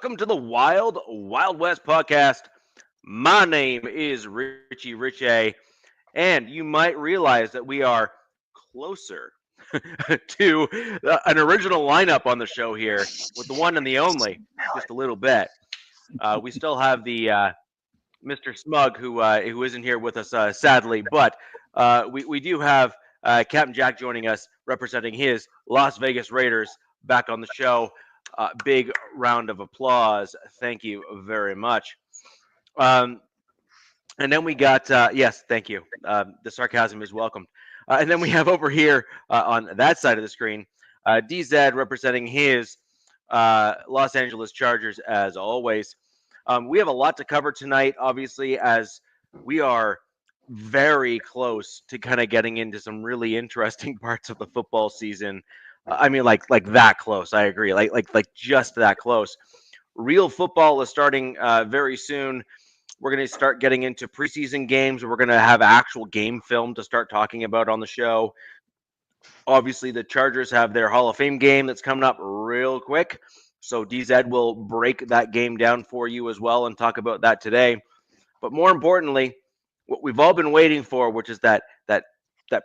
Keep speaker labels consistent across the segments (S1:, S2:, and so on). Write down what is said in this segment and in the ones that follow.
S1: welcome to the Wild Wild West podcast. My name is Richie Richie, and you might realize that we are closer to an original lineup on the show here with the one and the only, just a little bit. We still have the Mr. Smug who isn't here with us, sadly, but we do have Captain Jack joining us, representing his Las Vegas Raiders back on the show. Big round of applause. Thank you very much. And then we got, yes, thank you. The sarcasm is welcomed. And then we have over here on that side of the screen, DZ representing his Los Angeles Chargers as always. We have a lot to cover tonight, obviously, as we are very close to kind of getting into some really interesting parts of the football season. I mean, like that close. I agree. Like just that close. Real football is starting very soon. We're going to start getting into preseason games. We're going to have actual game film to start talking about on the show. Obviously, the Chargers have their Hall of Fame game that's coming up real quick. So DZ will break that game down for you as well and talk about that today. But more importantly, what we've all been waiting for, which is that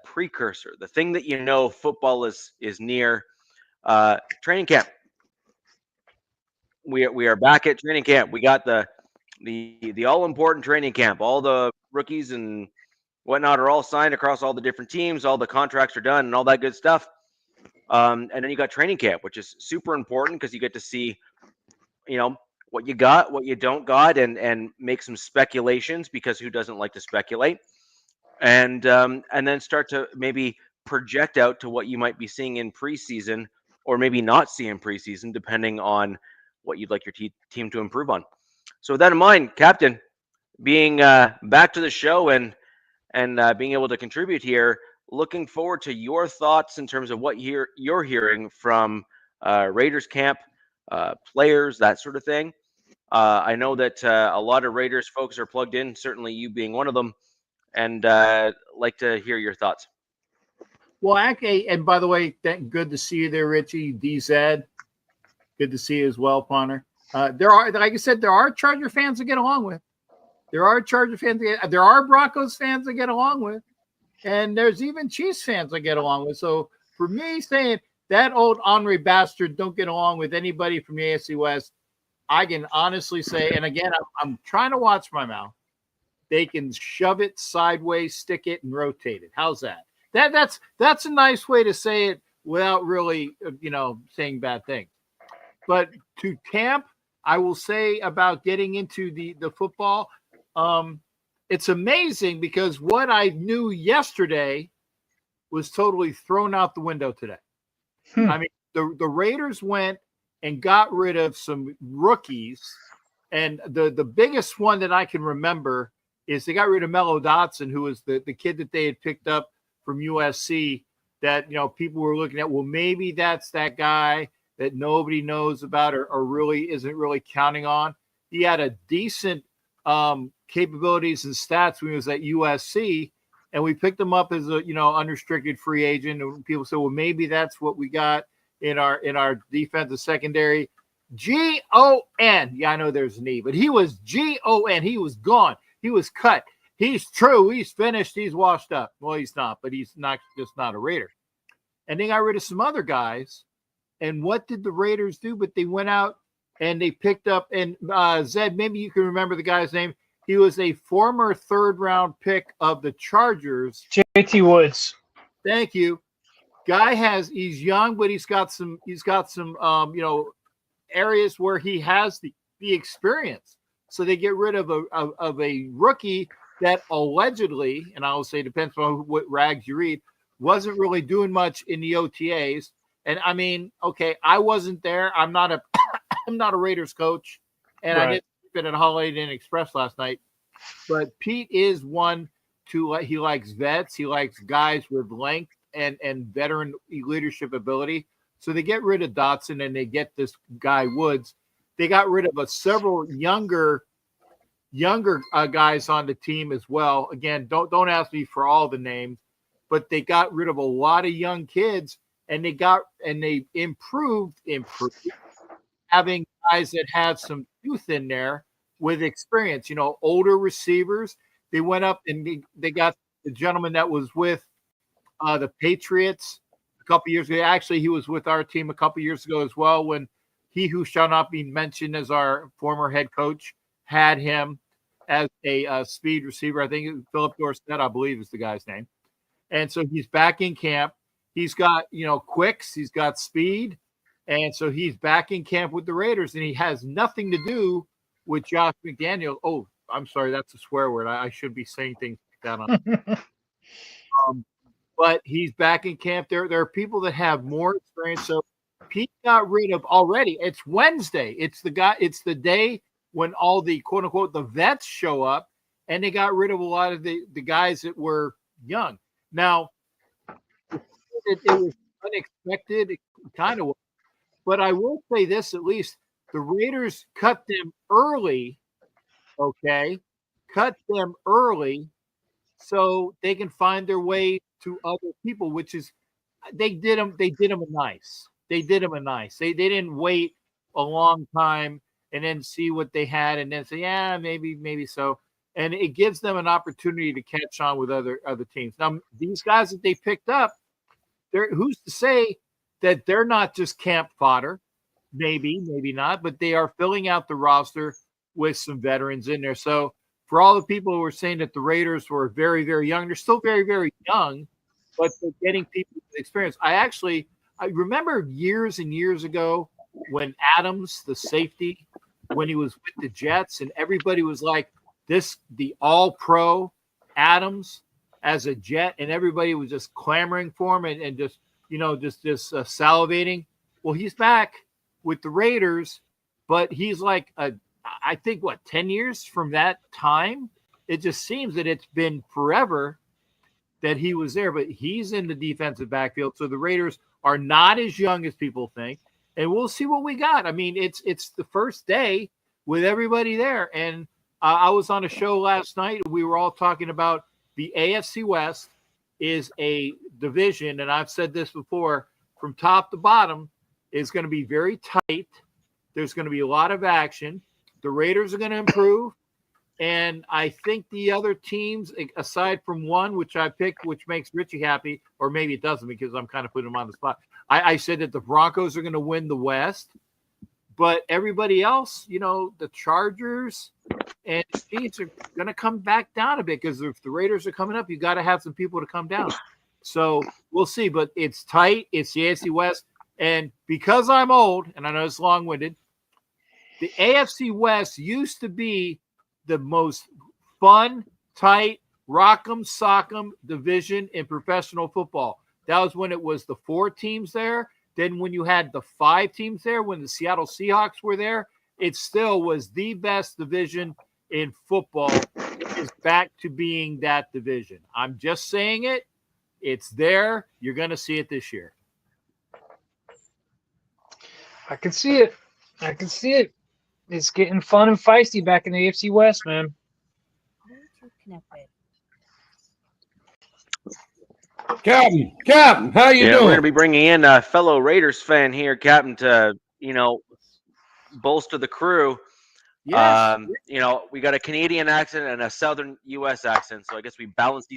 S1: precursor, the thing that you know football is near, training camp. We are back at training camp. We got the all important training camp. All the rookies and whatnot are all signed across all the different teams. All the contracts are done and all that good stuff. And then you got training camp, which is super important because you get to see, what you got, what you don't got, and make some speculations, because who doesn't like to speculate? And then start to maybe project out to what you might be seeing in preseason, or maybe not see in preseason, depending on what you'd like your team to improve on. So with that in mind, Captain, being back to the show and being able to contribute here, looking forward to your thoughts in terms of what you're hearing from Raiders camp, players, that sort of thing. I know that a lot of Raiders folks are plugged in, certainly you being one of them, and like to hear your thoughts.
S2: Well, actually, and by the way, good to see you there, Richie. DZ, good to see you as well, Ponner. There are, like I said, there are Charger fans to get along with. There are Charger fans. There are Broncos fans to get along with. And there's even Chiefs fans I get along with. So for me, saying that old Henri bastard don't get along with anybody from the AFC West, I can honestly say, and again, I'm trying to watch my mouth. They can shove it sideways, stick it, and rotate it. How's that? That's a nice way to say it without really, saying bad things. But to camp, I will say about getting into the football. It's amazing because what I knew yesterday was totally thrown out the window today. I mean, the Raiders went and got rid of some rookies. And the biggest one that I can remember is they got rid of Mello Dotson, who was the kid that they had picked up from USC that, people were looking at, well, maybe that's that guy that nobody knows about or really isn't really counting on. He had a decent capabilities and stats when he was at USC, and we picked him up as a unrestricted free agent. And people say, well, maybe that's what we got in our defensive secondary. G-O-N. Yeah, I know there's an E, but he was G-O-N. He was gone. He was cut. He's true. He's finished. He's washed up. Well, he's not, but he's not just not a Raider. And they got rid of some other guys. And what did the Raiders do? But they went out and they picked up, and Zed, maybe you can remember the guy's name. He was a former third-round pick of the Chargers.
S3: JT Woods.
S2: Thank you. He's young, but he's got some areas where he has the experience. So they get rid of a rookie that allegedly, and I will say depends on what rags you read, wasn't really doing much in the OTAs. And I mean, okay, I wasn't there. I'm not a Raiders coach, and right. I didn't been at Holiday Inn Express last night. But Pete is one he likes vets. He likes guys with length and veteran leadership ability. So they get rid of Dotson and they get this guy Woods. They got rid of several younger guys on the team as well. Again, don't ask me for all the names, but they got rid of a lot of young kids, and they improved having guys that have some youth in there with experience, older receivers. They went up and they got the gentleman that was with the Patriots a couple years ago. Actually, he was with our team a couple years ago as well when he who shall not be mentioned as our former head coach had him as a speed receiver. I think Philip Dorsett, I believe, is the guy's name. And so he's back in camp. He's got, quicks. He's got speed. And so he's back in camp with the Raiders, and he has nothing to do with Josh McDaniel. Oh, I'm sorry. That's a swear word. I should be saying things like that. But he's back in camp. There are people that have more experience. So Pete got rid of already. It's Wednesday. It's the day when all the quote unquote the vets show up, and they got rid of a lot of the guys that were young. Now, it was unexpected, it kind of was. But I will say this, at least the Raiders cut them early, okay? Cut them early so they can find their way to other people, which is they did them a nice. They did them a nice. They didn't wait a long time and then see what they had and then say, yeah, maybe so. And it gives them an opportunity to catch on with other teams. Now, these guys that they picked up, who's to say that they're not just camp fodder? Maybe not, but they are filling out the roster with some veterans in there. So for all the people who were saying that the Raiders were very, very young, they're still very, very young, but they're getting people with experience. I remember years and years ago when Adams, the safety, when he was with the Jets, and everybody was like, the all-pro Adams as a Jet, and everybody was just clamoring for him and just salivating. Well, he's back with the Raiders, but he's like, I think, 10 years from that time? It just seems that it's been forever that he was there, but he's in the defensive backfield. So the Raiders are not as young as people think, and we'll see what we got. I mean, it's the first day with everybody there, and I was on a show last night. We were all talking about the AFC West is a division, and I've said this before, from top to bottom is going to be very tight. There's going to be a lot of action. The Raiders are going to improve, and I think the other teams, aside from one, which I picked, which makes Richie happy, or maybe it doesn't because I'm kind of putting him on the spot. I said that the Broncos are going to win the West, but everybody else, the Chargers and the Chiefs are going to come back down a bit because if the Raiders are coming up, you got to have some people to come down. So we'll see, but it's tight. It's the AFC West, and because I'm old, and I know it's long-winded, the AFC West used to be the most fun, tight, rock'em sock'em division in professional football. That was when it was the 4 teams there. Then when you had the 5 teams there, when the Seattle Seahawks were there, it still was the best division in football. It is back to being that division. I'm just saying it. It's there. You're going to see it this year.
S3: I can see it. It's getting fun and feisty back in the AFC West, man.
S4: Captain, how you doing?
S1: We're going to be bringing in a fellow Raiders fan here, Captain, to bolster the crew.
S2: Yes.
S1: We got a Canadian accent and a Southern U.S. accent, so I guess we balanced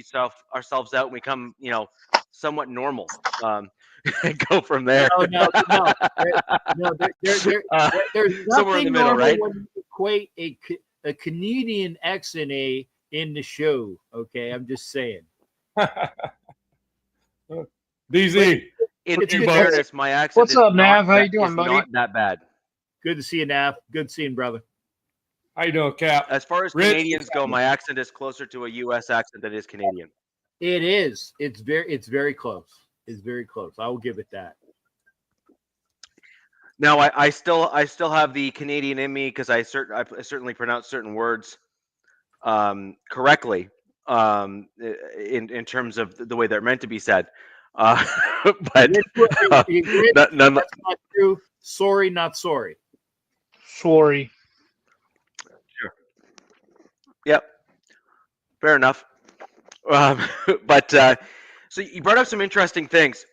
S1: ourselves out and we come, somewhat normal. And go from there.
S2: No. There's
S1: somewhere in the middle, right?
S2: When you equate a Canadian accent in the show. Okay, I'm just saying.
S4: DZ.
S1: In fairness, my accent.
S3: What's up, Nav? How you doing, buddy?
S1: Not that bad.
S2: Good to see you, Nav. Good seeing, brother.
S4: How you doing, Cap?
S1: As far as Canadians go, my accent is closer to a U.S. accent than it is Canadian.
S2: It is. It's very close. It's very close. I will give it that.
S1: Now, I still have the Canadian in me because I certainly pronounce certain words correctly in terms of the way they're meant to be said. But
S2: that's not true. Sorry, not sorry.
S3: Sorry.
S1: Sure. Yep. Fair enough. So you brought up some interesting things.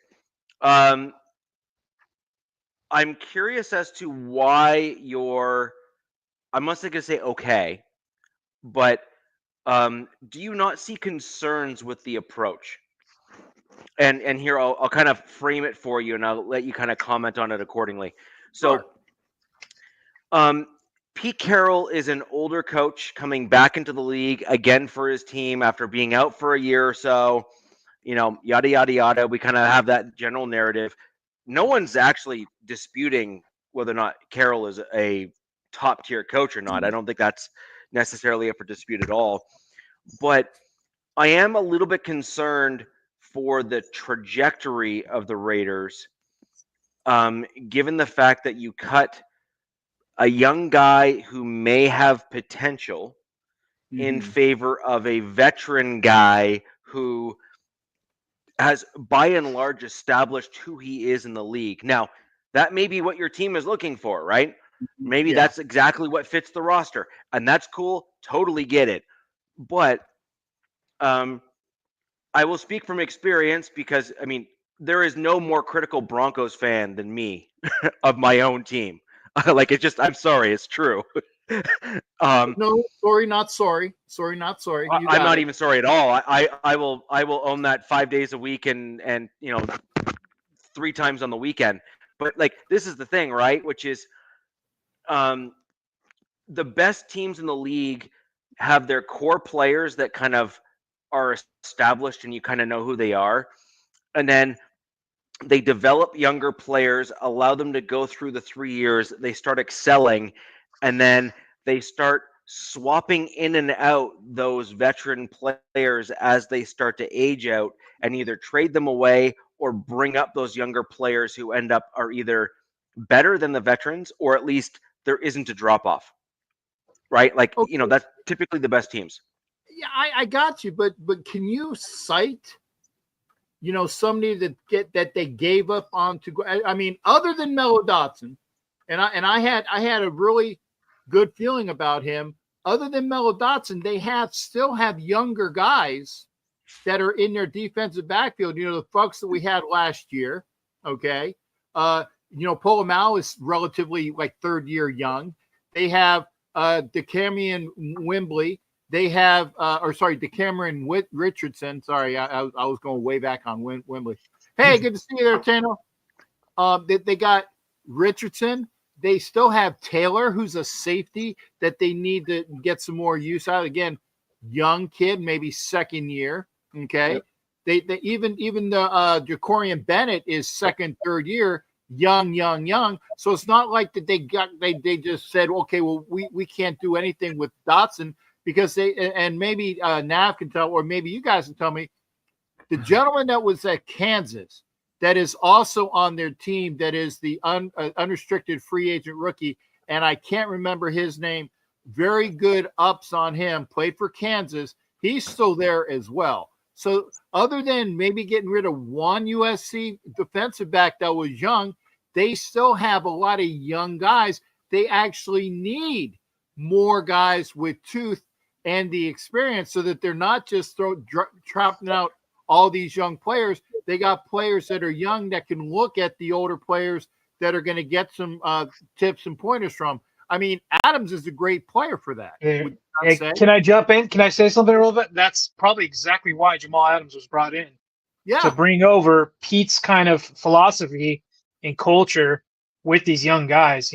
S1: I'm curious as to why you're. I'm not going to say okay, but do you not see concerns with the approach? And here I'll kind of frame it for you, and I'll let you kind of comment on it accordingly. So,
S2: Sure.
S1: Pete Carroll is an older coach coming back into the league again for his team after being out for a year or so. Yada yada yada. We kind of have that general narrative. No one's actually disputing whether or not Carroll is a top tier coach or not. I don't think that's necessarily up for dispute at all. But I am a little bit concerned for the trajectory of the Raiders, given the fact that you cut a young guy who may have potential in favor of a veteran guy who has by and large established who he is in the league. Now, that may be what your team is looking for, right? Maybe that's exactly what fits the roster, and that's cool. Totally get it. But I will speak from experience because, I mean, there is no more critical Broncos fan than me of my own team. Like, it's just, I'm sorry, it's true.
S2: No, sorry, not sorry. Sorry, not sorry. You
S1: I'm
S2: got
S1: not
S2: it.
S1: even sorry at all. I will own that 5 days a week and 3 times on the weekend. But like, this is the thing, right? Which is, the best teams in the league have their core players that kind of are established and you kind of know who they are. And then they develop younger players, allow them to go through the 3 years, they start excelling, and then they start swapping in and out those veteran players as they start to age out and either trade them away or bring up those younger players who end up are either better than the veterans or at least there isn't a drop off. Right? Like,
S2: Okay.
S1: that's typically the best teams.
S2: Yeah, I got you, but can you cite, somebody that they gave up on to go? I mean, other than Mello Dotson, and I had a really good feeling about him. Other than Mello Dotson, they still have younger guys that are in their defensive backfield. The folks that we had last year. Okay, Polamalu is relatively like third year young. They have DeCamerion Wembley. They have, DeCameron Richardson. Sorry, I was going way back on Wembley. Hey, good to see you there, Tano. They got Richardson. They still have Taylor, who's a safety that they need to get some more use out. Again, young kid, maybe second year. Okay, yep. They even the Jacorian Bennett is second, third year. Young. So it's not like that they just said, okay, well, we can't do anything with Dotson. Because and maybe Nav can tell, or maybe you guys can tell me, the gentleman that was at Kansas that is also on their team, that is the unrestricted free agent rookie, and I can't remember his name. Very good ups on him. Played for Kansas. He's still there as well. So other than maybe getting rid of one USC defensive back that was young, they still have a lot of young guys. They actually need more guys with tooth and the experience, so that they're not just trapping out all these young players. They got players that are young that can look at the older players that are going to get some tips and pointers from. I mean, Adams is a great player for that.
S3: Hey, can I jump in? Can I say something real bit? That's probably exactly why Jamal Adams was brought in.
S2: Yeah.
S3: To bring over Pete's kind of philosophy and culture with these young guys,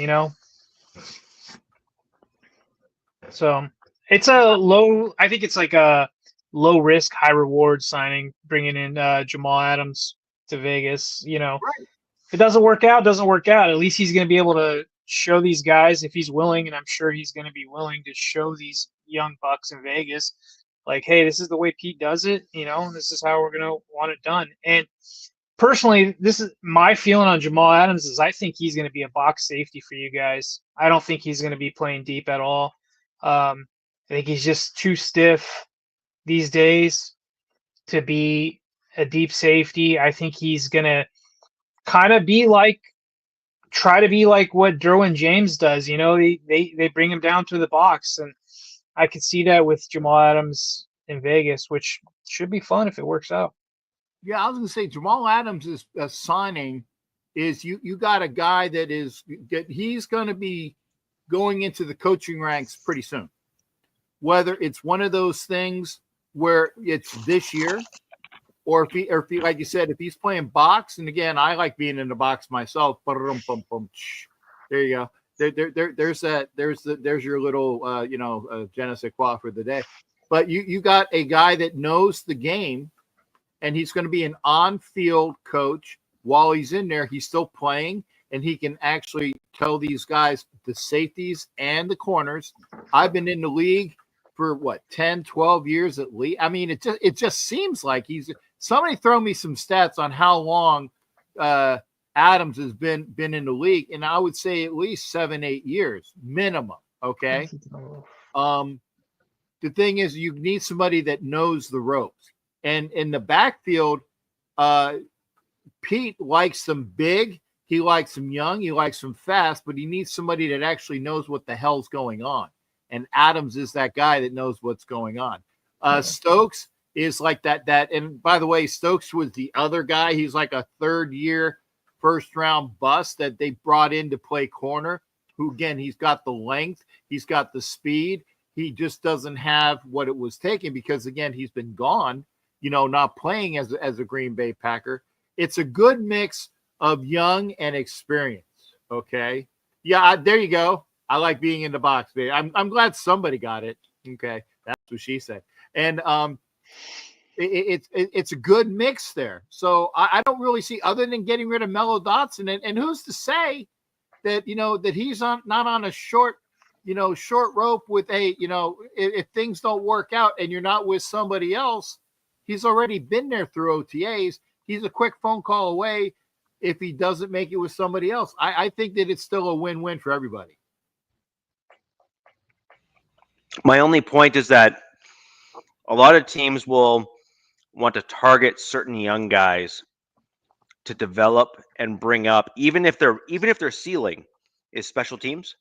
S3: So it's I think it's like a low risk, high reward signing, bringing in Jamal Adams to Vegas.
S2: Right.
S3: If it doesn't work out, At least he's going to be able to show these guys, if he's willing, and I'm sure he's going to be willing to show these young bucks in Vegas, like, hey, this is the way Pete does it, and this is how we're going to want it done. And personally, this is my feeling on Jamal Adams is I think he's going to be a box safety for you guys. I don't think he's going to be playing deep at all. I think he's just too stiff these days to be a deep safety. I think he's going to kind of try to be like what Derwin James does. They bring him down to the box, and I could see that with Jamal Adams in Vegas, which should be fun if it works out.
S2: Yeah, I was going to say Jamal Adams is signing is you got a guy that he's going to be going into the coaching ranks pretty soon. Whether it's one of those things where it's this year, or if he, like you said, if he's playing box, and again, I like being in the box myself. There you go. There's your little je ne sais quoi for the day. But you got a guy that knows the game, and he's going to be an on-field coach while he's in there. He's still playing, and he can actually tell these guys the safeties and the corners. I've been in the league for 10, 12 years at least. I mean, it just seems like somebody throw me some stats on how long Adams has been in the league, and I would say at least 7, 8 years minimum. Okay. The thing is, you need somebody that knows the ropes, and in the backfield, Pete likes them big, he likes them young, he likes them fast, but he needs somebody that actually knows what the hell's going on. And Adams is that guy that knows what's going on. Stokes is like that. And by the way, Stokes was the other guy. He's like a third-year, first-round bust that they brought in to play corner, who, again, he's got the length, he's got the speed. He just doesn't have what it was taking because, again, he's been gone, not playing as a Green Bay Packer. It's a good mix of young and experience, okay? Yeah, there you go. I like being in the box, baby. I'm glad somebody got it. Okay, that's what she said. And it's a good mix there. So I don't really see, other than getting rid of Mello Dotson, and who's to say that that he's not on a short rope with if things don't work out and you're not with somebody else, he's already been there through OTAs. He's a quick phone call away if he doesn't make it with somebody else. I think that it's still a win-win for everybody.
S1: My only point is that a lot of teams will want to target certain young guys to develop and bring up, even if their ceiling is special teams,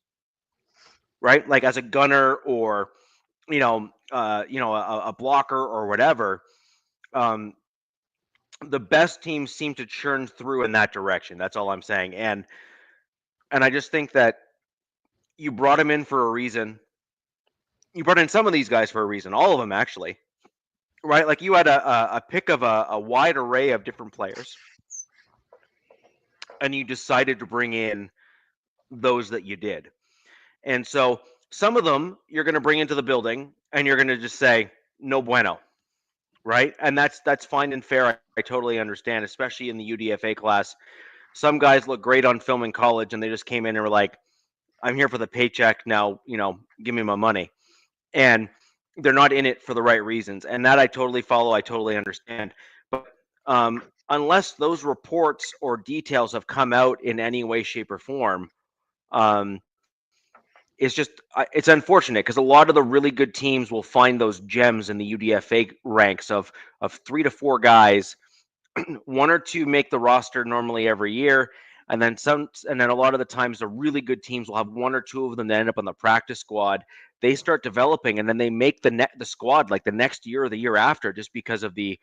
S1: right? Like as a gunner or a blocker or whatever. The best teams seem to churn through in that direction. That's all I'm saying. And I just think that you brought him in for a reason. You brought in some of these guys for a reason, all of them actually, right? Like you had a pick of a wide array of different players, and you decided to bring in those that you did. And so some of them you're going to bring into the building, and you're going to just say, no bueno, right? And that's fine and fair. I totally understand, especially in the UDFA class. Some guys look great on film in college, and they just came in and were like, I'm here for the paycheck now, give me my money. And they're not in it for the right reasons. And that I totally follow. I totally understand. But unless those reports or details have come out in any way, shape, or form, it's unfortunate because a lot of the really good teams will find those gems in the UDFA ranks of 3 to 4 guys. 1 or 2 make the roster normally every year. And then a lot of the times the really good teams will have 1 or 2 of them that end up on the practice squad. They start developing, and then they make the squad like the next year or the year after, just because of the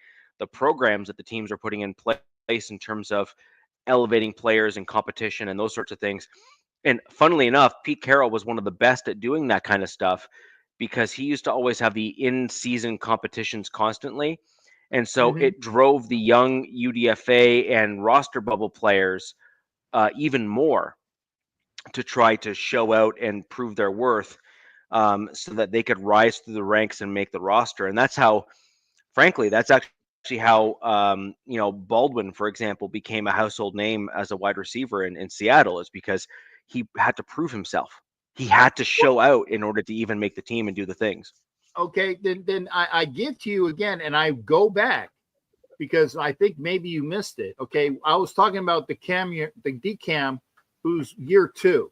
S1: programs that the teams are putting in place in terms of elevating players and competition and those sorts of things. And funnily enough, Pete Carroll was one of the best at doing that kind of stuff because he used to always have the in-season competitions constantly. And so it drove the young UDFA and roster bubble players even more to try to show out and prove their worth, so that they could rise through the ranks and make the roster. And that's how, frankly, that's actually how Baldwin, for example, became a household name as a wide receiver in Seattle, is because he had to prove himself. He had to show out in order to even make the team and do the things.
S2: Okay, then I give to you again, and I go back because I think maybe you missed it. Okay, I was talking about the DCAM, who's year 2.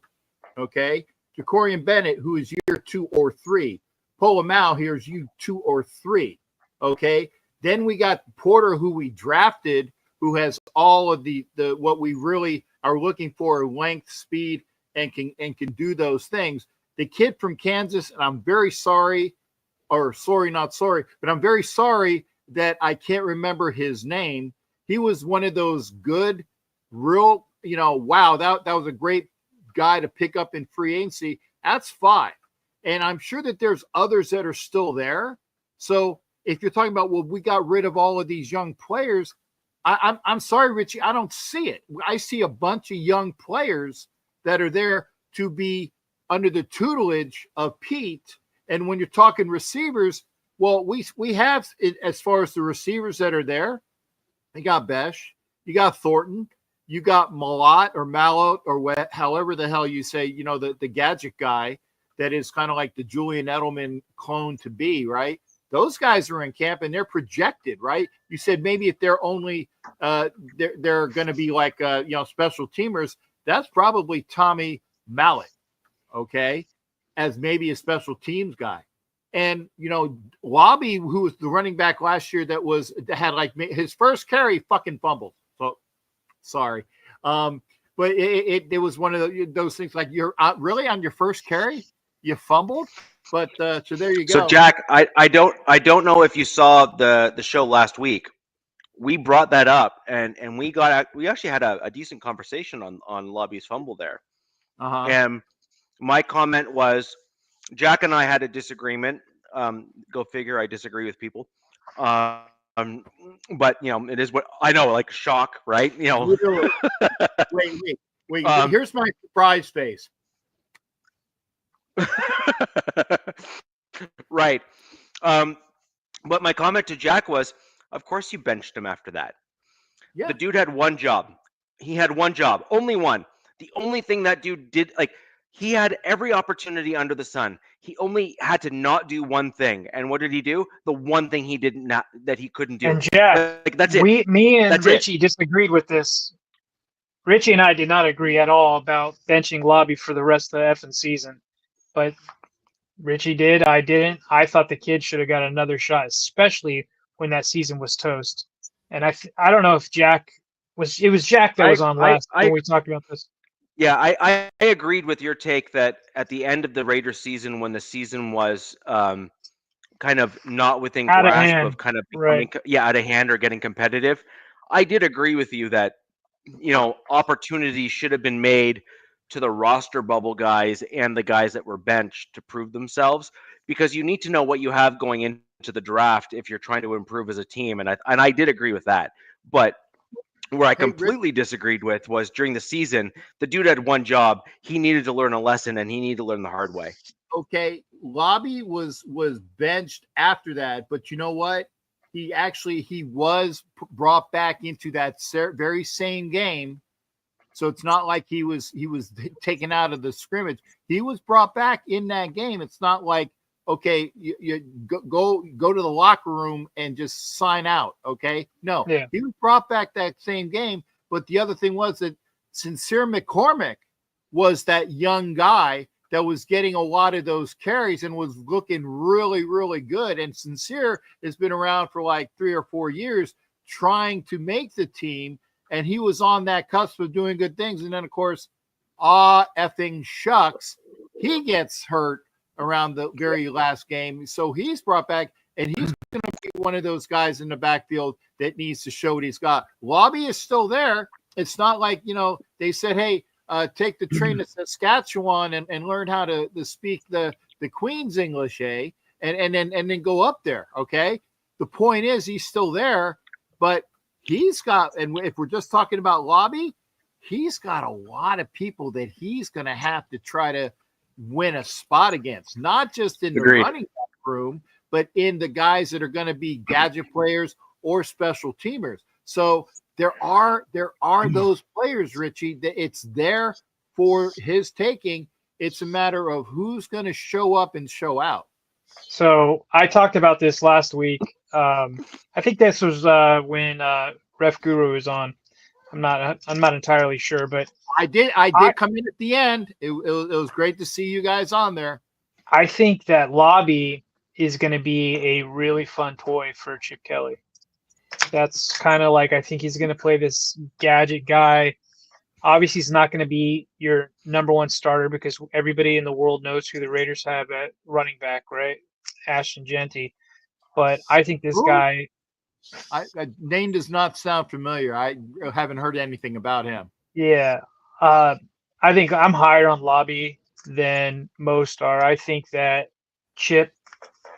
S2: Okay, Jacorian Bennett, who is year 2 or 3. Polamalu, here's you 2 or 3. Okay, then we got Porter, who we drafted, who has all of the what we really are looking for: length, speed, and can do those things. The kid from Kansas, and I'm very sorry. Or sorry, not sorry, but I'm very sorry that I can't remember his name. He was one of those good, real wow, that was a great guy to pick up in free agency. That's 5. And I'm sure that there's others that are still there. So if you're talking about, well, we got rid of all of these young players, I'm sorry, Richie, I don't see it. I see a bunch of young players that are there to be under the tutelage of Pete. And when you're talking receivers, well, we have, as far as the receivers that are there, you got Besh, you got Thornton, you got Malott or however the hell you say, the gadget guy that is kind of like the Julian Edelman clone to be, right? Those guys are in camp and they're projected, right? You said maybe if they're only they're going to be like special teamers. That's probably Tommy Mallet, okay, as maybe a special teams guy. And Lobby, who was the running back last year, that had like his first carry fucking fumbled. So sorry, but it was one of those things like you're really on your first carry, you fumbled. But so there you go.
S1: So Jack, I don't know if you saw the show last week. We brought that up and we actually had a decent conversation on Lobby's fumble there. And my comment was, Jack and I had a disagreement. Go figure. I disagree with people. But it is what I know. Like shock, right?
S2: Wait. Here's my surprise face.
S1: Right. But my comment to Jack was, of course you benched him after that. Yeah. The dude had one job. He had one job, only one. The only thing that dude did, like, he had every opportunity under the sun. He only had to not do one thing. And what did he do? The one thing he that he couldn't do.
S3: And Jack,
S1: like, that's it.
S3: Me and Richie disagreed with this. Richie and I did not agree at all about benching Lobby for the rest of the effing season. But Richie did. I didn't. I thought the kid should have got another shot, especially when that season was toast. And I don't know if Jack was. It was Jack that was on last when we talked about this.
S1: Yeah, I agreed with your take that at the end of the Raiders season, when the season was kind of not within grasp of kind of becoming, out of hand or getting competitive, I did agree with you that opportunities should have been made to the roster bubble guys and the guys that were benched to prove themselves, because you need to know what you have going into the draft if you're trying to improve as a team. And I did agree with that. But where I completely disagreed with was during the season, the dude had one job. He needed to learn a lesson, and he needed to learn the hard way.
S2: Okay, Lobby was benched after that, but you know what? He was brought back into that very same game. So it's not like he was taken out of the scrimmage. He was brought back in that game. It's not like, okay, you go to the locker room and just sign out. Okay, no, He was brought back that same game. But the other thing was that Sincere McCormick was that young guy that was getting a lot of those carries and was looking really, really good. And Sincere has been around for like 3 or 4 years trying to make the team. And he was on that cusp of doing good things. And then, of course, effing shucks, he gets hurt around the very last game. So he's brought back, and he's going to be one of those guys in the backfield that needs to show what he's got. Lobby is still there. It's not like, they said, hey, take the train to Saskatchewan and learn how to speak the Queen's English, and then go up there, okay? The point is he's still there, but he's got, and if we're just talking about Lobby, he's got a lot of people that he's going to have to try to win a spot against, not just in the running back room, but in the guys that are going to be gadget players or special teamers. So there are those players, Richie, that it's there for his taking. It's a matter of who's going to show up and show out.
S3: So I talked about this last week. I think this was when Ref Guru was on. I'm not entirely sure, but
S2: I did come in at the end. It was great to see you guys on there.
S3: I think that Lobby is going to be a really fun toy for Chip Kelly. That's kind of like, I think he's going to play this gadget guy. Obviously, he's not going to be your number one starter because everybody in the world knows who the Raiders have at running back, right? Ashton Genty. But I think this guy...
S2: name does not sound familiar. I haven't heard anything about him.
S3: Yeah. I think I'm higher on Lobby than most are. I think that Chip,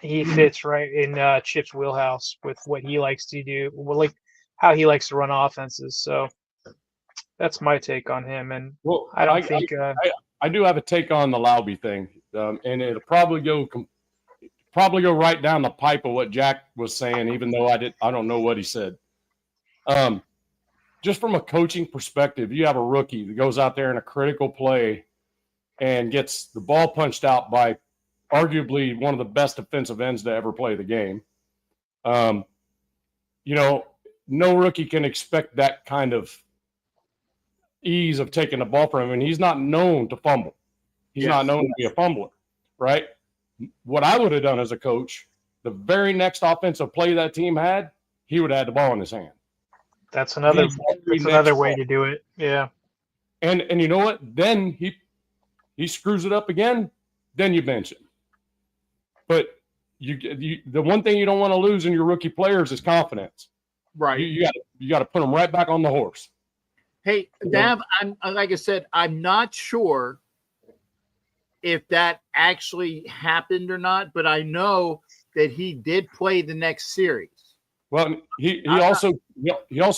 S3: he fits right in Chip's wheelhouse with what he likes to do, like how he likes to run offenses. So that's my take on him. And
S4: Well,
S3: I don't think
S4: I do have a take on the Lauby thing, and it'll probably go right down the pipe of what Jack was saying, even though I don't know what he said. Just from a coaching perspective, you have a rookie that goes out there in a critical play and gets the ball punched out by arguably one of the best defensive ends to ever play the game. No rookie can expect that kind of ease of taking the ball from him, and he's not known to fumble. He's not known to be a fumbler, right? What I would have done as a coach, the very next offensive play that team had, he would have had the ball in his hand.
S3: that's another way to do it. Yeah.
S4: And you know what? Then he screws it up again, then you bench him. But the one thing you don't want to lose in your rookie players is confidence.
S2: Right.
S4: You got to put them right back on the horse.
S2: Hey, Dav, like I said, I'm not sure if that actually happened or not, but I know that he did play the next series.
S4: Well, he also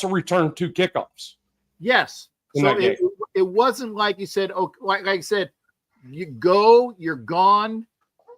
S4: returned 2 kickoffs.
S2: Yes. So it wasn't like you said, oh, like I said, you're gone.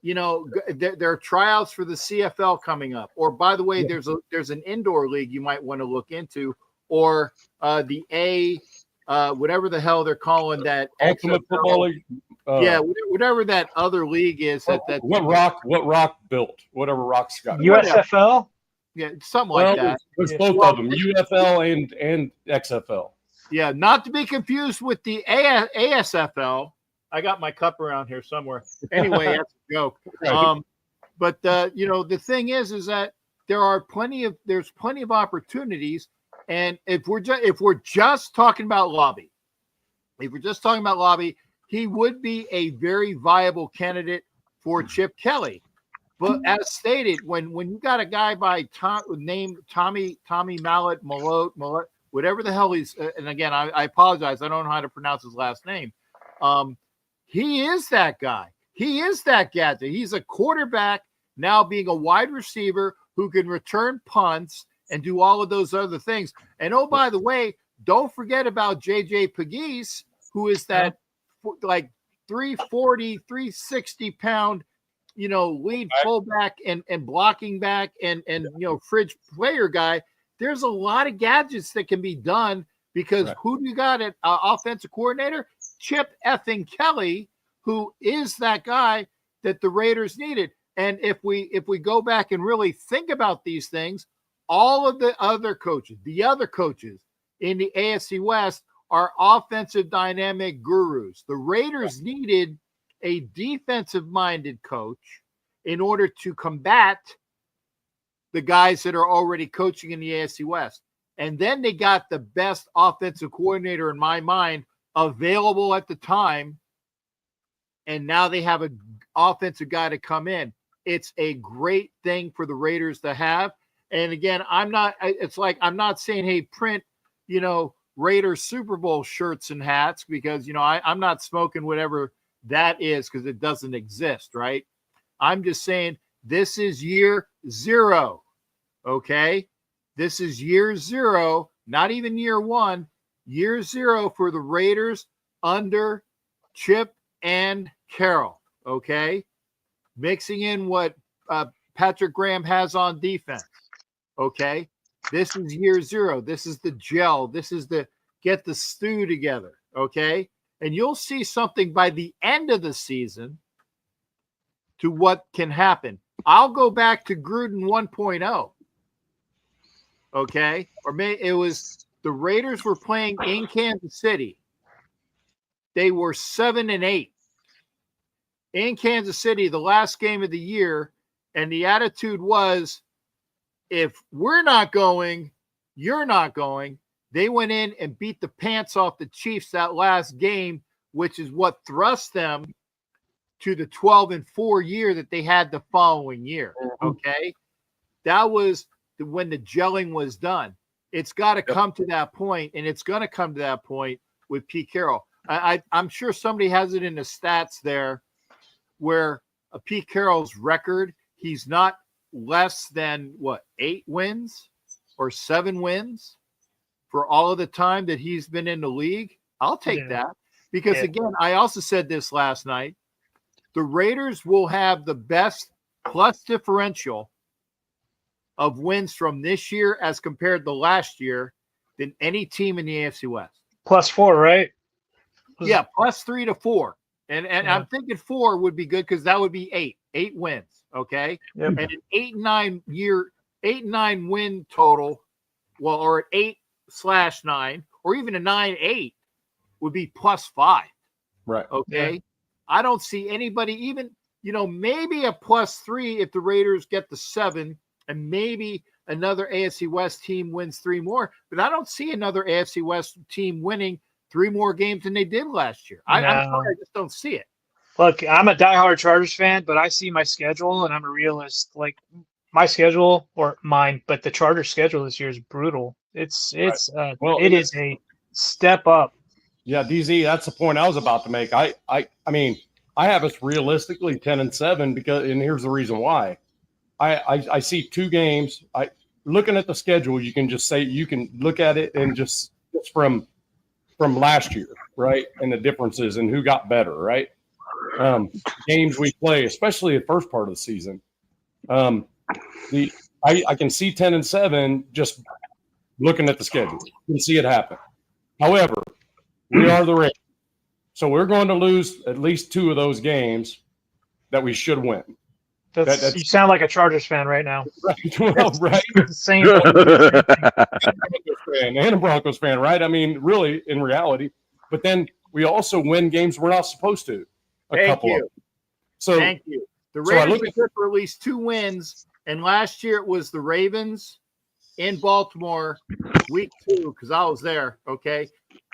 S2: There are tryouts for the CFL coming up. Or by the way, there's an indoor league you might want to look into, or the whatever the hell they're calling that
S4: Ultimate Football League.
S2: Whatever that other league is.
S4: What Rock built, whatever Rock's got.
S3: USFL.
S2: Yeah, something like that.
S4: There's both of them, UFL and XFL.
S2: Yeah, not to be confused with the ASFL. I got my cup around here somewhere. Anyway, that's a joke. But the thing is that there's plenty of opportunities, and if we're just talking about Lobby, he would be a very viable candidate for Chip Kelly. But as stated, when you got a guy by named Tommy Mallet, whatever the hell he's, and again, I apologize, I don't know how to pronounce his last name. He is that guy. He is that gadget. He's a quarterback now being a wide receiver who can return punts and do all of those other things. And oh, by the way, don't forget about JJ Pegues, who is that like 340, 360 pound, lead fullback and blocking back and fridge player guy. There's a lot of gadgets that can be done because who do you got at offensive coordinator? Chip effing Kelly, who is that guy that the Raiders needed. And if we go back and really think about these things, all of the other coaches in the AFC West are offensive dynamic gurus. The Raiders needed a defensive-minded coach in order to combat the guys that are already coaching in the AFC West. And then they got the best offensive coordinator, in my mind, available at the time. And now they have an offensive guy to come in. It's a great thing for the Raiders to have. And again, I'm not saying, hey, print, Raiders Super Bowl shirts and hats, because, I'm not smoking whatever that is, because it doesn't exist, right? I'm just saying this is year 0. Okay. This is year 0, not even year 1, year 0 for the Raiders under Chip and Carroll. Okay. Mixing in what Patrick Graham has on defense. Okay. This is year 0. This is the gel. This is the get the stew together. Okay. And you'll see something by the end of the season to what can happen. I'll go back to Gruden 1.0. Okay. Or it was the Raiders were playing in Kansas City. They were 7-8 in Kansas City, the last game of the year. And the attitude was, if we're not going, you're not going. They went in and beat the pants off the Chiefs that last game, which is what thrust them to the 12-4 year that they had the following year. Okay. That was when the gelling was done. It's got to come to that point, and it's going to come to that point with Pete Carroll. I'm sure somebody has it in the stats there where Pete Carroll's record, he's not less than 8 wins or 7 wins for all of the time that he's been in the league. I'll take that because again, I also said this last night. The Raiders will have the best plus differential of wins from this year as compared to last year than any team in the AFC West.
S3: +4, right?
S2: Yeah, +3 to 4. And I'm thinking 4 would be good because that would be 8 wins. Okay.
S3: Yep.
S2: And an 8-9 win total, or an 8/9, or even a 9-8 would be +5.
S4: Right.
S2: Okay.
S3: Yeah.
S2: I don't see anybody even, maybe a +3 if the Raiders get the 7 and maybe another AFC West team wins 3 more, but I don't see another AFC West team winning 3 more games than they did last year. I'm sorry, I just don't see it.
S3: Look, I'm a diehard Chargers fan, but I see my schedule and I'm a realist. Like my schedule, or mine, but the Chargers schedule this year is brutal. It is a step up.
S4: Yeah, DZ, that's the point I was about to make. I mean, I have us realistically 10-7 and here's the reason why. I see 2 games. Looking at the schedule, you can just say you can look at it and just from last year, right? And the differences and who got better, right? Games we play, especially the first part of the season. I can see 10-7 just looking at the schedule. You can see it happen. However, we are the Raiders, so we're going to lose at least 2 of those games that we should win.
S3: You sound like a Chargers fan right now.
S4: Right. Well, right.
S3: Same.
S4: And a Broncos fan, right? I mean, really, in reality. But then we also win games we're not supposed to.
S2: Thank you.
S4: So
S2: thank you. The Raiders are good for at least 2 wins, and last year it was the Ravens in Baltimore, week 2, because I was there. Okay,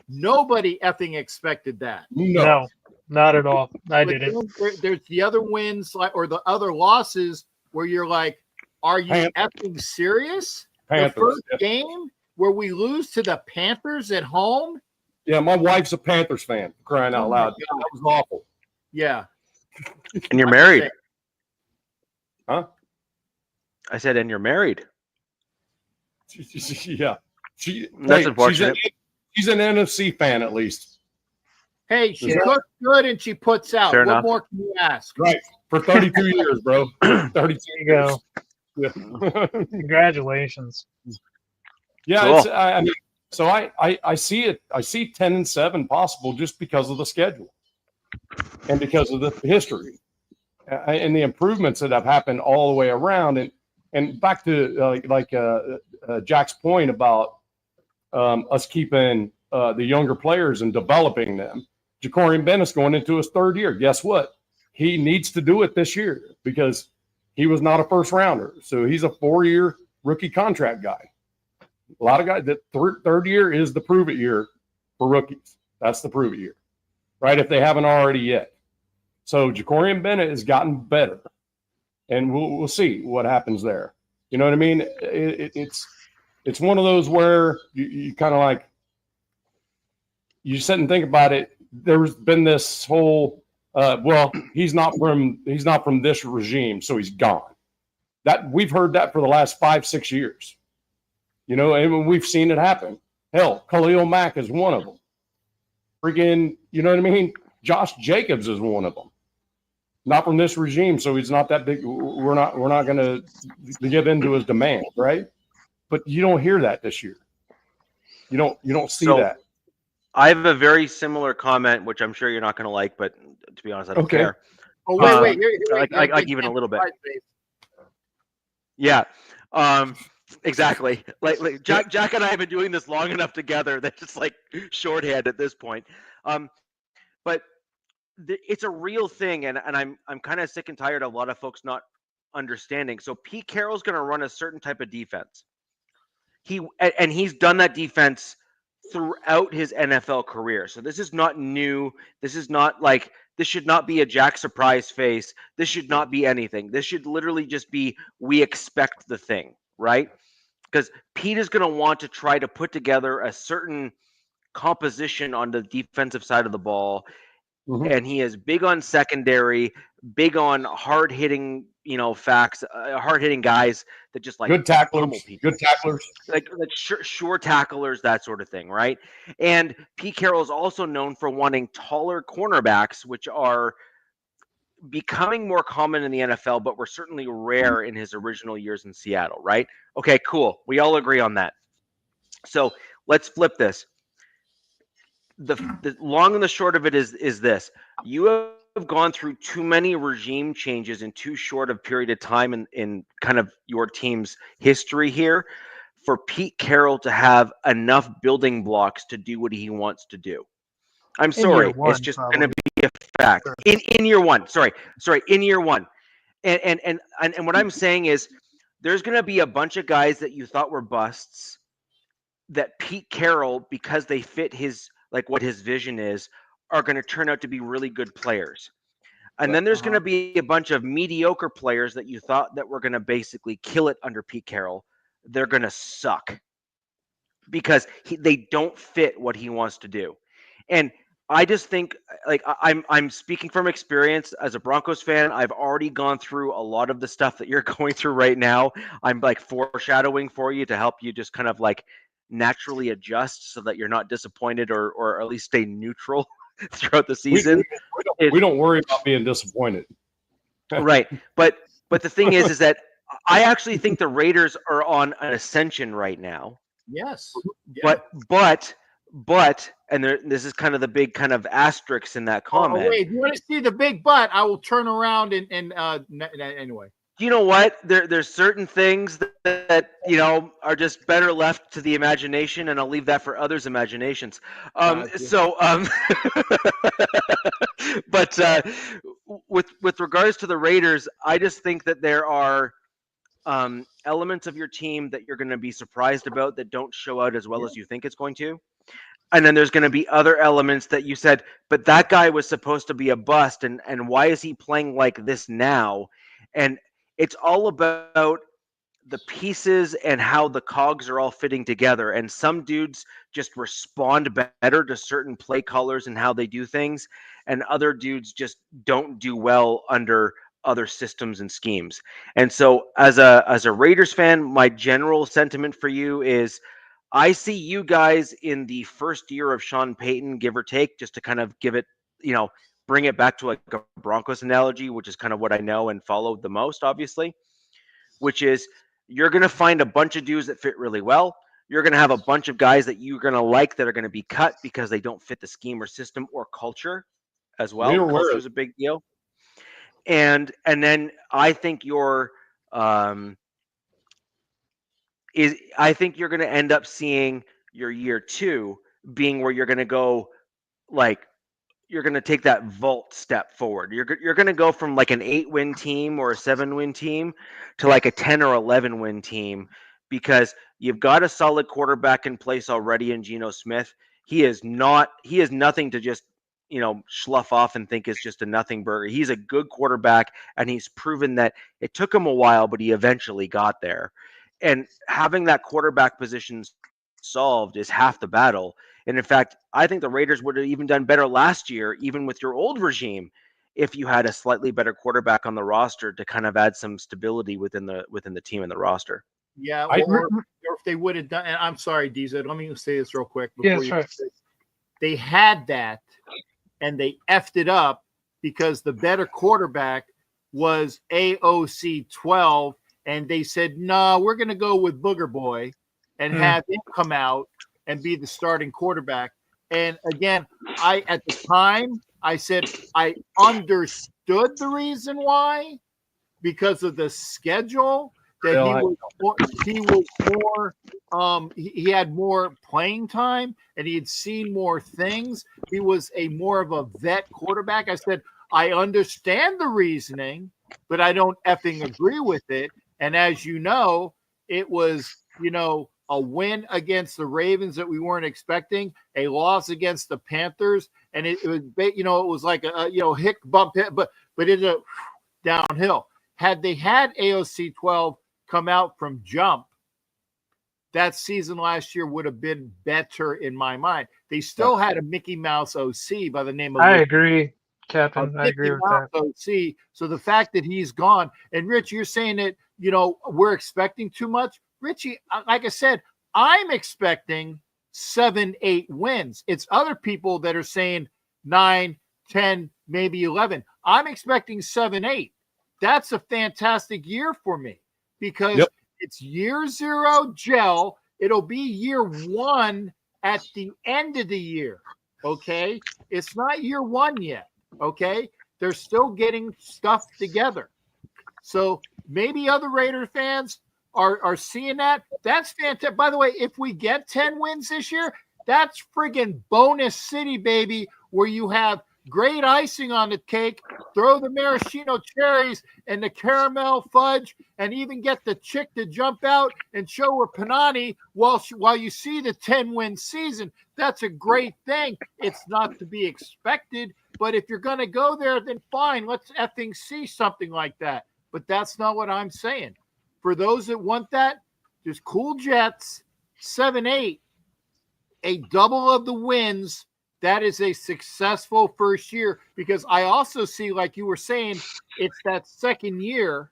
S2: nobody effing expected that.
S3: No, not at all. I didn't.
S2: There's the other wins, or the other losses, where you're like, "Are you effing serious?"
S4: Panthers,
S2: the first game where we lose to the Panthers at home.
S4: Yeah, my wife's a Panthers fan. Crying out loud, that was awful.
S2: Yeah.
S1: And you're married.
S4: Huh?
S1: I said, and you're married.
S4: Yeah.
S1: That's unfortunate.
S4: She's an NFC fan, at least.
S2: Hey, she cooks good and she puts out.
S1: Fair
S2: what
S1: enough.
S2: more can you ask?
S4: Right. For 32 years, bro. 32
S3: There you go.
S4: years. Yeah.
S3: Congratulations.
S4: Yeah,
S1: Cool.
S4: I mean, so I see it. I see 10-7 possible just because of the schedule and because of the history and the improvements that have happened all the way around. And back to Jack's point about us keeping the younger players and developing them. Jacorian Bennett's going into his 3rd year. Guess what? He needs to do it this year because he was not a first rounder. So he's a 4-year rookie contract guy. A lot of guys, that 3rd year is the prove it year for rookies. That's the prove it year, right? If they haven't already yet. So Jacorian Bennett has gotten better, and we'll see what happens there. You know what I mean? It's one of those where you kind of like, you sit and think about it. There's been this whole, he's not from this regime, so he's gone. That we've heard that for the last 5-6 years. You know, and we've seen it happen. Hell, Khalil Mack is one of them. Freaking, you know what I mean? Josh Jacobs is one of them. Not from this regime, so he's not that big. We're not going to give in to his demand, right? But you don't hear that this year. You don't see that.
S1: I have a very similar comment, which I'm sure you're not going to like, but to be honest, I don't care.
S2: Oh, wait.
S1: I give it a little bit. Yeah. Exactly. Like Jack and I have been doing this long enough together that it's like shorthand at this point. But it's a real thing, and I'm kind of sick and tired of a lot of folks not understanding. So Pete Carroll's going to run a certain type of defense. He's done that defense throughout his NFL career. So this is not new. This is not like, this should not be a Jack surprise face. This should not be anything. This should literally just be, we expect the thing, right? Because Pete is going to want to try to put together a certain composition on the defensive side of the ball.
S4: Mhm.
S1: And he is big on secondary, big on hard hitting, hard hitting guys that just like
S4: Good tacklers.
S1: pummel people.
S4: Good tacklers.
S1: Like sure tacklers, that sort of thing, right? And Pete Carroll is also known for wanting taller cornerbacks, which are becoming more common in the NFL, but were certainly rare in his original years in Seattle, right? Okay, cool. We all agree on that. So let's flip this. The long and the short of it is this: you have gone through too many regime changes in too short a period of time in kind of your team's history here for Pete Carroll to have enough building blocks to do what he wants to do. I'm sorry, it's just going to be a fact. In year one, sorry, in year one. And what I'm saying is there's going to be a bunch of guys that you thought were busts that Pete Carroll, because they fit his like what his vision is, are going to turn out to be really good players. And then there's going to be a bunch of mediocre players that you thought that were going to basically kill it under Pete Carroll. They're going to suck because they don't fit what he wants to do. And I just think, like, I'm speaking from experience as a Broncos fan. I've already gone through a lot of the stuff that you're going through right now. I'm like foreshadowing for you to help you just kind of like naturally adjust so that you're not disappointed or at least stay neutral throughout the season.
S4: We don't worry about being disappointed.
S1: Right. But the thing is that I actually think the Raiders are on an ascension right now.
S2: Yes. Yeah.
S1: But and this is kind of the big kind of asterisk in that comment.
S2: Wait, if you want to see the big but, I will turn around and anyway.
S1: You know what? There's certain things that are just better left to the imagination, and I'll leave that for others' imaginations. But with regards to the Raiders, I just think that there are elements of your team that you're going to be surprised about that don't show out as well as you think it's going to. And then there's going to be other elements that you said, but that guy was supposed to be a bust, and why is he playing like this now? And it's all about the pieces and how the cogs are all fitting together. And some dudes just respond better to certain play callers and how they do things, and other dudes just don't do well under other systems and schemes. And so as a Raiders fan, my general sentiment for you is I see you guys in the first year of Sean Payton, give or take, just to kind of give it, bring it back to like a Broncos analogy, which is kind of what I know and follow the most, obviously, which is you're going to find a bunch of dudes that fit really well. You're going to have a bunch of guys that you're going to like that are going to be cut because they don't fit the scheme or system or culture as well. Culture is a big deal. And then I think I think you're going to end up seeing your year two being where you're going to go like you're going to take that vault step forward. You're going to go from like an 8-win team or a 7-win team to like a 10 or 11-win team because you've got a solid quarterback in place already in Geno Smith. He is nothing to just, slough off and think is just a nothing burger. He's a good quarterback, and he's proven that it took him a while, but he eventually got there. And having that quarterback position solved is half the battle. And in fact, I think the Raiders would have even done better last year, even with your old regime, if you had a slightly better quarterback on the roster to kind of add some stability within the team and the roster.
S2: Yeah, or if they would have done. And I'm sorry, DZ. Let me say this real quick. They had that, and they effed it up because the better quarterback was AOC 12, and they said, "No, we're going to go with Booger Boy, and have him come out and be the starting quarterback." And again, at the time I said I understood the reason why, because of the schedule that he had more playing time and he had seen more things. He was more of a vet quarterback. I said I understand the reasoning, but I don't effing agree with it. And as you know, it was a win against the Ravens that we weren't expecting, a loss against the Panthers, and it was it was like a hick bump hit, but it's a downhill. Had they had AOC 12 come out from jump, that season last year would have been better in my mind. They still had a Mickey Mouse OC by the name of
S3: I agree, Captain. I
S2: Mickey
S3: agree with
S2: Mouse
S3: that.
S2: OC. So the fact that he's gone, and Rich, you're saying that, we're expecting too much. Richie, like I said, I'm expecting 7-8 wins. It's other people that are saying 9, 10, maybe 11. I'm expecting 7-8. That's a fantastic year for me because it's year 0 gel. It'll be year 1 at the end of the year. Okay. It's not year 1 yet. Okay. They're still getting stuff together. So maybe other Raider fans are seeing that. That's fantastic. By the way, if we get 10 wins this year, that's friggin' bonus city, baby, where you have great icing on the cake, throw the maraschino cherries and the caramel fudge, and even get the chick to jump out and show her panani while you see the 10-win season. That's a great thing. It's not to be expected, but if you're going to go there, then fine, let's effing see something like that. But that's not what I'm saying. For those that want that, just cool Jets, 7-8, a double of the wins. That is a successful first year, because I also see, like you were saying, it's that second year,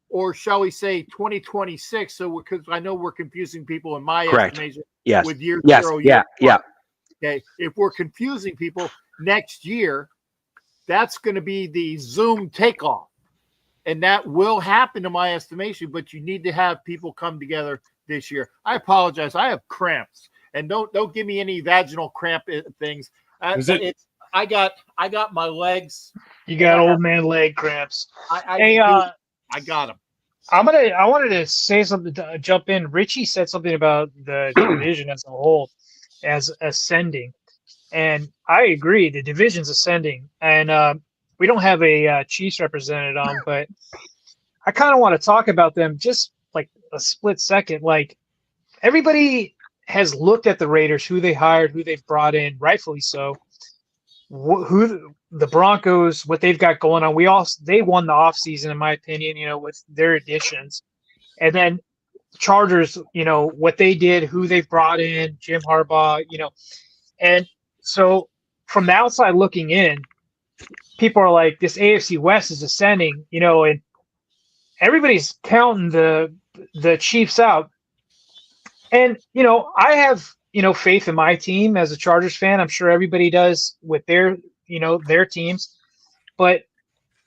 S2: or shall we say 2026. So because I know we're confusing people in my estimation with year 0.
S1: Yeah.
S2: Okay. If we're confusing people next year, that's going to be the Zoom takeoff. And that will happen in my estimation, but you need to have people come together this year. I apologize. I have cramps. And don't give me any vaginal cramp things. I got my legs.
S3: You got old man leg cramps.
S2: I got them.
S3: I wanted to say something to jump in. Richie said something about the division as a whole as ascending, and I agree. The division's ascending, and we don't have a Chiefs representative on, but I kind of want to talk about them just like a split second. Like everybody has looked at the Raiders, who they hired, who they've brought in, rightfully so. Who the Broncos, what they've got going on. They won the offseason, in my opinion, with their additions. And then Chargers, what they did, who they've brought in, Jim Harbaugh, And so from the outside looking in, people are like, this AFC West is ascending, and everybody's counting the Chiefs out. And, I have, faith in my team as a Chargers fan. I'm sure everybody does with their teams. But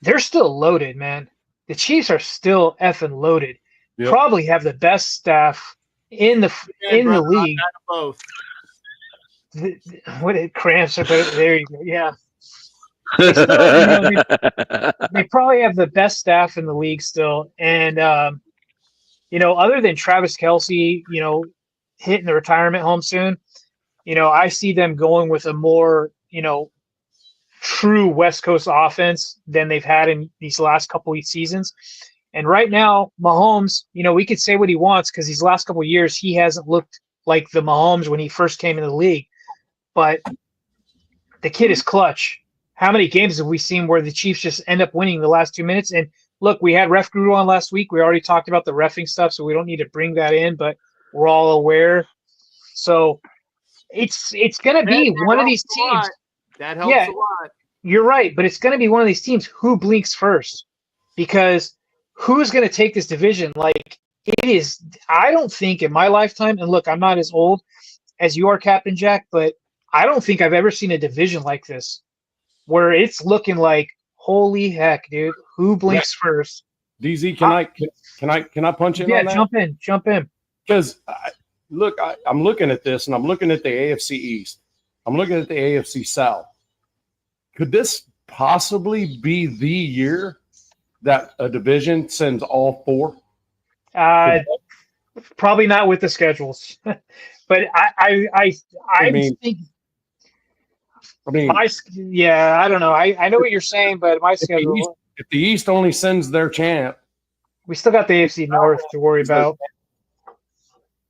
S3: they're still loaded, man. The Chiefs are still effing loaded. Yep. Probably have the best staff in the league.
S2: Both.
S3: What cramps are there? You go. Yeah. They probably have the best staff in the league still. And, other than Travis Kelce, hitting the retirement home soon, I see them going with a more, true West Coast offense than they've had in these last couple of seasons. And right now, Mahomes, we could say what he wants because these last couple of years, he hasn't looked like the Mahomes when he first came in the league. But the kid is clutch. How many games have we seen where the Chiefs just end up winning the last 2 minutes? And look, we had Ref Guru on last week. We already talked about the reffing stuff, so we don't need to bring that in, but we're all aware. So it's going to be one of these teams.
S2: That helps a lot.
S3: You're right, but it's going to be one of these teams who blinks first, because who's going to take this division? Like, it is – I don't think in my lifetime – and look, I'm not as old as you are, Captain Jack, but I don't think I've ever seen a division like this where it's looking like, holy heck, dude, who blinks first?
S4: DZ, can I punch in on that?
S3: Yeah, jump in.
S4: Because, I'm looking at this, and I'm looking at the AFC East. I'm looking at the AFC South. Could this possibly be the year that a division sends all four?
S3: Probably not with the schedules, but I don't know. I know what you're saying, but my schedule.
S4: If the East only sends their champ,
S3: we still got the AFC North to worry about.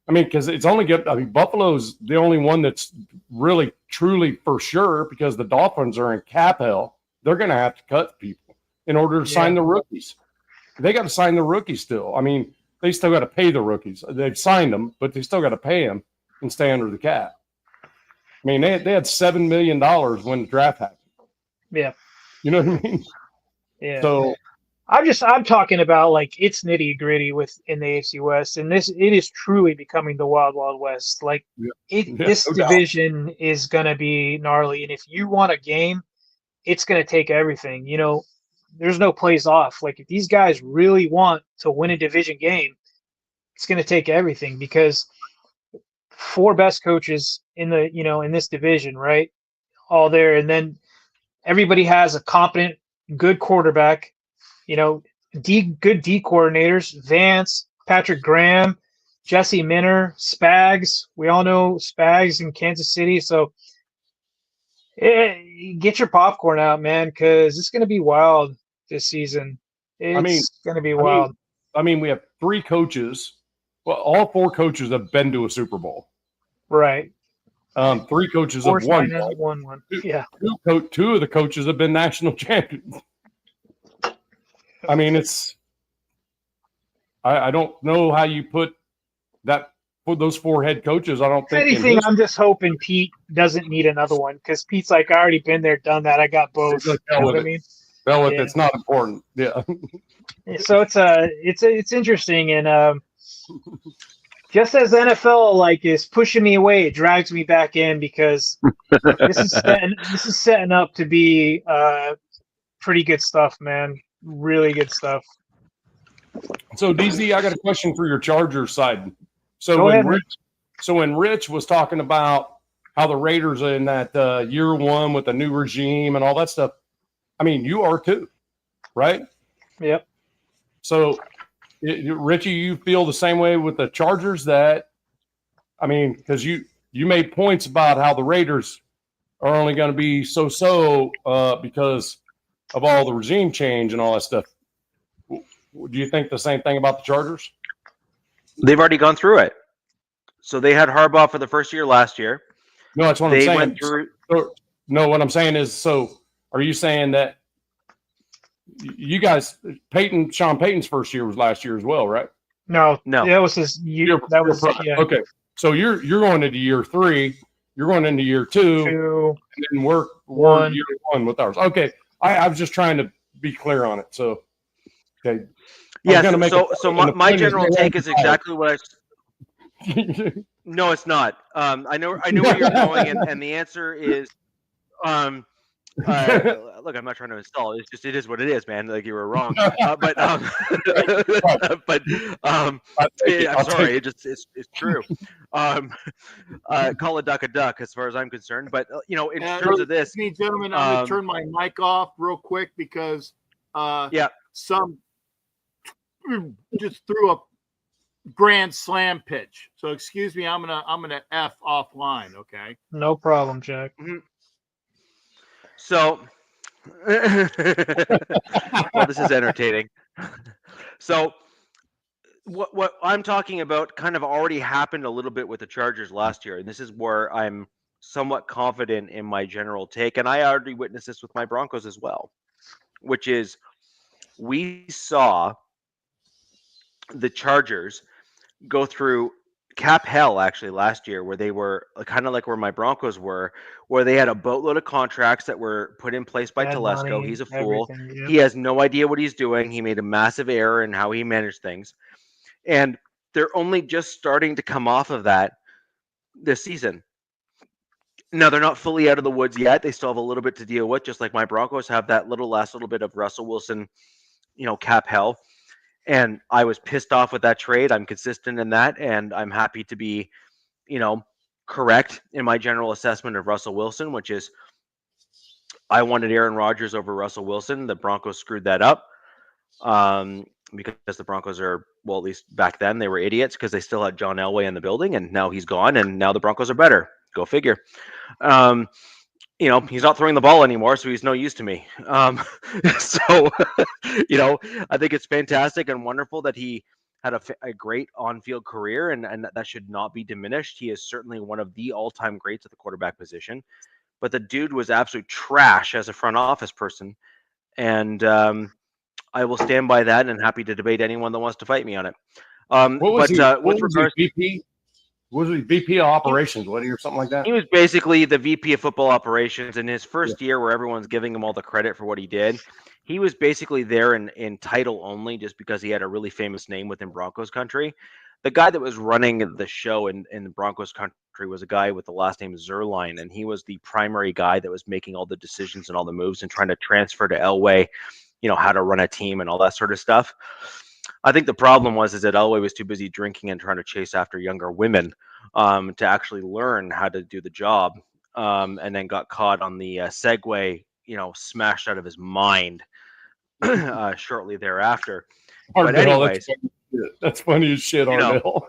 S4: Because it's only good. Buffalo's the only one that's really, truly for sure, because the Dolphins are in cap hell. They're going to have to cut people in order to sign the rookies. They got to sign the rookies still. they still got to pay the rookies. They've signed them, but they still got to pay them and stay under the cap. I mean, they had $7 million when the draft happened.
S3: Yeah.
S4: You know what I mean?
S3: Yeah.
S4: So
S3: I'm talking about like it's nitty gritty in the AFC West, and it is truly becoming the Wild Wild West. Like this
S4: no doubt.
S3: division is gonna be gnarly, and if you want a game, it's gonna take everything. You know, there's no plays off. Like if these guys really want to win a division game, it's gonna take everything because 4 best coaches in this division, right? All there, and then everybody has a competent, good quarterback. You know, good D coordinators, Vance, Patrick Graham, Jesse Minner, Spags. We all know Spags in Kansas City. So get your popcorn out, man, because it's going to be wild this season. It's going to be wild.
S4: I mean, we have 3 coaches. Well, all 4 coaches have been to a Super Bowl.
S3: Right.
S4: 3 coaches have won.
S3: One. Yeah.
S4: 2 of the coaches have been national champions. I mean, I don't know how you put that for those 4 head coaches. I don't think
S3: anything. I'm just hoping Pete doesn't need another one because Pete's like, I already been there, done that. I got both. You know what I mean?
S4: Well, it's not important. Yeah.
S3: So it's interesting, and just as NFL like is pushing me away, it drags me back in because this is setting up to be pretty good stuff, man. Really good stuff.
S4: So DZ, I got a question for your Chargers side. So when Rich was talking about how the Raiders are in that year 1 with the new regime and all that stuff, I mean, you are too, right?
S3: Yep.
S4: So, Richie, you feel the same way with the Chargers that, I mean, because you made points about how the Raiders are only going to be so because of all the regime change and all that stuff. Do you think the same thing about the Chargers?
S1: They've already gone through it. So they had Harbaugh for the first year last year.
S4: No, that's what I'm saying.
S1: Went through.
S4: No, what I'm saying is, so are you saying that you guys, Sean Payton's first year was last year as well, right?
S3: No. That was his year.
S4: Okay. So you're going into year 3. You're going into year 2. And then we're year 1 with ours. Okay. I was just trying to be clear on it. So, okay.
S1: Yeah. So my general take is exactly what No, it's not. I know where you're going, and the answer is, look, I'm not trying to install. It's just, it is what it is, man. Like, you were wrong. But I'm sorry. It's true. Call a duck as far as I'm concerned. But in terms of this,
S2: gentlemen, I'm gonna turn my mic off real quick because some just threw a grand slam pitch. So excuse me, I'm gonna F offline. Okay.
S3: No problem, Jack.
S1: Mm-hmm. So, well, this is entertaining. So, what I'm talking about kind of already happened a little bit with the Chargers last year, and this is where I'm somewhat confident in my general take, and I already witnessed this with my Broncos as well, which is we saw the Chargers go through cap hell actually last year, where they were kind of like where my Broncos were, where they had a boatload of contracts that were put in place by Telesco. He's a fool. Yep. He has no idea what he's doing. He made a massive error in how he managed things. And they're only just starting to come off of that this season. Now, they're not fully out of the woods yet. They still have a little bit to deal with, just like my Broncos have that last little bit of Russell Wilson, cap hell. And I was pissed off with that trade. I'm consistent in that, and I'm happy to be, correct in my general assessment of Russell Wilson, which is I wanted Aaron Rodgers over Russell Wilson. The Broncos screwed that up because the Broncos are, well, at least back then they were idiots because they still had John Elway in the building, and now he's gone, and now the Broncos are better. Go figure. He's not throwing the ball anymore, so he's no use to me. So, I think it's fantastic and wonderful that he had a great on-field career, and that should not be diminished. He is certainly one of the all-time greats at the quarterback position, but the dude was absolute trash as a front office person, and I will stand by that and happy to debate anyone that wants to fight me on it.
S4: What was he?
S1: With
S4: What was
S1: regards,
S4: he, VP? Was he VP of operations? What or something like that?
S1: he was basically the VP of football operations in his first year, where everyone's giving him all the credit for what he did. He was basically there in title only, just because he had a really famous name within Broncos country. The guy that was running the show in the Broncos country was a guy with the last name Zerline, and he was the primary guy that was making all the decisions and all the moves and trying to transfer to Elway, how to run a team and all that sort of stuff. I think the problem was that Elway was too busy drinking and trying to chase after younger women to actually learn how to do the job, and then got caught on the Segway, smashed out of his mind shortly thereafter. But anyways,
S4: that's funny as shit, Arnell.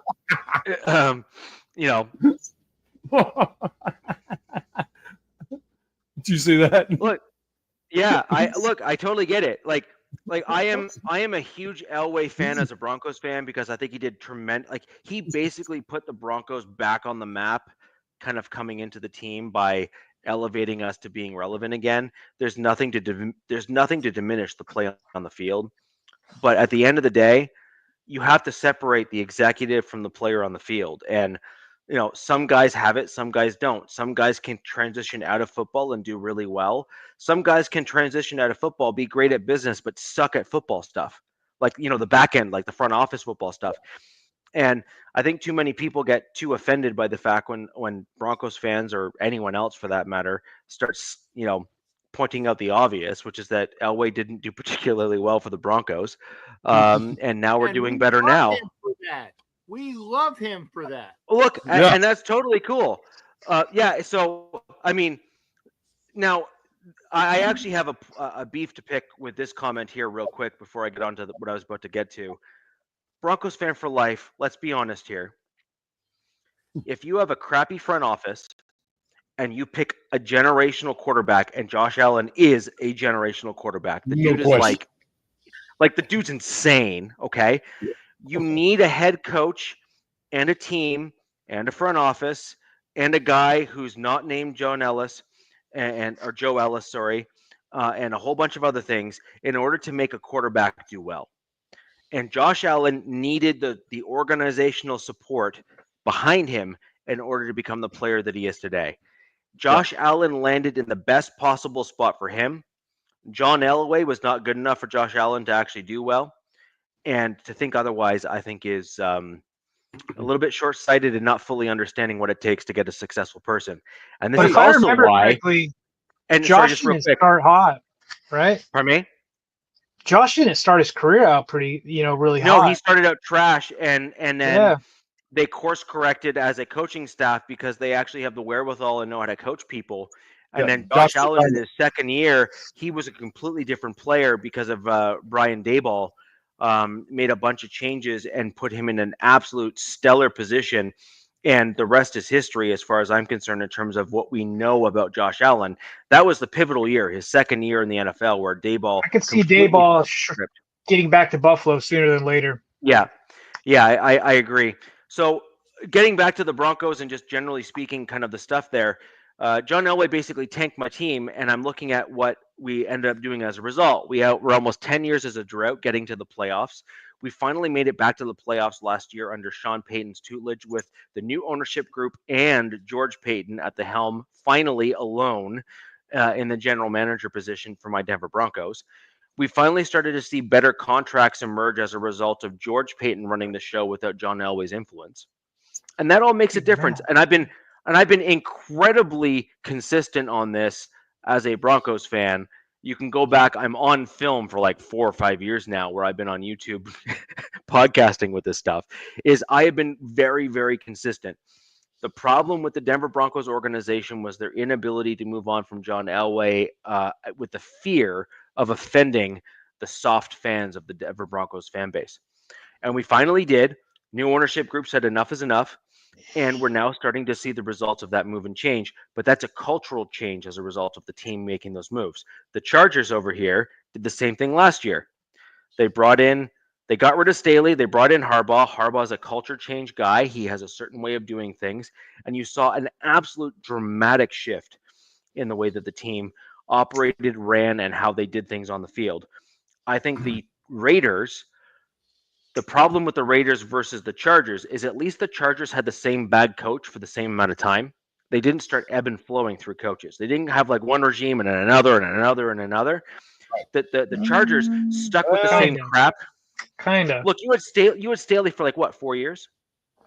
S4: Did you see that?
S1: Look, yeah, I totally get it. Like I am a huge Elway fan as a Broncos fan, because I think he did tremendous. Like, he basically put the Broncos back on the map, kind of coming into the team by elevating us to being relevant again. There's nothing to diminish the play on the field, but at the end of the day, you have to separate the executive from the player on the field. And some guys have it, some guys don't. Some guys can transition out of football and do really well. Some guys can transition out of football, be great at business, but suck at football stuff. Like, the back end, like the front office football stuff. And I think too many people get too offended by the fact when Broncos fans, or anyone else for that matter, starts, pointing out the obvious, which is that Elway didn't do particularly well for the Broncos. And now we're doing better now.
S2: We love him for that.
S1: Look, and that's totally cool. So, I mean, now I actually have a beef to pick with this comment here real quick before I get on to what I was about to get to. Broncos fan for life, let's be honest here. If you have a crappy front office and you pick a generational quarterback, and Josh Allen is a generational quarterback, the dude is like the dude's insane, okay? You need a head coach and a team and a front office and a guy who's not named Joe Ellis, and a whole bunch of other things in order to make a quarterback do well. And Josh Allen needed the organizational support behind him in order to become the player that he is today. Josh Allen landed in the best possible spot for him. John Elway was not good enough for Josh Allen to actually do well. And to think otherwise, I think, is a little bit short-sighted and not fully understanding what it takes to get a successful person. And this is also why. And
S3: Josh didn't start hot, right?
S1: Pardon me?
S3: Josh didn't start his career out pretty, really hot.
S1: No, he started out trash, and then they course corrected as a coaching staff because they actually have the wherewithal and know how to coach people. And then Josh Allen, in his second year, he was a completely different player because of Brian Daboll. Made a bunch of changes and put him in an absolute stellar position. And the rest is history, as far as I'm concerned, in terms of what we know about Josh Allen. That was the pivotal year, his second year in the NFL, where Daboll.
S3: I could see Daboll getting back to Buffalo sooner than later.
S1: Yeah, I agree. So getting back to the Broncos and just generally speaking, kind of the stuff there, John Elway basically tanked my team, and I'm looking at what we ended up doing as a result. We're almost 10 years as a drought getting to the playoffs. We finally made it back to the playoffs last year under Sean Payton's tutelage, with the new ownership group and George Payton at the helm, finally alone in the general manager position for my Denver Broncos. We finally started to see better contracts emerge as a result of George Payton running the show without John Elway's influence. And that all makes a difference. And I've been incredibly consistent on this as a Broncos fan. You can go back. I'm on film for like 4 or 5 years now, where I've been on YouTube podcasting with this stuff. I have been very, very consistent. The problem with the Denver Broncos organization was their inability to move on from John Elway with the fear of offending the soft fans of the Denver Broncos fan base. And we finally did. New ownership group said enough is enough. And we're now starting to see the results of that move and change. But that's a cultural change as a result of the team making those moves. The Chargers over here did the same thing last year. They got rid of Staley. They brought in Harbaugh. Harbaugh's a culture change guy. He has a certain way of doing things. And you saw an absolute dramatic shift in the way that the team operated, ran, and how they did things on the field. I think the Raiders The problem with the Raiders versus the Chargers is at least the Chargers had the same bad coach for the same amount of time. They didn't start ebb and flowing through coaches. They didn't have like one regime and then another and another and another. The Chargers stuck with the same
S3: Kinda.
S1: crap.
S3: Kind of.
S1: Look, you had Staley for like what, 4 years?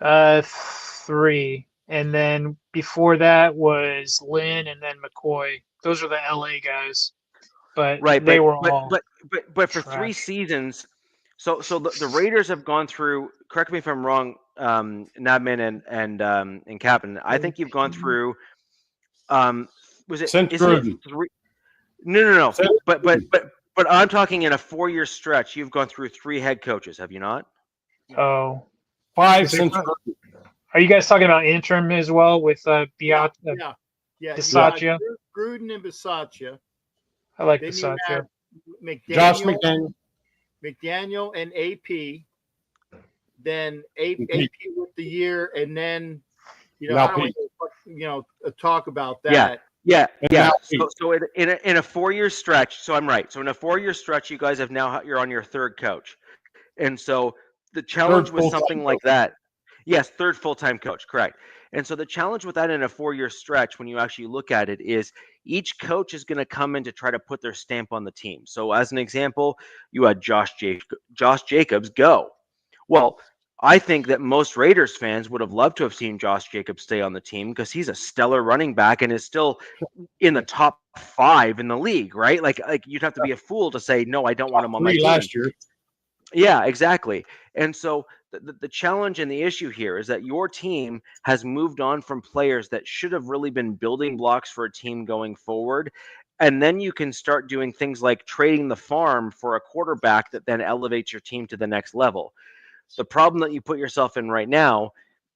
S3: 3. And then before that was Lynn and then McCoy. Those are the LA guys. But
S1: Right,
S3: they were
S1: but
S3: all
S1: for 3
S3: trash.
S1: seasons. So the Raiders have gone through. Correct me if I'm wrong, Nabman and Captain. I think you've gone through. Was it?
S4: Since
S1: Isn't it
S4: Gruden.
S1: 3? No.
S4: Since
S1: But I'm talking in a 4-year stretch. You've gone through 3 head coaches, have you not?
S3: Oh.
S4: 5
S3: Is it-
S4: since Gruden.
S3: Are you guys talking about interim as well with
S2: Yeah.
S3: Bisaccia?
S2: Gruden and Bisaccia.
S3: I like
S2: Then you
S3: Bisaccia.
S2: have
S4: Josh
S2: McDaniel,
S4: McDaniel.
S2: McDaniel and AP. Then AP with the year, and then
S4: Now
S2: I don't want to, talk about that.
S1: Yeah.
S4: And now
S1: So in a 4-year stretch. So I'm right. So in a 4-year stretch, you guys you're on your 3rd coach, and so the challenge with
S4: full-time
S1: something like
S4: coach.
S1: that. Yes, 3rd full-time coach, correct. And so the challenge with that in a 4-year stretch, when you actually look at it, is each coach is going to come in to try to put their stamp on the team. So as an example, you had Josh Jacobs go. Well, I think that most Raiders fans would have loved to have seen Josh Jacobs stay on the team because he's a stellar running back and is still in the top 5 in the league, right? Like you'd have to be a fool to say, no, I don't want him on my
S4: 3
S1: team.
S4: last year.
S1: Yeah, exactly. And so the challenge and the issue here is that your team has moved on from players that should have really been building blocks for a team going forward. And then you can start doing things like trading the farm for a quarterback that then elevates your team to the next level. The problem that you put yourself in right now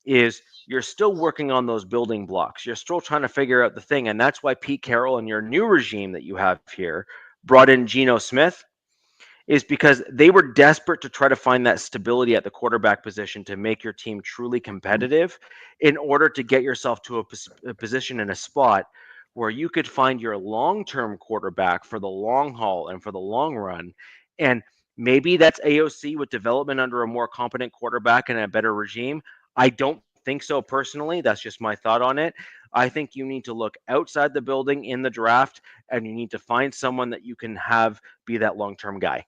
S1: is you're still working on those building blocks. You're still trying to figure out the thing. And that's why Pete Carroll and your new regime that you have here brought in Geno Smith, is because they were desperate to try to find that stability at the quarterback position to make your team truly competitive in order to get yourself to a position in a spot where you could find your long-term quarterback for the long haul and for the long run. And maybe that's AOC with development under a more competent quarterback and a better regime. I don't think so personally. That's just my thought on it. I think you need to look outside the building in the draft, and you need to find someone that you can have be that long-term guy.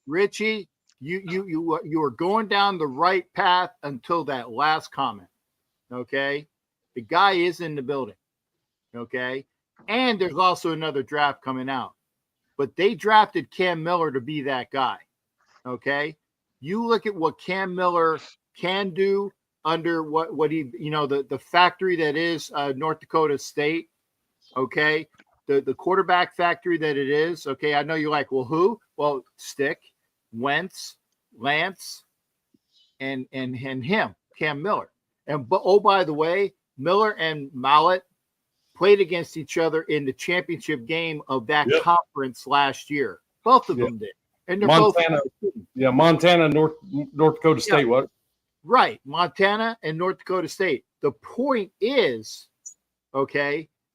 S2: Richie, you are going down the right path until that last comment. Okay, the guy is in the building. Okay, and there's also another draft coming out, but they drafted Cam Miller to be that guy. Okay, you look at what Cam Miller can do under what he the factory that is North Dakota State. Okay, the quarterback factory that it is. Okay, I know you're like, well, who? Well, Stick, Wentz, Lance, and him, Cam Miller. And by the way, Miller and Mallet played against each other in the championship game of that conference last year. Both of them did. And they're
S4: Montana,
S2: both
S4: Montana, North Dakota State. What?
S2: Right, Montana and North Dakota State. The point is,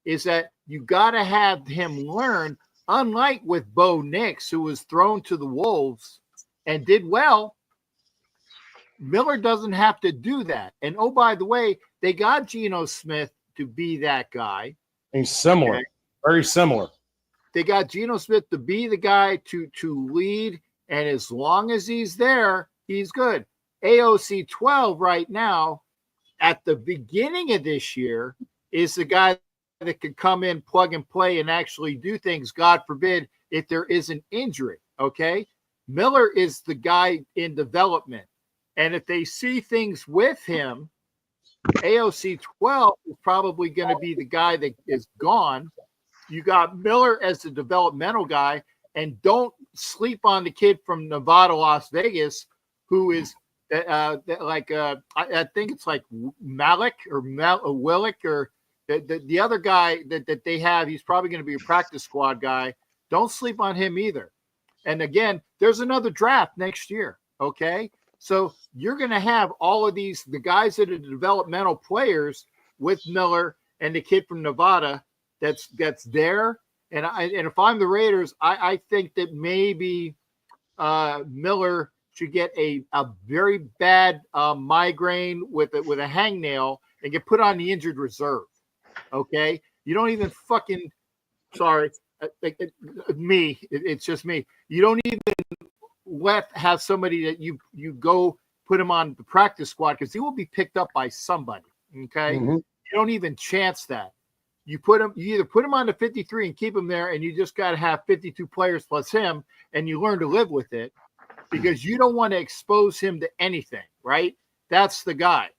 S2: is that you got to have him learn. Unlike with Bo Nix, who was thrown to the wolves and did well, Miller doesn't have to do that. And oh, by the way, they got Geno Smith to be that guy.
S4: He's similar, very similar.
S2: They got Geno Smith to be the guy to lead, and as long as he's there, he's good. AOC 12 right now, at the beginning of this year, is the guy that could come in, plug and play, and actually do things, God forbid, if there is an injury, okay? Miller is the guy in development. And if they see things with him, AOC 12 is probably going to be the guy that is gone. You got Miller as the developmental guy, and don't sleep on the kid from Nevada, Las Vegas, who is I think it's like Malik or Willick or the other guy that they have. He's probably going to be a practice squad guy. Don't sleep on him either. And again, there's another draft next year. Okay. So you're going to have all of the guys that are developmental players with Miller and the kid from Nevada that's there. And if I'm the Raiders, I think that maybe Miller should get a very bad migraine with a hangnail and get put on the injured reserve. Okay, you don't even fucking. Sorry, it's just me. You don't even have somebody that you go put him on the practice squad because he will be picked up by somebody. Okay, you don't even chance that. You either put him on the 53 and keep him there, and you just got to have 52 players plus him, and you learn to live with it because you don't want to expose him to anything, right? That's the guy.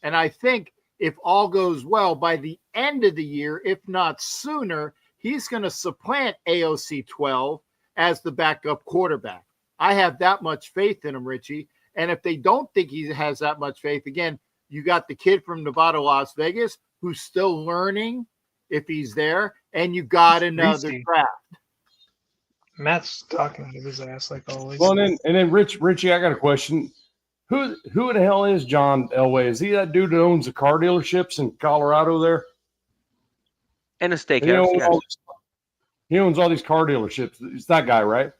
S2: And I think if all goes well, by the end of the year, if not sooner, he's going to supplant AOC 12 as the backup quarterback. I have that much faith in him, Richie. And if they don't think he has that much faith, again, you got the kid from Nevada, Las Vegas, who's still learning if he's there, and you got another draft.
S3: Matt's talking to his ass like always.
S4: Well, and then Richie, I got a question. Who the hell is John Elway? Is he that dude that owns the car dealerships in Colorado there?
S1: And a steakhouse.
S4: He owns all these car dealerships. It's that guy, right?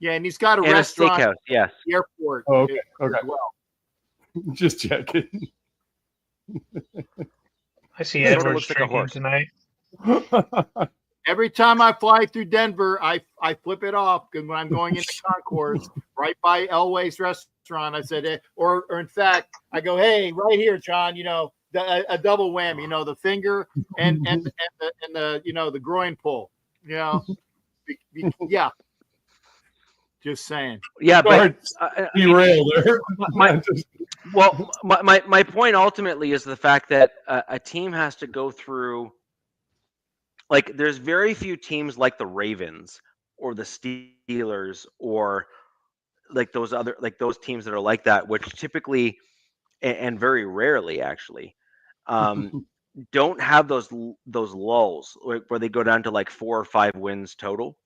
S2: Yeah, and he's got a
S1: and
S2: restaurant
S1: a steakhouse, yes.
S2: at the airport.
S4: Oh, okay.
S2: As well.
S4: Just checking.
S3: I see
S1: It
S3: Edwards
S1: looks like a
S3: drinking
S1: horse.
S3: tonight.
S2: Every time I fly through Denver, I flip it off because when I'm going into Concourse, right by Elway's restaurant, I said, or in fact, I go, hey, right here, John, a double whammy, the finger and the the groin pull, yeah. Just saying.
S1: Yeah, but
S4: derail there.
S1: My point ultimately is the fact that a team has to go through. Like, there's very few teams like the Ravens or the Steelers or like those teams that are like that, which typically and very rarely actually don't have those lulls where they go down to like 4 or 5 wins total.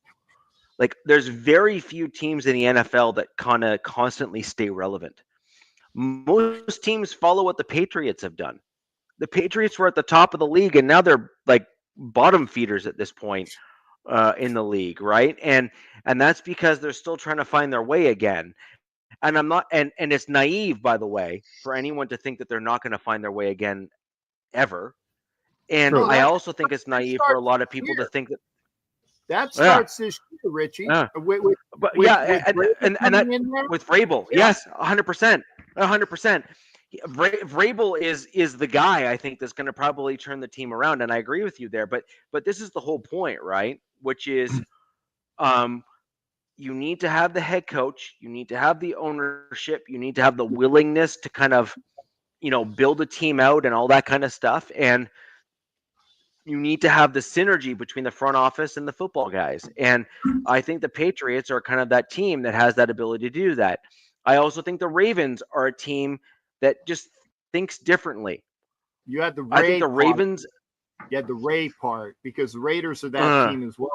S1: Like, there's very few teams in the NFL that kind of constantly stay relevant. Most teams follow what the Patriots have done. The Patriots were at the top of the league, and now they're like bottom feeders at this point in the league, right? And that's because they're still trying to find their way again. And I'm not, and it's naive, by the way, for anyone to think that they're not going to find their way again ever. And
S2: True.
S1: I also think it's naive for a lot of people to think
S2: that starts this year, Richie. With
S1: Vrabel, yes, 100%, 100%. Vrabel is the guy I think that's going to probably turn the team around, and I agree with you there. But this is the whole point, right? Which is, you need to have the head coach, you need to have the ownership, you need to have the willingness to kind of, build a team out and all that kind of stuff, and you need to have the synergy between the front office and the football guys. And I think the Patriots are kind of that team that has that ability to do that. I also think the Ravens are a team that just thinks differently.
S2: You had the Ray
S1: I think the Ravens.
S2: You had the Ray part because the Raiders are that team as well.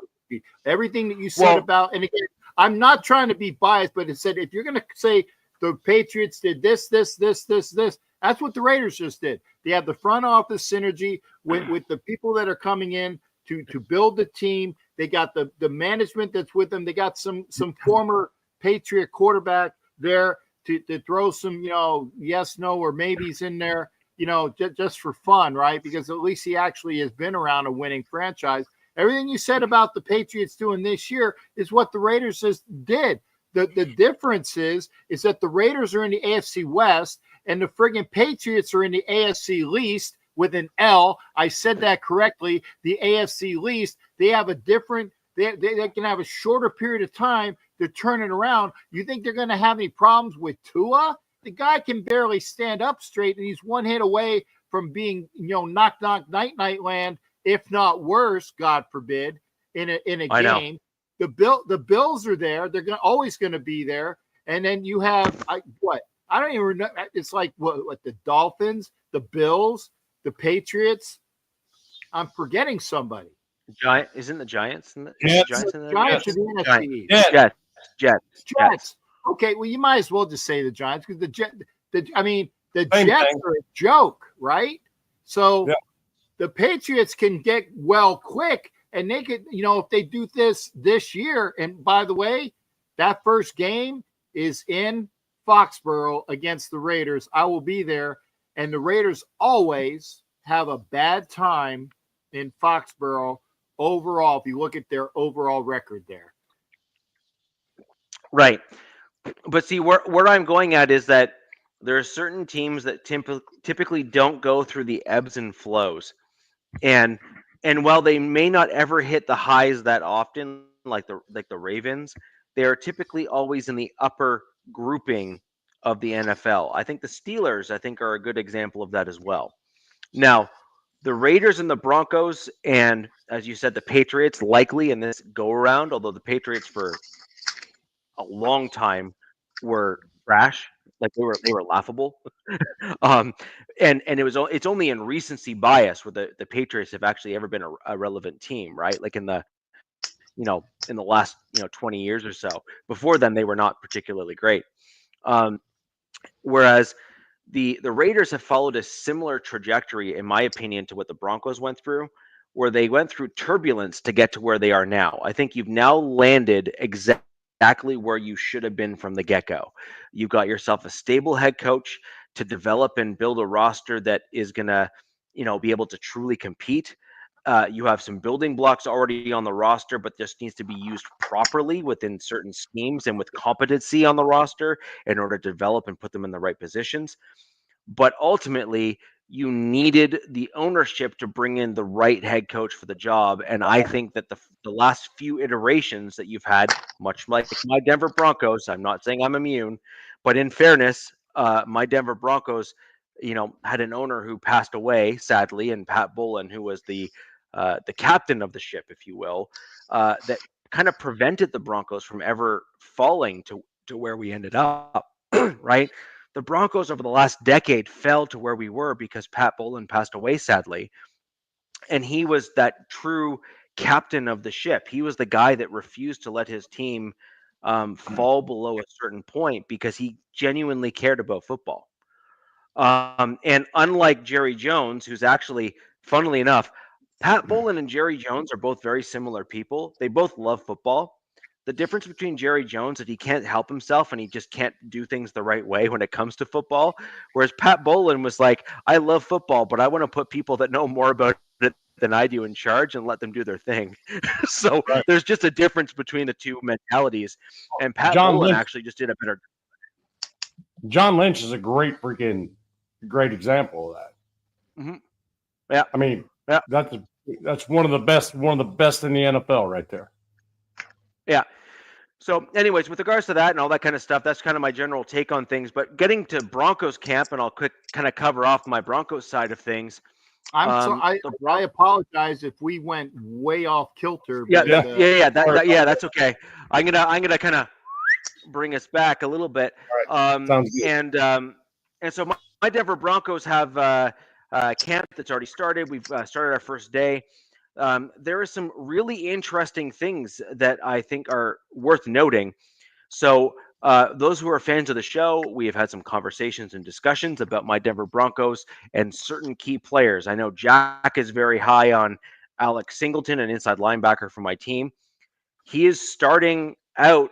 S2: Everything that you said about, and again, I'm not trying to be biased, but it said if you're going to say the Patriots did this, that's what the Raiders just did. They have the front office synergy with the people that are coming in to build the team. They got the management that's with them. They got some former Patriot quarterback there to throw some, yes, no, or maybes in there, just for fun, right? Because at least he actually has been around a winning franchise. Everything you said about the Patriots doing this year is what the Raiders just did. The difference is that the Raiders are in the AFC West and the friggin' Patriots are in the AFC Least with an L. I said that correctly. The AFC Least, they have a different, they can have a shorter period of time to turn it around. You think they're going to have any problems with Tua? The guy can barely stand up straight, and he's one hit away from being, knock, night land, if not worse, God forbid, in a game. The Bills are there. They're always going to be there. And then you have I don't even know. It's like what the Dolphins, the Bills, the Patriots. I'm forgetting somebody.
S1: Isn't the Giants?
S2: Giants are the NFC. Jets. Okay, well, you might as well just say the Giants because the Jets are a joke, right? So the Patriots can get well quick, and they could, if they do this year. And by the way, that first game is in Foxborough against the Raiders. I will be there. And the Raiders always have a bad time in Foxborough overall, if you look at their overall record there.
S1: Right. But see, where I'm going at is that there are certain teams that typically don't go through the ebbs and flows. And while they may not ever hit the highs that often, like the Ravens, they are typically always in the upper grouping of the NFL. I think the Steelers, are a good example of that as well. Now, the Raiders and the Broncos, and as you said, the Patriots likely in this go around, although the Patriots for a long time were trash, like they were laughable. And it's only in recency bias where the Patriots have actually ever been a relevant team, right? Like in the last 20 years or so. Before then, they were not particularly great. Whereas the Raiders have followed a similar trajectory, in my opinion, to what the Broncos went through, where they went through turbulence to get to where they are now. I think you've now landed exactly where you should have been from the get-go. You've got yourself a stable head coach to develop and build a roster that is going to, be able to truly compete. You have some building blocks already on the roster, but this needs to be used properly within certain schemes and with competency on the roster in order to develop and put them in the right positions. But ultimately, you needed the ownership to bring in the right head coach for the job. And I think that the last few iterations that you've had, much like my Denver Broncos, I'm not saying I'm immune, but in fairness, my Denver Broncos, had an owner who passed away, sadly, and Pat Bowlen, who was the captain of the ship, if you will, that kind of prevented the Broncos from ever falling to where we ended up, right? The Broncos over the last decade fell to where we were because Pat Bowlen passed away, sadly. And he was that true captain of the ship. He was the guy that refused to let his team fall below a certain point because he genuinely cared about football. And unlike Jerry Jones, who's actually, funnily enough, Pat Bowlen and Jerry Jones are both very similar people. They both love football. The difference between Jerry Jones is he can't help himself and he just can't do things the right way when it comes to football. Whereas Pat Bowlen was like, I love football, but I want to put people that know more about it than I do in charge and let them do their thing. So
S4: Right.
S1: There's just a difference between the two mentalities. And Pat
S4: John
S1: Bowlen
S4: Lynch
S1: actually just did a better.
S4: John Lynch is a great example of that.
S1: Mm-hmm. Yeah.
S4: I mean,
S1: yeah.
S4: That's one of the best in the NFL right there.
S1: Yeah. So anyways, with regards to that and all that kind of stuff, that's kind of my general take on things. But getting to Broncos camp, and I'll quick kind of cover off my Broncos side of things.
S2: I apologize if we went way off kilter.
S1: Yeah,
S2: but,
S1: that's okay. I'm gonna kind of bring us back a little bit.
S4: Sounds good.
S1: And so my Denver Broncos have camp that's already started. We've started our first day. There are some really interesting things that I think are worth noting. So those who are fans of the show, we have had some conversations and discussions about my Denver Broncos and certain key players. I know Jack is very high on Alex Singleton, an inside linebacker for my team. He is starting out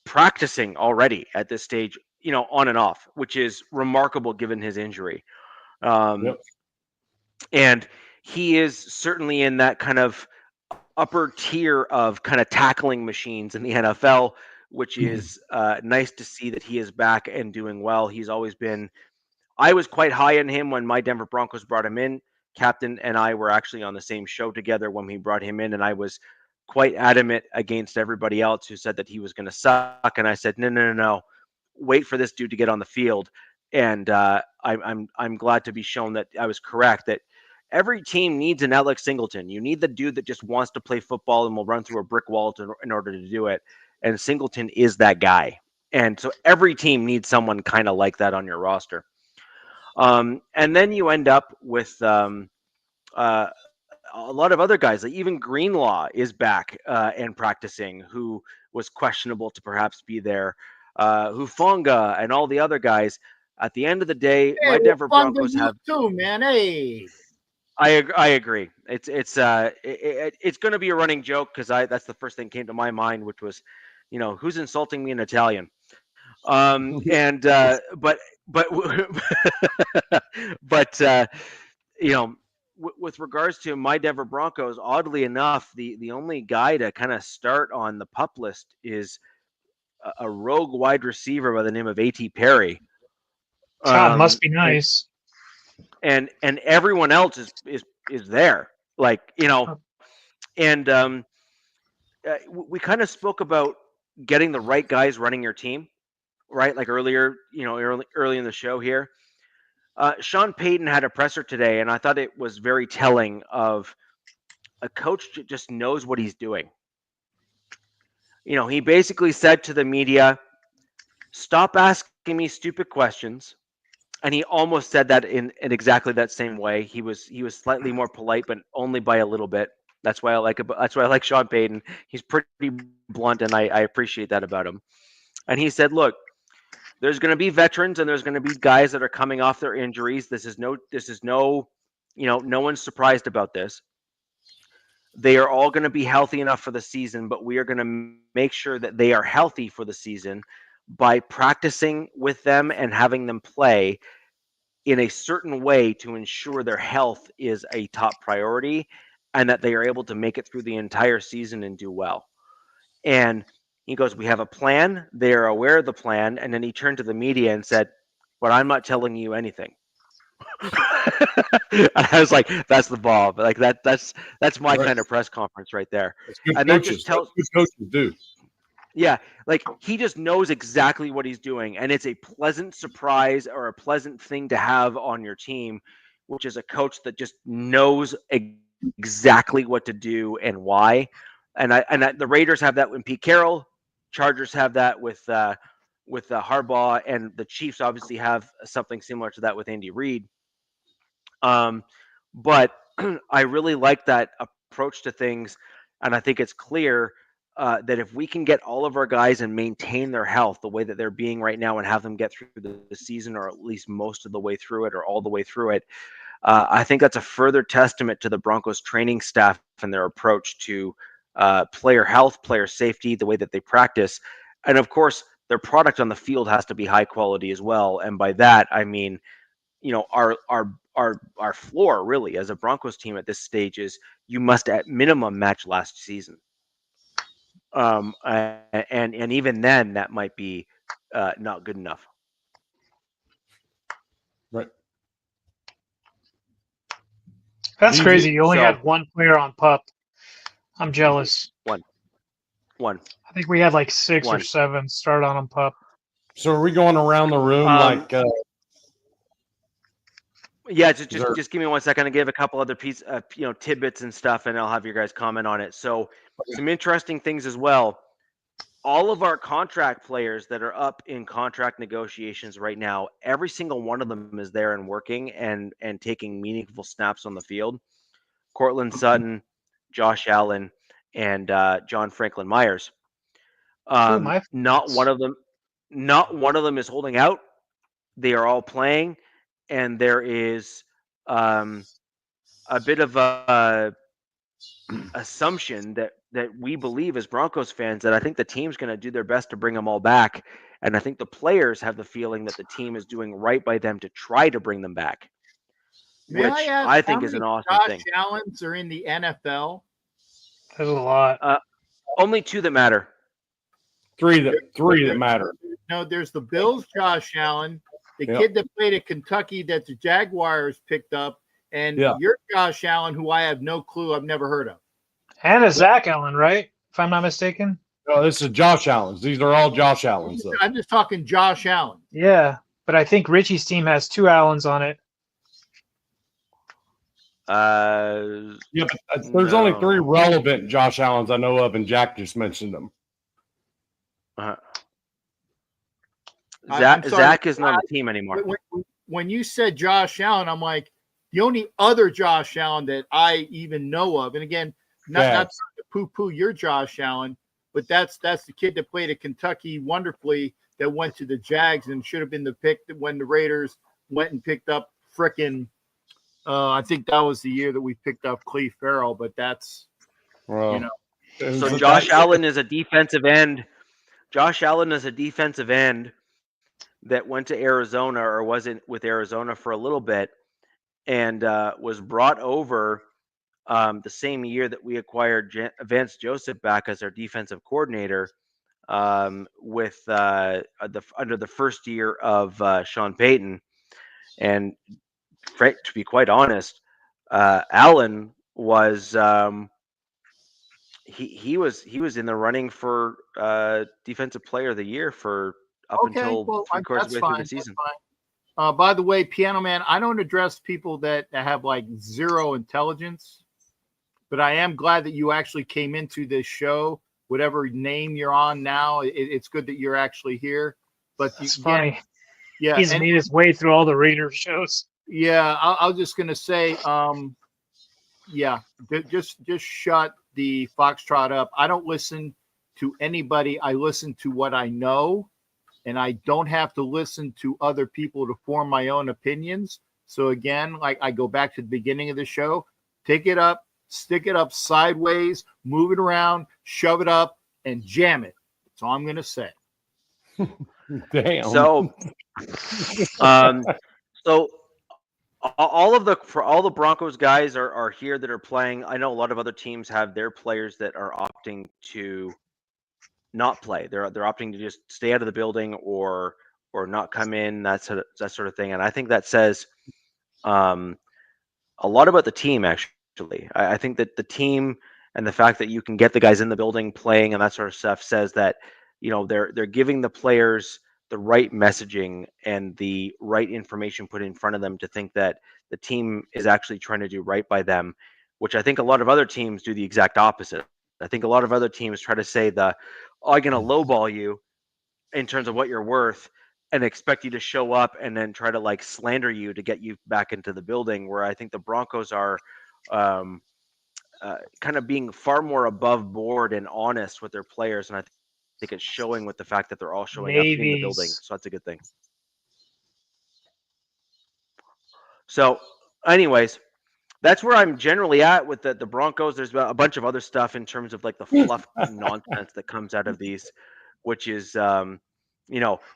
S1: practicing already at this stage, on and off, which is remarkable given his injury. And he is certainly in that kind of upper tier of kind of tackling machines in the NFL, which is nice to see that he is back and doing well. He's always been, I was quite high on him when my Denver Broncos brought him in. Captain and I were actually on the same show together when we brought him in, and I was quite adamant against everybody else who said that he was going to suck. And I said, no, wait for this dude to get on the field. And I'm glad to be shown that I was correct, that every team needs an Alex Singleton. You need the dude that just wants to play football and will run through a brick wall in order to do it. And Singleton is that guy. And so every team needs someone kind of like that on your roster. And then you end up with a lot of other guys, like even Greenlaw is back and practicing, who was questionable to perhaps be there. Hufanga and all the other guys. At the end of the day, my Denver Broncos have
S2: too, man. Hey.
S1: I agree. It's going to be a running joke because that's the first thing came to my mind, which was, who's insulting me in Italian. And but but you know, with regards to my Denver Broncos, oddly enough, the only guy to kind of start on the pup list is a rogue wide receiver by the name of A.T. Perry.
S3: God, must be nice.
S1: And everyone else is there, like, you know, and we kind of spoke about getting the right guys running your team, right? Like earlier, you know, early in the show here. Sean Payton had a presser today, and I thought it was very telling of a coach that just knows what he's doing. You know, he basically said to the media, "Stop asking me stupid questions." And he almost said that in exactly that same way. He was slightly more polite, but only by a little bit. That's why I like Sean Payton. He's pretty blunt, and I appreciate that about him. And he said, "Look, there's going to be veterans, and there's going to be guys that are coming off their injuries. This is no, you know, no one's surprised about this. They are all going to be healthy enough for the season, but we are going to make sure that they are healthy for the season by practicing with them and having them play in a certain way to ensure their health is a top priority and that they are able to make it through the entire season and do well." And he goes, "We have a plan. They are aware of the plan." And then he turned to the media and said, "But I'm not telling you anything." And I was like, "That's the ball." But like that's my kind of press conference right there.
S4: It's good
S1: And
S4: coaches.
S1: that just tells,
S4: Good coaches do.
S1: yeah, like he just knows exactly what he's doing, and it's a pleasant surprise or a pleasant thing to have on your team, which is a coach that just knows exactly what to do and why. And the Raiders have that with Pete Carroll, Chargers have that with Harbaugh, and the Chiefs obviously have something similar to that with Andy Reid. But I really like that approach to things, and I think it's clear that if we can get all of our guys and maintain their health the way that they're being right now and have them get through the season, or at least most of the way through it or all the way through it, I think that's a further testament to the Broncos training staff and their approach to player health, player safety, the way that they practice. And of course, their product on the field has to be high quality as well. And by that, I mean, you know, our floor really as a Broncos team at this stage is you must at minimum match last season. And even then, that might be not good enough.
S4: Right.
S3: That's crazy. You only had one player on pup. I'm jealous.
S1: One.
S3: I think we had like 6 or 7 start on pup.
S4: So are we going around the room like?
S1: Yeah, just give me 1 second to give a couple other tidbits and stuff, and I'll have you guys comment on it. So some interesting things as well. All of our contract players that are up in contract negotiations right now, every single one of them is there and working and taking meaningful snaps on the field. Cortland Sutton, Josh Allen, and John Franklin Myers. Not one of them is holding out. They are all playing, and there is a bit of a assumption that we believe as Broncos fans that I think the team's going to do their best to bring them all back, and I think the players have the feeling that the team is doing right by them to try to bring them back, which I think is an awesome thing.
S2: Josh Allens are in the NFL.
S3: There's a lot.
S1: Only 2 that matter.
S4: 3 that matter.
S2: No, there's the Bills, Josh Allen, the kid that played at Kentucky that the Jaguars picked up, and your Josh Allen, who I have no clue, I've never heard of.
S3: And a Zach Allen, right? If I'm not mistaken.
S4: No, this is Josh Allen's. These are all Josh Allen's. Though.
S2: I'm just talking Josh Allen.
S3: Yeah, but I think Richie's team has 2 Allens on it.
S4: Yeah, but there's only 3 relevant Josh Allens I know of, and Jack just mentioned them.
S1: Zach is not on the team anymore.
S2: When you said Josh Allen, I'm like, the only other Josh Allen that I even know of, and again, not to poo-poo your Josh Allen, but that's the kid that played at Kentucky wonderfully that went to the Jags and should have been the pick when the Raiders went and picked up frickin' I think that was the year that we picked up Cleve Farrell, but that's
S1: So Josh Allen is a defensive end. Josh Allen is a defensive end that went to Arizona or wasn't with Arizona for a little bit and was brought over the same year that we acquired Vance Joseph back as our defensive coordinator with under the first year of Sean Payton. And to be quite honest, Allen was he was in the running for defensive player of the year for up until three-quarters of the way through the season.
S2: By the way, Piano Man, I don't address people that have like zero intelligence, but I am glad that you actually came into this show. Whatever name you're on now, it's good that you're actually here. But
S3: it's funny.
S2: Yeah,
S3: he's made his way through all the Raider shows.
S2: Yeah, I was just gonna say, just shut the Foxtrot up. I don't listen to anybody. I listen to what I know, and I don't have to listen to other people to form my own opinions. So again, like I go back to the beginning of the show, take it up, stick it up sideways, move it around, shove it up, and jam it. That's all I'm gonna say.
S4: Damn.
S1: So, so all the Broncos guys are here that are playing. I know a lot of other teams have their players that are opting to not play. They're opting to just stay out of the building or not come in. That sort of thing. And I think that says a lot about the team. Actually, I think that the team and the fact that you can get the guys in the building playing and that sort of stuff says that they're giving the players the right messaging and the right information put in front of them to think that the team is actually trying to do right by them, which I think a lot of other teams do the exact opposite. I think a lot of other teams try to say I'm going to lowball you in terms of what you're worth and expect you to show up and then try to like slander you to get you back into the building, where I think the Broncos are kind of being far more above board and honest with their players. And I think it's showing with the fact that they're all showing up in the building. So that's a good thing. So anyways, that's where I'm generally at with the Broncos. There's a bunch of other stuff in terms of like the fluff nonsense that comes out of these, which is,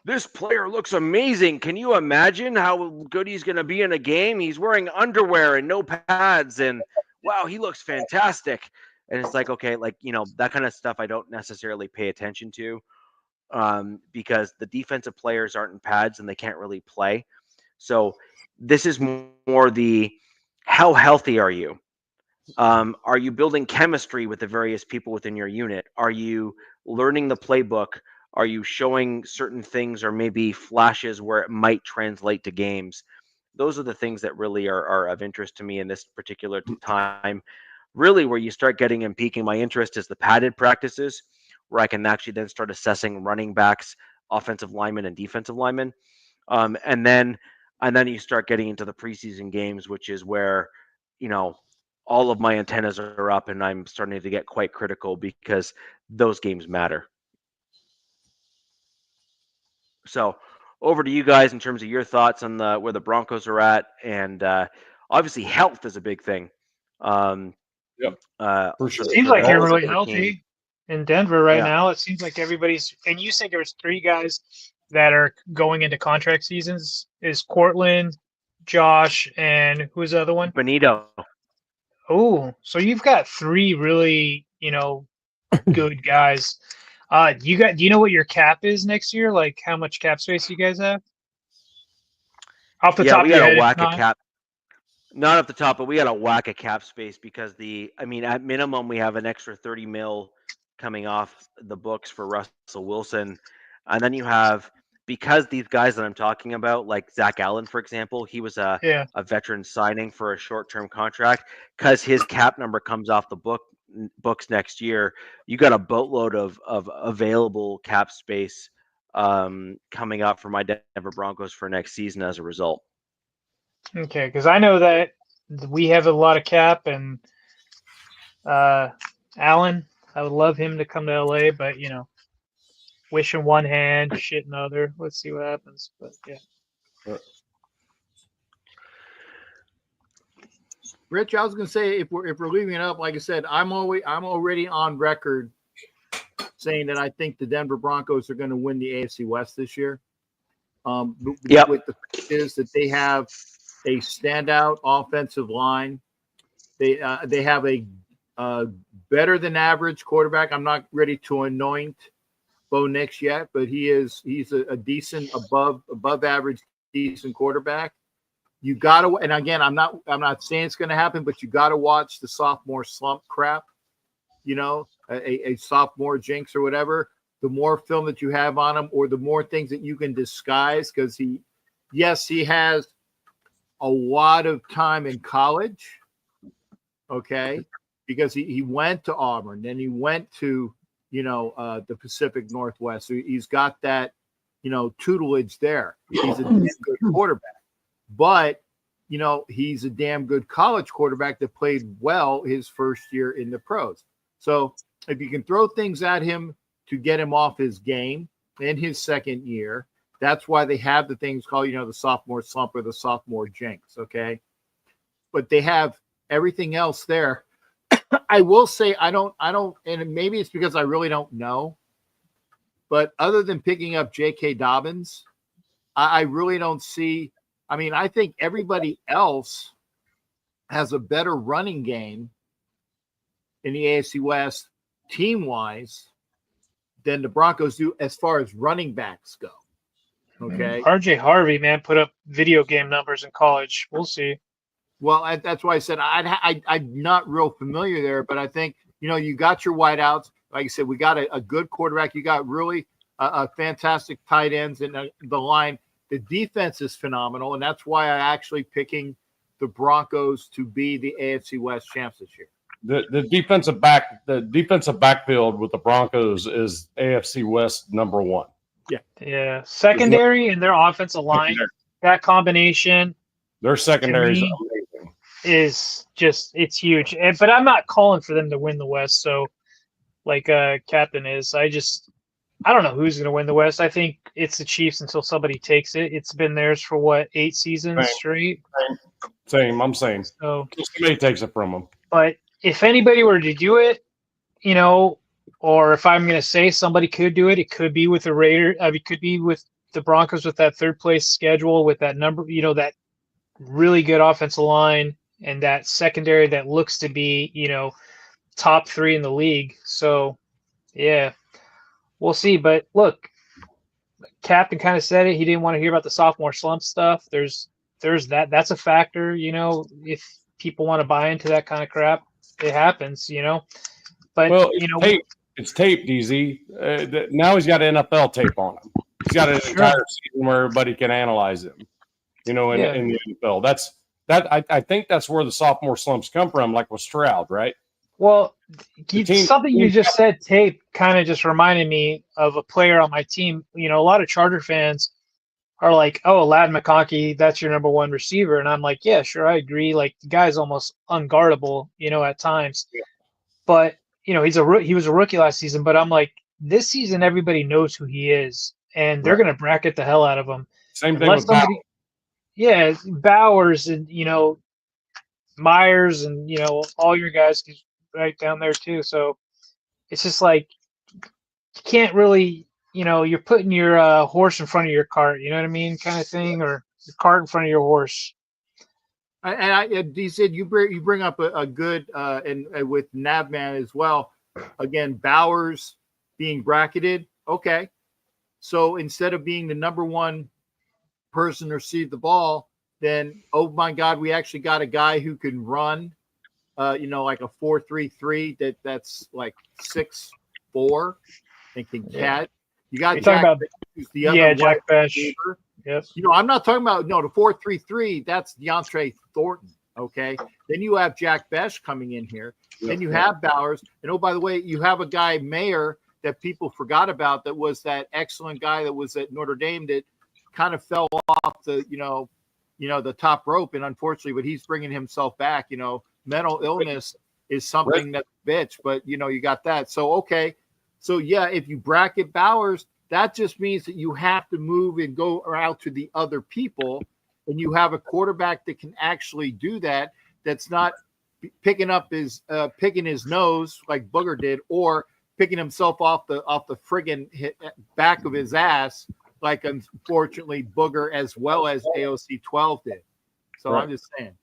S1: this player looks amazing. Can you imagine how good he's going to be in a game? He's wearing underwear and no pads, and wow, he looks fantastic. And it's like, okay, like, that kind of stuff I don't necessarily pay attention to because the defensive players aren't in pads and they can't really play. So this is more how healthy are you? Are you building chemistry with the various people within your unit? Are you learning the playbook? Are you showing certain things or maybe flashes where it might translate to games? Those are the things that really are of interest to me in this particular time. Really, where you start getting and piquing my interest is the padded practices, where I can actually then start assessing running backs, offensive linemen, and defensive linemen. And then you start getting into the preseason games, which is where, all of my antennas are up and I'm starting to get quite critical because those games matter. So over to you guys in terms of your thoughts on where the Broncos are at. And obviously health is a big thing.
S4: Yep.
S3: For sure. Seems like you're really healthy in Denver right now. It seems like everybody's, and you said there was 3 guys that are going into contract seasons. Is Cortland, Josh, and who's the other one?
S1: Benito.
S3: Oh, so you've got 3 really, good guys. Do you know what your cap is next year? Like how much cap space you guys have? Off the top of your head,
S1: whack a cap. Not off the top, but we got to whack a cap space because at minimum we have an extra 30 mil coming off the books for Russell Wilson, and then you have, because these guys that I'm talking about, like Zach Allen, for example, he was a veteran signing for a short-term contract. Because his cap number comes off the books next year, you got a boatload of available cap space coming up for my Denver Broncos for next season as a result.
S3: Okay, because I know that we have a lot of cap, and Allen, I would love him to come to LA, but wish in one hand, shit in the other. Let's see what happens. But yeah.
S2: Rich, I was gonna say if we're leaving it up, like I said, I'm already on record saying that I think the Denver Broncos are going to win the AFC West this year.
S1: Yep.
S2: With the fact is that they have a standout offensive line. They have a better than average quarterback. I'm not ready to anoint Bo Nix yet, but he's a decent above average decent quarterback. You got to, and again, I'm not saying it's going to happen, but you got to watch the sophomore slump crap. You know, a sophomore jinx or whatever. The more film that you have on him, or the more things that you can disguise, because he has a lot of time in college. Okay, because he went to Auburn, then he went to the Pacific Northwest. So he's got that tutelage there. He's a damn good quarterback. But, he's a damn good college quarterback that played well his first year in the pros. So if you can throw things at him to get him off his game in his second year, that's why they have the things called, the sophomore slump or the sophomore jinx. Okay. But they have everything else there. I will say I don't, and maybe it's because I really don't know, but other than picking up J.K. Dobbins, I really don't see. I mean, I think everybody else has a better running game in the AFC West team-wise than the Broncos do as far as running backs go. Okay.
S3: RJ Harvey, man, put up video game numbers in college. We'll see.
S2: Well, that's why I said I'm not real familiar there, but I think, you got your wideouts. Like I said, we got a good quarterback. You got really a fantastic tight ends in the line. The defense is phenomenal, and that's why I'm actually picking the Broncos to be the AFC West champs this year.
S4: The defensive backfield with the Broncos is AFC West number one.
S3: Yeah. Secondary and their offensive line, that combination.
S4: Their secondary
S3: is just, it's huge. But I'm not calling for them to win the West. So, like Captain is, I don't know who's going to win the West. I think it's the Chiefs until somebody takes it. It's been theirs for 8 seasons straight.
S4: Same. I'm saying.
S3: So
S4: somebody takes it from them.
S3: But if anybody were to do it, or if I'm going to say somebody could do it, it could be with the Raiders. It could be with the Broncos with that third place schedule, with that number, that really good offensive line and that secondary that looks to be, top 3 in the league. So, yeah. We'll see, but look, Captain kind of said it. He didn't want to hear about the sophomore slump stuff. There's that. That's a factor, if people want to buy into that kind of crap, it happens, But,
S4: it's tape, DZ. Now he's got NFL tape on him. He's got an entire season where everybody can analyze him, in the NFL. I think that's where the sophomore slumps come from, like with Stroud, right?
S3: Well, something you just said, tape, kind of just reminded me of a player on my team. A lot of Charger fans are like, "Oh, Ladd McConkey, that's your number one receiver," and I'm like, "Yeah, sure, I agree. Like the guy's almost unguardable, at times." Yeah. But he was a rookie last season. But I'm like, this season, everybody knows who he is, and they're going to bracket the hell out of him.
S4: Same thing with Bowers.
S3: Yeah, Bowers and Myers and all your guys right down there too. So it's just like you can't really, you're putting your horse in front of your cart, you know what I mean, kind of thing, or your cart in front of your horse.
S2: And you said you bring up a good and with Navman as well. Again, Bowers being bracketed. Okay, so instead of being the number one person to receive the ball, then my God, we actually got a guy who can run. Like a 4.33 that's like 6'4" and can catch. You got Jack Besh, the other
S3: Jack Besh. Yes.
S2: I'm not talking about the 4.33. That's DeAndre Thornton. Okay. Then you have Jack Besh coming in here. Then you have Bowers, and by the way, you have a guy Mayer that people forgot about. That was that excellent guy that was at Notre Dame that kind of fell off the the top rope, and unfortunately, but he's bringing himself back. Mental illness is something that's a bitch, but you got that. So, okay. So yeah, if you bracket Bowers, that just means that you have to move and go out to the other people, and you have a quarterback that can actually do that. That's not picking his nose like Booger did, or picking himself off the friggin' back of his ass like unfortunately Booger as well as AOC 12 did. So
S4: Right.
S2: I'm just saying.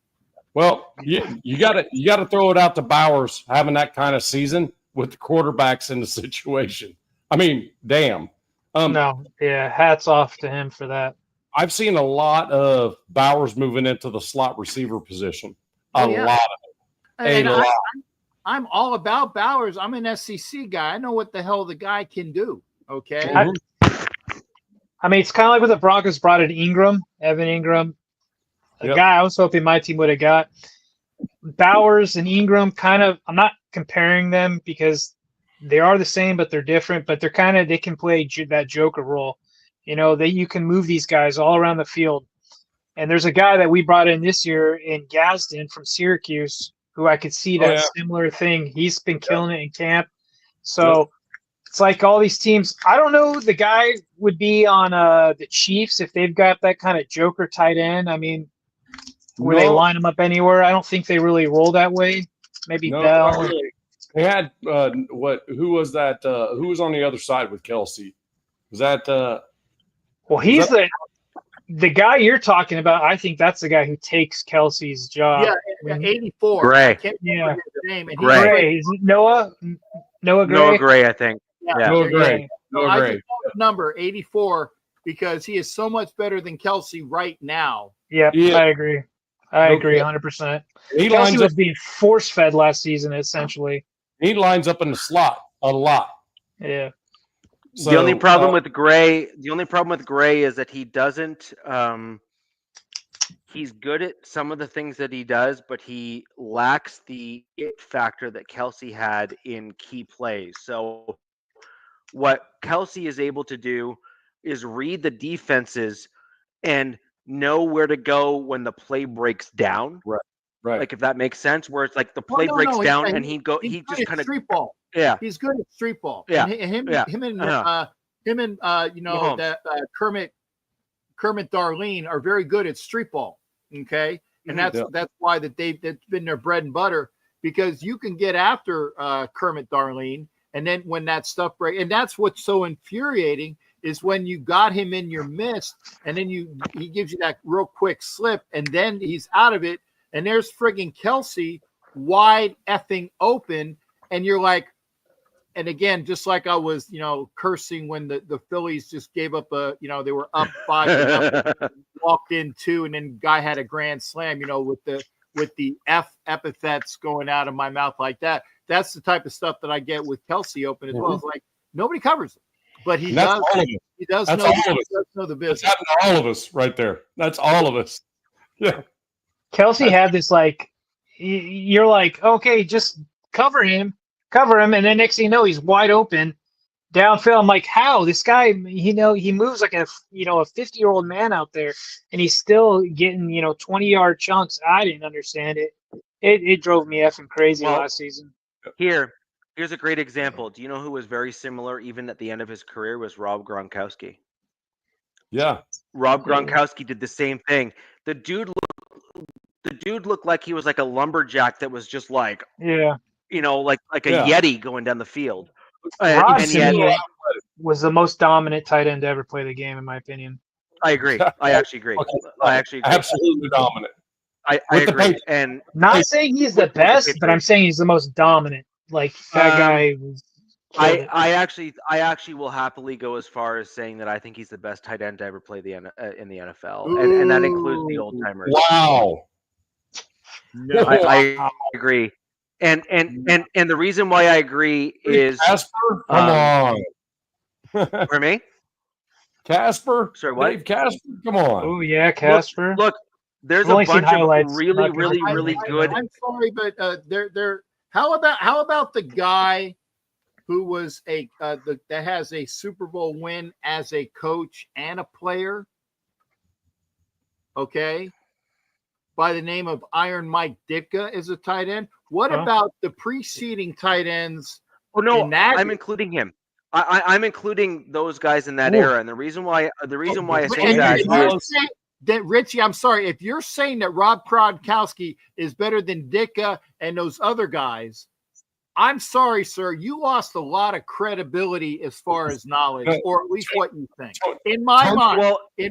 S4: Well, you got to throw it out to Bowers having that kind of season with the quarterbacks in the situation. I mean, damn.
S3: Hats off to him for that.
S4: I've seen a lot of Bowers moving into the slot receiver position. A lot of it.
S2: And I'm all about Bowers. I'm an SEC guy. I know what the hell the guy can do. Okay.
S3: I mean, it's kind of like when the Broncos brought in Evan Ingram, a guy I was hoping my team would have got. Bowers and Ingram I'm not comparing them because they are the same, but they're different. But they can play that joker role. You know, you can move these guys all around the field. And there's a guy that we brought in this year in Gadsden from Syracuse who I could see that similar thing. He's been killing it in camp. So it's like all these teams. I don't know. The guy would be on the Chiefs if they've got that kind of joker tight end. I mean, where they line them up anywhere. I don't think they really roll that way. Maybe Bell.
S4: They had who was that? Who was on the other side with Kelsey? Was that?
S3: Well, he's the guy you're talking about. I think that's the guy who takes Kelsey's job.
S2: Yeah, 84.
S1: Gray.
S2: I can't remember his name. And
S3: Gray. Is it Noah Gray?
S1: Noah Gray, I think. Yeah.
S4: Noah Gray.
S2: I just know the number 84 because he is so much better than Kelsey right now.
S3: Yep, yeah. I agree. I agree 100%. Kelsey was being force-fed last season, essentially.
S4: He lines up in the slot a lot.
S3: Yeah.
S1: So, the only problem with Gray is that he doesn't. He's good at some of the things that he does, but he lacks the it factor that Kelsey had in key plays. So, what Kelsey is able to do is read the defenses and know where to go when the play breaks down.
S4: Right.
S1: Like if that makes sense, where it's like the play breaks down and he just kind of
S2: street ball.
S1: Yeah,
S2: he's good at street ball.
S1: Yeah,
S2: and him and Kermit Darlene are very good at street ball. Okay, and that's why that's been their bread and butter because you can get after Kermit Darlene, and then when that stuff breaks, and that's what's so infuriating is when you got him in your midst, and then he gives you that real quick slip, and then he's out of it. And there's friggin' Kelsey wide effing open. And you're like, and again, just like I was, cursing when the Phillies just gave up they were up 5, walked in 2, and then guy had a grand slam, with the F epithets going out of my mouth like that. That's the type of stuff that I get with Kelsey open as well. It's like nobody covers it. But he does know the business.
S4: That's happened to all of us right there. That's all of us. Yeah.
S3: Kelsey had this you're like, okay, just cover him, and then next thing you know, he's wide open downfield. I'm like, how this guy? He moves like a 50-year-old man out there, and he's still getting 20-yard chunks. I didn't understand it. It drove me effing crazy last season.
S1: Here's a great example. Do you know who was very similar, even at the end of his career, was Rob Gronkowski?
S4: Yeah,
S1: Rob Gronkowski did the same thing. The dude looked like he was like a lumberjack that was just like, like a Yeti going down the field.
S3: Rob was the most dominant tight end to ever play the game, in my opinion.
S1: I agree. I actually agree.
S4: Absolutely dominant.
S1: I agree. And
S3: not saying he's the best, but I'm saying he's the most dominant. Like that guy was.
S1: I actually will happily go as far as saying that I think he's the best tight end to ever play in the NFL, and that includes the old timers.
S4: Wow.
S1: No, I agree, and the reason why I agree is
S4: Casper. Come on.
S1: For me,
S4: Casper.
S1: Sorry, what?
S4: Dave Casper. Come on.
S3: Oh yeah, Casper.
S1: Look, there's a bunch of really good.
S2: I'm sorry, but they're. How about the guy who was that has a Super Bowl win as a coach and a player? Okay. By the name of Iron Mike Ditka is a tight end. What about the preceding tight ends?
S1: Oh no, I'm including him. I'm including those guys in that era, and the reason why I say that is
S2: that Richie. I'm sorry if you're saying that Rob Gronkowski is better than Ditka and those other guys. I'm sorry, sir. You lost a lot of credibility as far as knowledge, or at least what you think. In my mind.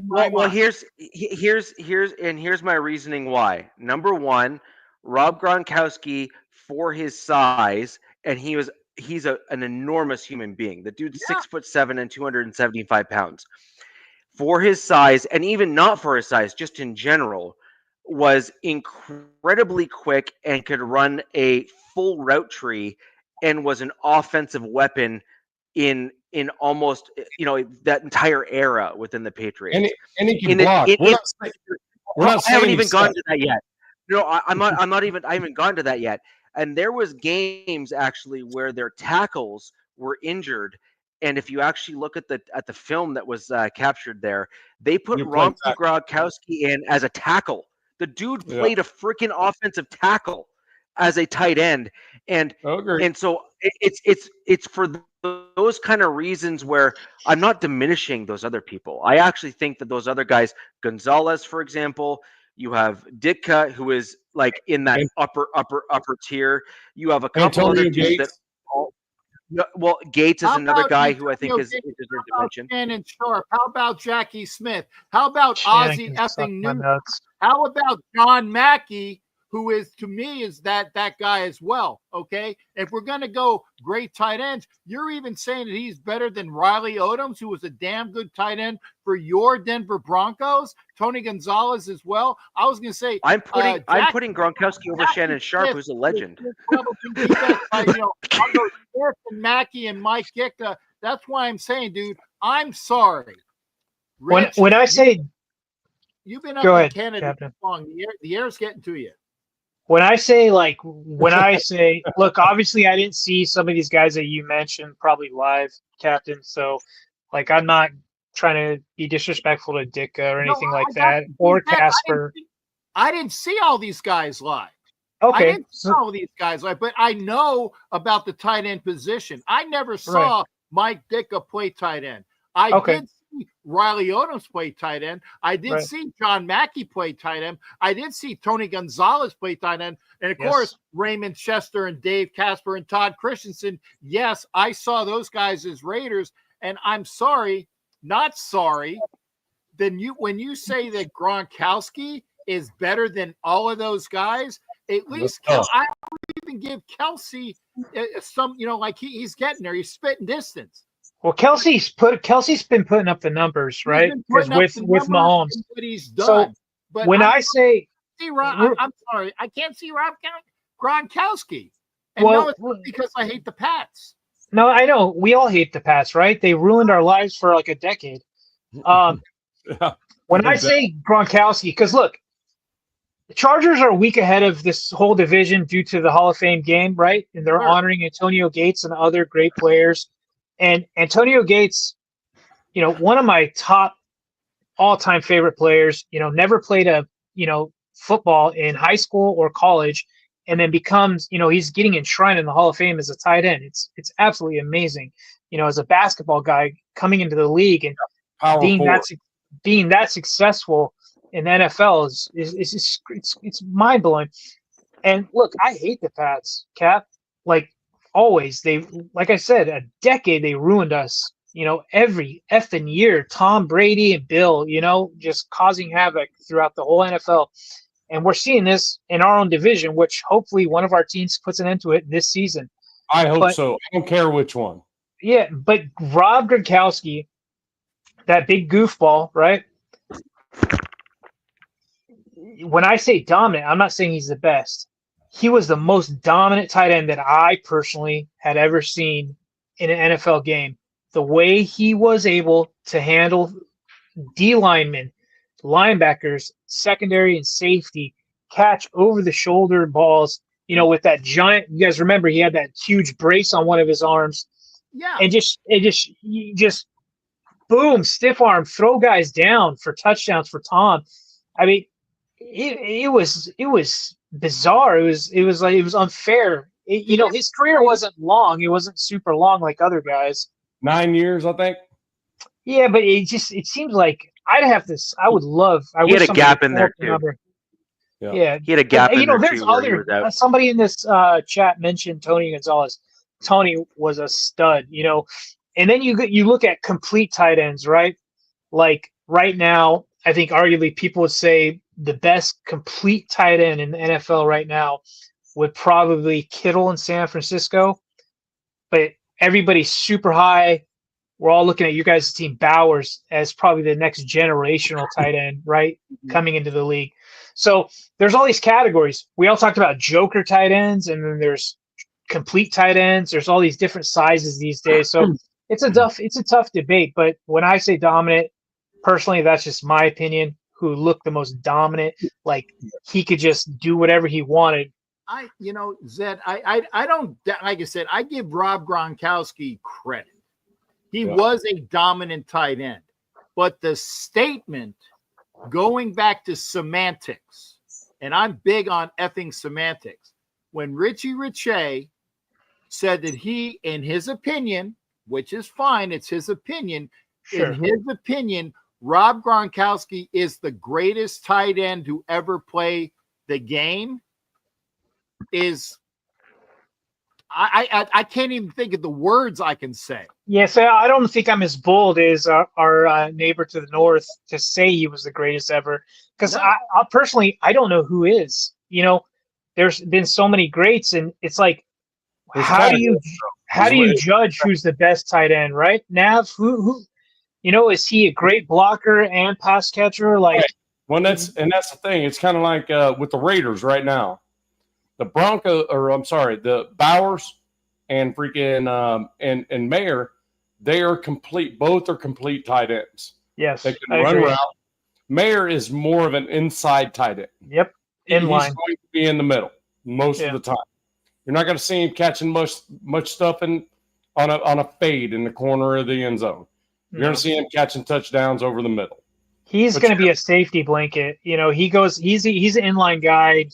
S1: Well, here's my reasoning why. Number one, Rob Gronkowski, for his size, and he's an enormous human being. The dude's 6'7" and 275 pounds. For his size, and even not for his size, just in general, was incredibly quick and could run a full route tree and was an offensive weapon in almost that entire era within the Patriots.
S4: And he can block.
S1: I haven't even gone to that yet. No, I haven't gone to that yet. And there was games actually where their tackles were injured. And if you actually look at the film that was captured there, they put Rob Gronkowski in as a tackle. The dude played a freaking offensive tackle as a tight end, and so it's for those kind of reasons where I'm not diminishing those other people. I actually think that those other guys, Gonzalez, for example, you have Ditka, who is like in that upper tier. You have a couple other dudes that. Well, Gates is another guy who I think is deserves to mention.
S2: Shannon Sharp. How about Jackie Smith? How about Ozzie effing Newton? How about John Mackey, who is, to me, is that guy as well, okay? If we're going to go great tight ends, you're even saying that he's better than Riley Odoms, who was a damn good tight end for your Denver Broncos, Tony Gonzalez as well. I was going to say
S1: I'm putting Gronkowski over Shannon Sharp, who's a legend.
S2: I'll go Smith and Mackey and Mike Ditka. That's why I'm saying, dude, I'm sorry. Rich,
S3: when I say
S2: you've been up in Canada too long, the air's getting to you.
S3: When I say, look, obviously I didn't see some of these guys that you mentioned probably live, Captain. So, I'm not trying to be disrespectful to Ditka or anything that, or Casper.
S2: I didn't see all these guys live.
S3: Okay.
S2: I didn't see all these guys live, but I know about the tight end position. I never saw Mike Ditka play tight end. I did see Riley Odoms play tight end. I did see John Mackey play tight end. I did see Tony Gonzalez play tight end. And, of course, Raymond Chester and Dave Casper and Todd Christensen. Yes, I saw those guys as Raiders. And I'm sorry, not sorry, when you say that Gronkowski is better than all of those guys, at least I would even give Kelsey some, he's getting there. He's spitting distance.
S3: Well, Kelsey's been putting up the numbers, right? Because with Mahomes,
S2: what he's done.
S3: So but when I'm
S2: sorry, I can't see Rob Gronkowski. And it's not because I hate the Pats.
S3: No, I know we all hate the Pats, right? They ruined our lives for like a decade. When I say Gronkowski, because look, the Chargers are a week ahead of this whole division due to the Hall of Fame game, right? And they're honoring Antonio Gates and other great players. And Antonio Gates, one of my top all-time favorite players, never played football in high school or college, and then becomes, he's getting enshrined in the Hall of Fame as a tight end. It's absolutely amazing, as a basketball guy coming into the league and being that successful in the NFL is mind blowing. And look, I hate the Pats, Cap. Always, like I said, a decade they ruined us. Every effing year, Tom Brady and Bill, just causing havoc throughout the whole NFL. And we're seeing this in our own division, which hopefully one of our teams puts an end to it this season.
S4: I hope so. I don't care which one.
S3: Yeah, but Rob Gronkowski, that big goofball, right? When I say dominant, I'm not saying he's the best. He was the most dominant tight end that I personally had ever seen in an NFL game. The way he was able to handle D linemen, linebackers, secondary and safety, catch over the shoulder balls, with that giant, you guys remember he had that huge brace on one of his arms.
S2: Yeah.
S3: And just boom, stiff arm, throw guys down for touchdowns for Tom. I mean, it was bizarre. It was unfair. His career wasn't long. It wasn't super long like other guys.
S4: 9 years, I think.
S3: Yeah, but it seems like I would love.
S1: He had a gap in there too.
S3: Yeah.
S1: He had a gap in there
S3: there's
S1: too where he
S3: other
S1: was out.
S3: somebody in this chat mentioned Tony Gonzalez. Tony was a stud, and then you look at complete tight ends, right? Like right now, I think arguably people would say the best complete tight end in the NFL right now would probably Kittle in San Francisco, but everybody's super high. We're all looking at you guys' team, Bowers, as probably the next generational tight end, right? Coming into the league. So there's all these categories. We all talked about joker tight ends, and then there's complete tight ends. There's all these different sizes these days. So it's a tough debate. But when I say dominant, personally, that's just my opinion. Who looked the most dominant, like he could just do whatever he wanted.
S2: Zed, I don't, like I said, I give Rob Gronkowski credit. He was a dominant tight end, but the statement going back to semantics, and I'm big on effing semantics, when Richie Richey said that he, in his opinion, which is fine, it's his opinion,
S3: Sure.
S2: in his opinion, Rob Gronkowski is the greatest tight end to ever play the game, is I can't even think of the words I can say.
S3: Yes, I don't think I'm as bold as our neighbor to the north to say he was the greatest ever. Because
S2: No.
S3: I personally, I don't know who is. There's been so many greats, and it's like, how do you judge who's the best tight end, right? Nav, who is he a great blocker and pass catcher? Like,
S4: well, that's the thing. It's kind of like with the Raiders right now. The the Bowers and freaking and Mayer, they are complete. Both are complete tight ends.
S3: Yes,
S4: they can run around. Mayer is more of an inside tight end.
S3: Yep,
S4: He's going to be in the middle most of the time. You're not going to see him catching much stuff on a fade in the corner of the end zone. You're going to see him catching touchdowns over the middle.
S3: He's going to be a safety blanket. He's an inline guy.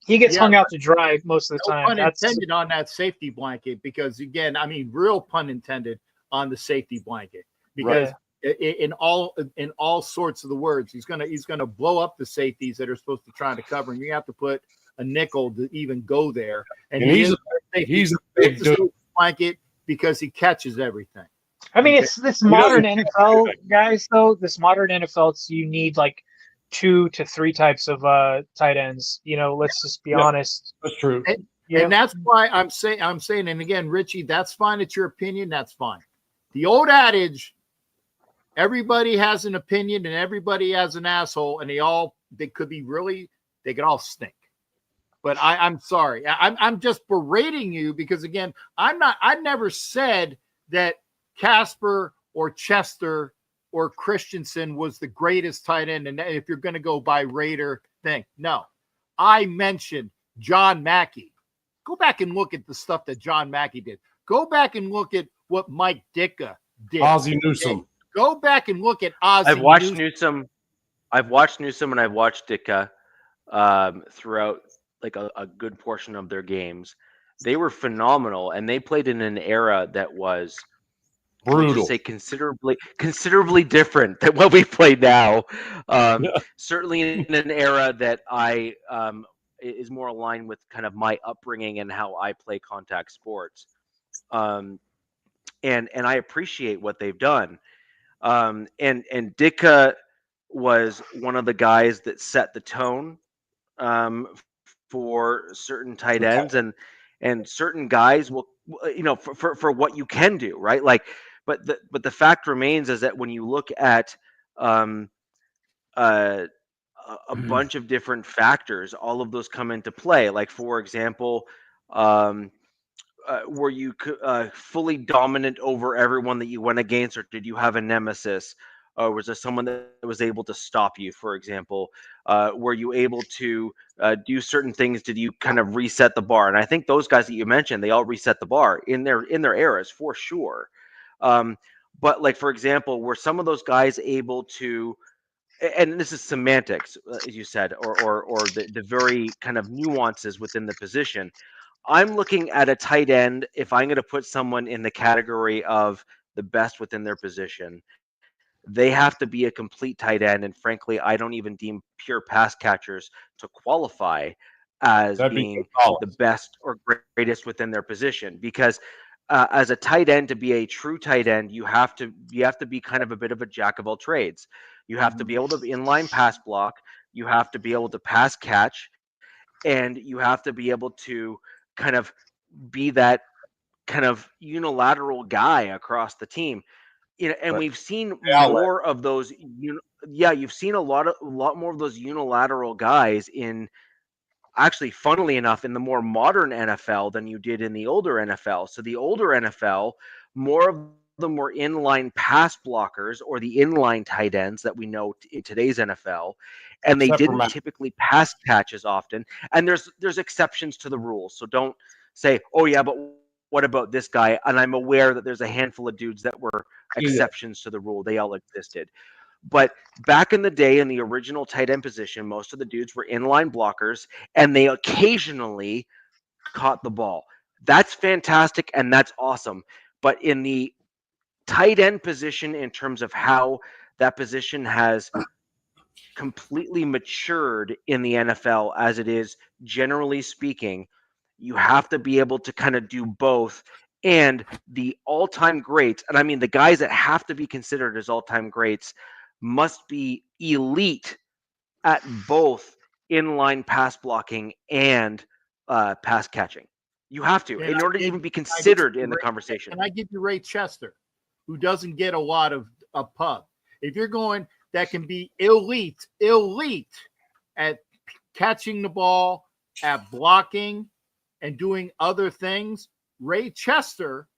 S3: He gets hung out to dry most of the time.
S2: Pun intended on that safety blanket, because again, I mean, real pun intended on the safety blanket, because in all sorts of the words, he's gonna blow up the safeties that are supposed to try to cover, and you have to put a nickel to even go there. And he's a big dude. Blanket because he catches everything.
S3: I mean, it's this modern NFL guys though. This modern NFL, you need like 2 to 3 types of tight ends. Let's just be honest.
S4: That's true.
S2: And that's why I'm saying, and again, Richie, that's fine. It's your opinion. That's fine. The old adage, everybody has an opinion and everybody has an asshole, and they could all stink. But I'm sorry. I'm just berating you because, again, I never said that Casper or Chester or Christensen was the greatest tight end. And if you're going to go by Raider thing, no, I mentioned John Mackey. Go back and look at the stuff that John Mackey did. Go back and look at what Mike Ditka did.
S4: Ozzie Newsome.
S2: Go back and look at Ozzie.
S1: I've watched Newsome and I've watched Ditka throughout like a good portion of their games. They were phenomenal, and they played in an era that was
S4: brutal.
S1: Say considerably different than what we play now. Certainly in an era that I is more aligned with kind of my upbringing and how I play contact sports. And I appreciate what they've done. And Ditka was one of the guys that set the tone for certain tight ends, and certain guys will, for what you can do, right? Like, but the fact remains is that when you look at a bunch of different factors, all of those come into play. Like, for example, were you fully dominant over everyone that you went against, or did you have a nemesis? Or was there someone that was able to stop you, for example? Were you able to do certain things? Did you kind of reset the bar? And I think those guys that you mentioned, they all reset the bar in their eras for sure. But like, for example, were some of those guys able to, and this is semantics, as you said, or the very kind of nuances within the position. I'm looking at a tight end. If I'm going to put someone in the category of the best within their position, they have to be a complete tight end. And frankly, I don't even deem pure pass catchers to qualify as
S4: That'd be
S1: being
S4: Gonzalez.
S1: the best or greatest within their position. Because as a tight end, to be a true tight end, you have to be kind of a bit of a jack of all trades. You have to be able to inline pass block. You have to be able to pass catch, and you have to be able to kind of be that kind of unilateral guy across the team. And
S4: Right.
S1: we've seen
S4: outlet.
S1: more of those. You've seen a lot more of those unilateral guys in, actually, funnily enough, in the more modern NFL than you did in the older NFL. So the older NFL, more of them were inline pass blockers or the inline tight ends that we know in today's NFL, and they
S4: Except for
S1: didn't
S4: Matt.
S1: typically pass catch as often. And there's exceptions to the rules, so don't say, oh yeah, but what about this guy? And I'm aware that there's a handful of dudes that were exceptions to the rule. They all existed. But back in the day, in the original tight end position, most of the dudes were inline blockers, and they occasionally caught the ball. That's fantastic, and that's awesome. But in the tight end position, in terms of how that position has completely matured in the NFL as it is, generally speaking, you have to be able to kind of do both. And the all-time greats, and I mean the guys that have to be considered as all-time greats, must be elite at both inline pass blocking and pass catching. You have to, in order to even be considered in the conversation.
S2: And I give you Ray Chester, who doesn't get a lot of pub. If you're going that can be elite at catching the ball, at blocking, and doing other things, Ray Chester.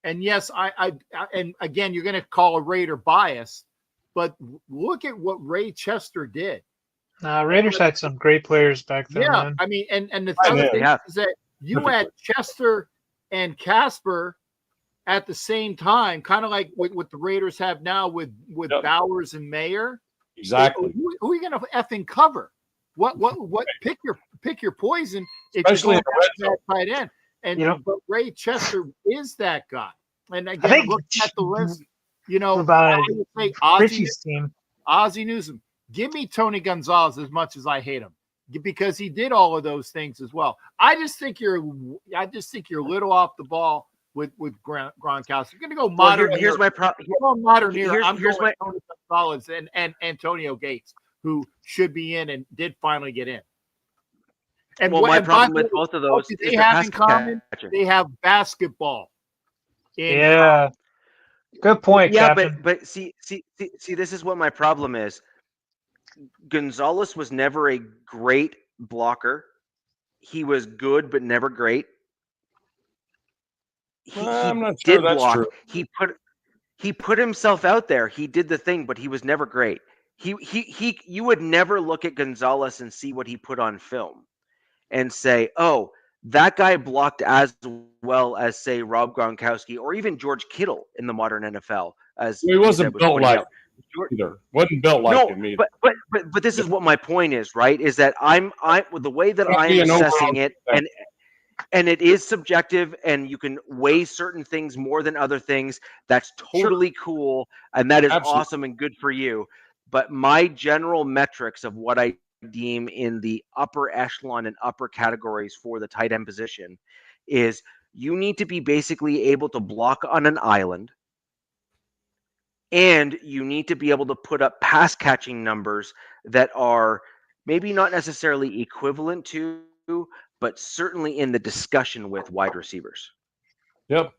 S2: And yes, I and again, you're going to call a Raider bias, but look at what Ray Chester did.
S3: Raiders had some great players back then.
S2: Yeah,
S3: Man.
S2: I mean, and the other thing is that you had Chester and Casper at the same time, kind of like what the Raiders have now with Bowers and Mayer.
S4: Exactly.
S2: Who are you going to effing cover? What? Pick your poison.
S4: Especially
S2: if you're going that tight end. And but Ray Chester is that guy. And again, look at the list.
S3: About
S2: Richie's
S3: team,
S2: Ozzie Newsome. Give me Tony Gonzalez as much as I hate him, because he did all of those things as well. I just think you're a little off the ball with Gronkowski. You're going to go modern.
S1: Well, here's my problem.
S2: Modern era.
S1: Here's my
S2: Tony Gonzalez and Antonio Gates, who should be in and did finally get in. And
S1: my problem with both of those is
S2: they have in common. They have basketball.
S3: Yeah. Good point.
S1: Yeah,
S3: Captain.
S1: but see, this is what my problem is. Gonzalez was never a great blocker. He was good, but never great.
S4: I'm not sure that's
S1: block.
S4: true.
S1: He put himself out there. He did the thing, but he was never great. You would never look at Gonzalez and see what he put on film and say, oh, that guy blocked as well as, say, Rob Gronkowski or even George Kittle in the modern NFL. As
S4: he wasn't built like either. Wasn't built like him either.
S1: But this is what my point is, right? Is that I'm the way that I'm assessing it, and it is subjective, and you can weigh certain things more than other things. That's totally cool, and that is awesome and good for you. But my general metrics of what I deem in the upper echelon and upper categories for the tight end position is you need to be basically able to block on an island, and you need to be able to put up pass catching numbers that are maybe not necessarily equivalent to, but certainly in the discussion with wide receivers.
S4: Yep.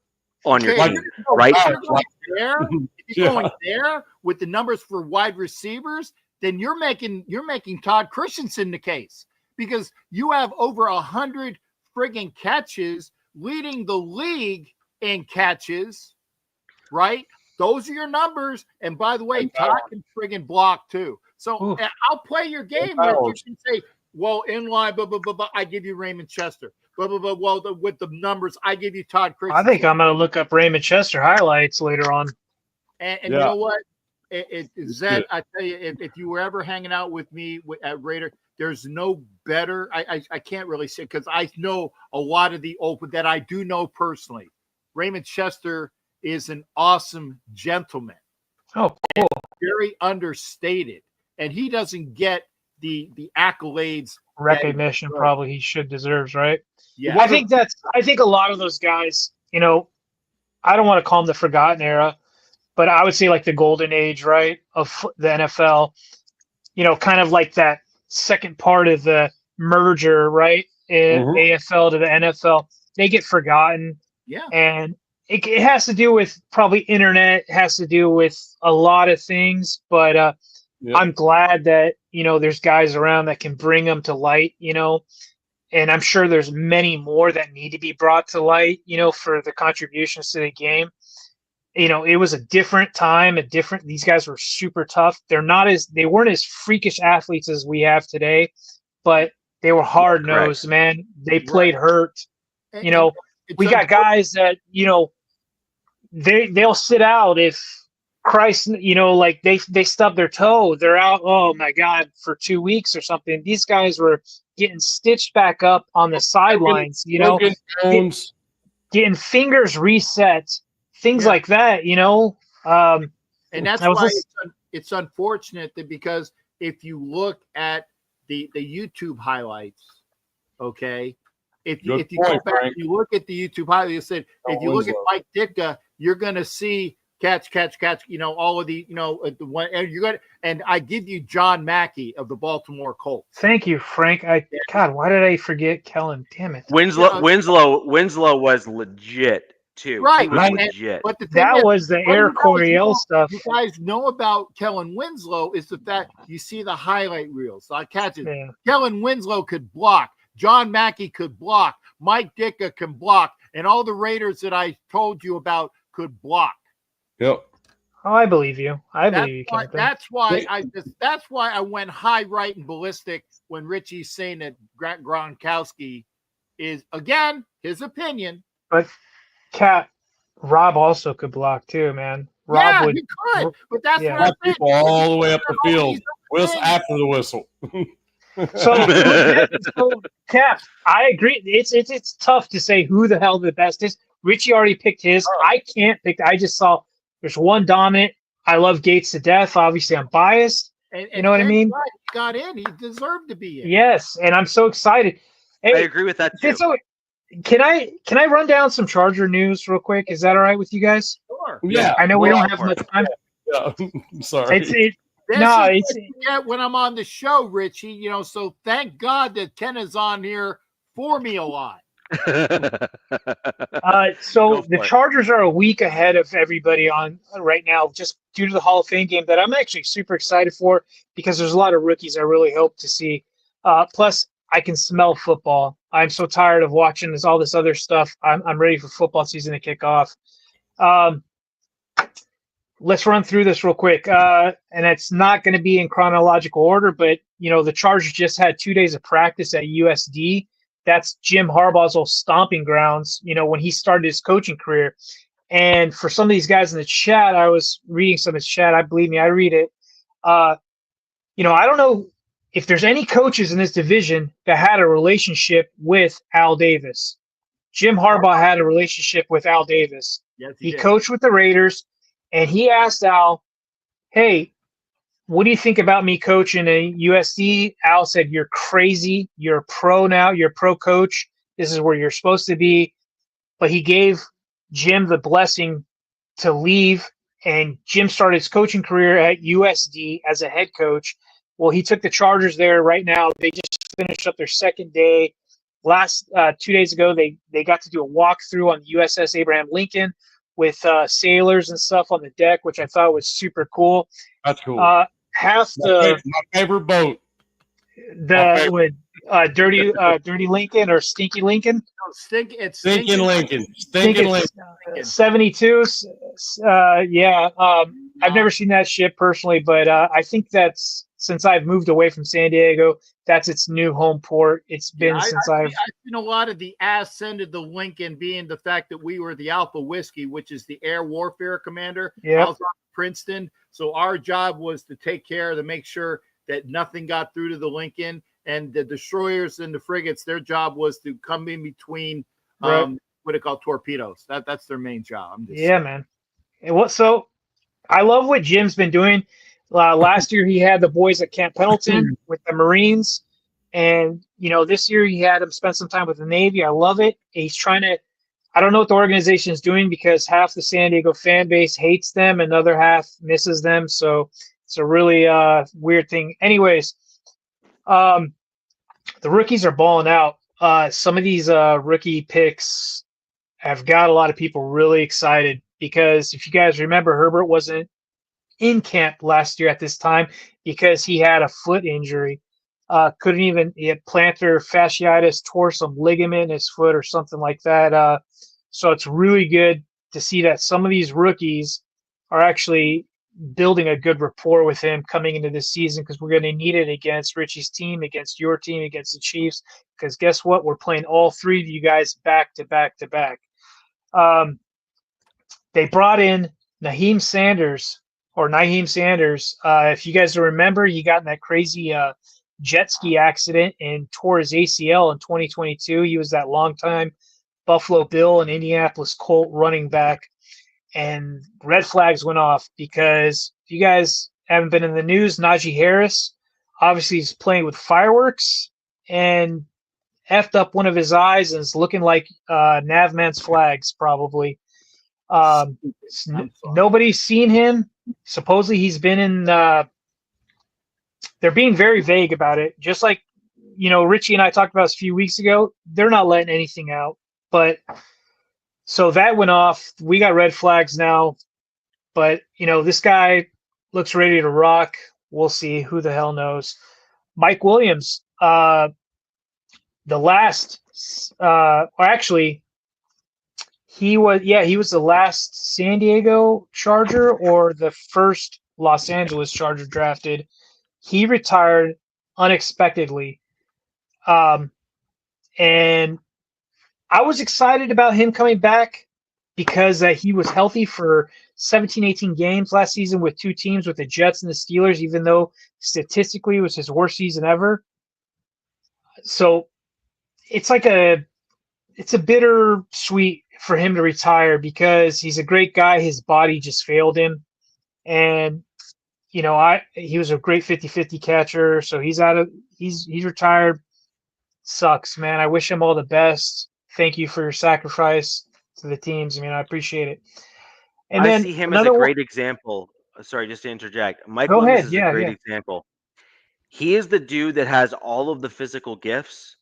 S1: On your team, right?
S2: If you're going there with the numbers for wide receivers, then you're making Todd Christensen the case, because you have over 100 friggin' catches, leading the league in catches, right? Those are your numbers. And by the way, Todd can friggin' block too. So I'll play your game where you can say, well, in line, I give you Raymond Chester. Well, with the numbers, I give you Todd Christensen.
S3: I think I'm going to look up Raymond Chester highlights later on.
S2: And you know what? Zed, I tell you, if you were ever hanging out with me at Raider, there's no better. I can't really say, because I know a lot of the open that I do know personally. Raymond Chester is an awesome gentleman.
S3: Oh, cool.
S2: Very understated, and he doesn't get the accolades,
S3: Recognition probably he should deserves, right?
S2: Yeah,
S3: I think a lot of those guys, you know, I don't want to call them the forgotten era, but I would say like the golden age, right, of the NFL. You know, kind of like that second part of the merger, right, in AFL to the NFL. They get forgotten.
S2: Yeah,
S3: and it has to do with probably internet. It has to do with a lot of things, but I'm glad that, you know, there's guys around that can bring them to light, you know, and I'm sure there's many more that need to be brought to light, you know, for the contributions to the game. You know, it was a different time, these guys were super tough. They weren't as freakish athletes as we have today, but they were hard nosed, man. They played hurt. You know, we got guys that, you know, they'll sit out if Christ, you know, like they stub their toe, they're out, oh my God, for 2 weeks or something. These guys were getting stitched back up on the sidelines, you know, getting fingers reset, things like that, you know.
S2: And that's why it's unfortunate that, because if you look at the YouTube highlights, okay, if you go back, you look at the YouTube highlights, you said, if you look at Mike Ditka, you're going to see catch, you know, all of the, you know, the one, and you're going to, and I give you John Mackey of the Baltimore Colts.
S3: Thank you, Frank. God, why did I forget Kellen? Damn it.
S1: Winslow was legit too.
S2: Right.
S1: He was legit.
S2: But the thing
S3: that was the Air Coryell stuff.
S2: You guys know about Kellen Winslow is the fact you see the highlight reels. So I catch it. Yeah. Kellen Winslow could block. John Mackey could block. Mike Ditka can block. And all the Raiders that I told you about could block.
S4: Yep.
S3: Oh, I believe you. I believe you can.
S2: That's why I went high, right, and ballistic when Richie's saying that Gronkowski is, again, his opinion.
S3: But Rob also could block too, man. Rob
S2: he could. But that's what I'm saying.
S4: All the way up the field. Whistle after the whistle.
S3: So Cap, I agree. It's tough to say who the hell the best is. Richie already picked his. I can't pick. I just saw there's one dominant. I love Gates to death. Obviously, I'm biased. You know what I mean?
S2: He got in. He deserved to be in.
S3: Yes, and I'm so excited. Hey,
S1: I agree with that too.
S3: So, can I run down some Charger news real quick? Is that all right with you guys?
S2: Sure.
S4: Yeah.
S3: I know we don't have much time.
S4: Yeah. I'm sorry.
S2: It's when I'm on the show, Richie, you know, so thank God that Ken is on here for me a lot.
S3: So the Chargers are a week ahead of everybody on right now, just due to the Hall of Fame game that I'm actually super excited for, because there's a lot of rookies I really hope to see. Plus, I can smell football. I'm so tired of watching all this other stuff. I'm ready for football season to kick off. Let's run through this real quick. And it's not going to be in chronological order, but, you know, the Chargers just had 2 days of practice at USD. That's Jim Harbaugh's old stomping grounds, you know, when he started his coaching career. And for some of these guys in the chat, I was reading some of his chat. I read it. You know, I don't know if there's any coaches in this division that had a relationship with Al Davis. Jim Harbaugh had a relationship with Al Davis.
S2: Yes,
S3: he coached with the Raiders, and he asked Al, hey, what do you think about me coaching a USD? Al said, you're crazy. You're a pro now. You're a pro coach. This is where you're supposed to be. But he gave Jim the blessing to leave, and Jim started his coaching career at USD as a head coach. Well, he took the Chargers there right now. They just finished up their second day. Last 2 days ago, they got to do a walkthrough on the USS Abraham Lincoln with sailors and stuff on the deck, which I thought was super cool.
S4: That's cool.
S3: My
S4: favorite boat.
S3: Dirty Lincoln or Stinky Lincoln?
S4: Stinking Lincoln.
S3: 72. I've never seen that ship personally, but I think that's, since I've moved away from San Diego, that's its new home port. It's been I've
S2: seen a lot of the ascent of the Lincoln being the fact that we were the Alpha Whiskey, which is the air warfare commander.
S3: Yeah.
S2: I was on Princeton. So our job was to take care to make sure that nothing got through to the Lincoln, and the destroyers and the frigates, their job was to come in between what they call torpedoes. That's their main job.
S3: Man. And so I love what Jim's been doing. Last year he had the boys at Camp Pendleton with the Marines, and this year he had them spend some time with the Navy. I love it. He's trying to. I don't know what the organization is doing because half the San Diego fan base hates them and the other half misses them. So it's a really weird thing. Anyways, the rookies are balling out. Some of these rookie picks have got a lot of people really excited because if you guys remember, Herbert wasn't in camp last year at this time because he had a foot injury. He had plantar fasciitis, tore some ligament in his foot or something like that. So it's really good to see that some of these rookies are actually building a good rapport with him coming into this season because we're going to need it against Richie's team, against your team, against the Chiefs. Because guess what? We're playing all three of you guys back to back to back. They brought in Naheem Sanders. If you guys remember, he got in that crazy jet ski accident and tore his ACL in 2022. He was that longtime Buffalo Bill and Indianapolis Colt running back. And red flags went off because if you guys haven't been in the news, Najee Harris obviously is playing with fireworks and effed up one of his eyes and is looking like Navman's flags probably. Nobody's seen him. Supposedly he's been in they're being very vague about it. Just like, Richie and I talked about this a few weeks ago, they're not letting anything out. But so that went off. We got red flags now. But, this guy looks ready to rock. We'll see. Who the hell knows? Mike Williams, he was the last San Diego Charger or the first Los Angeles Charger drafted. He retired unexpectedly. And I was excited about him coming back because he was healthy for 17, 18 games last season with two teams, with the Jets and the Steelers, even though statistically it was his worst season ever. So it's it's a bittersweet for him to retire because he's a great guy. His body just failed him. And, he was a great 50-50 catcher. So he's retired. Sucks, man. I wish him all the best. Thank you for your sacrifice to the teams. I mean, I appreciate it. And
S1: I
S3: then
S1: see him as a great example. Sorry, just to interject. Mike
S3: Go
S1: Williams
S3: ahead.
S1: is a great example. He is the dude that has all of the physical gifts,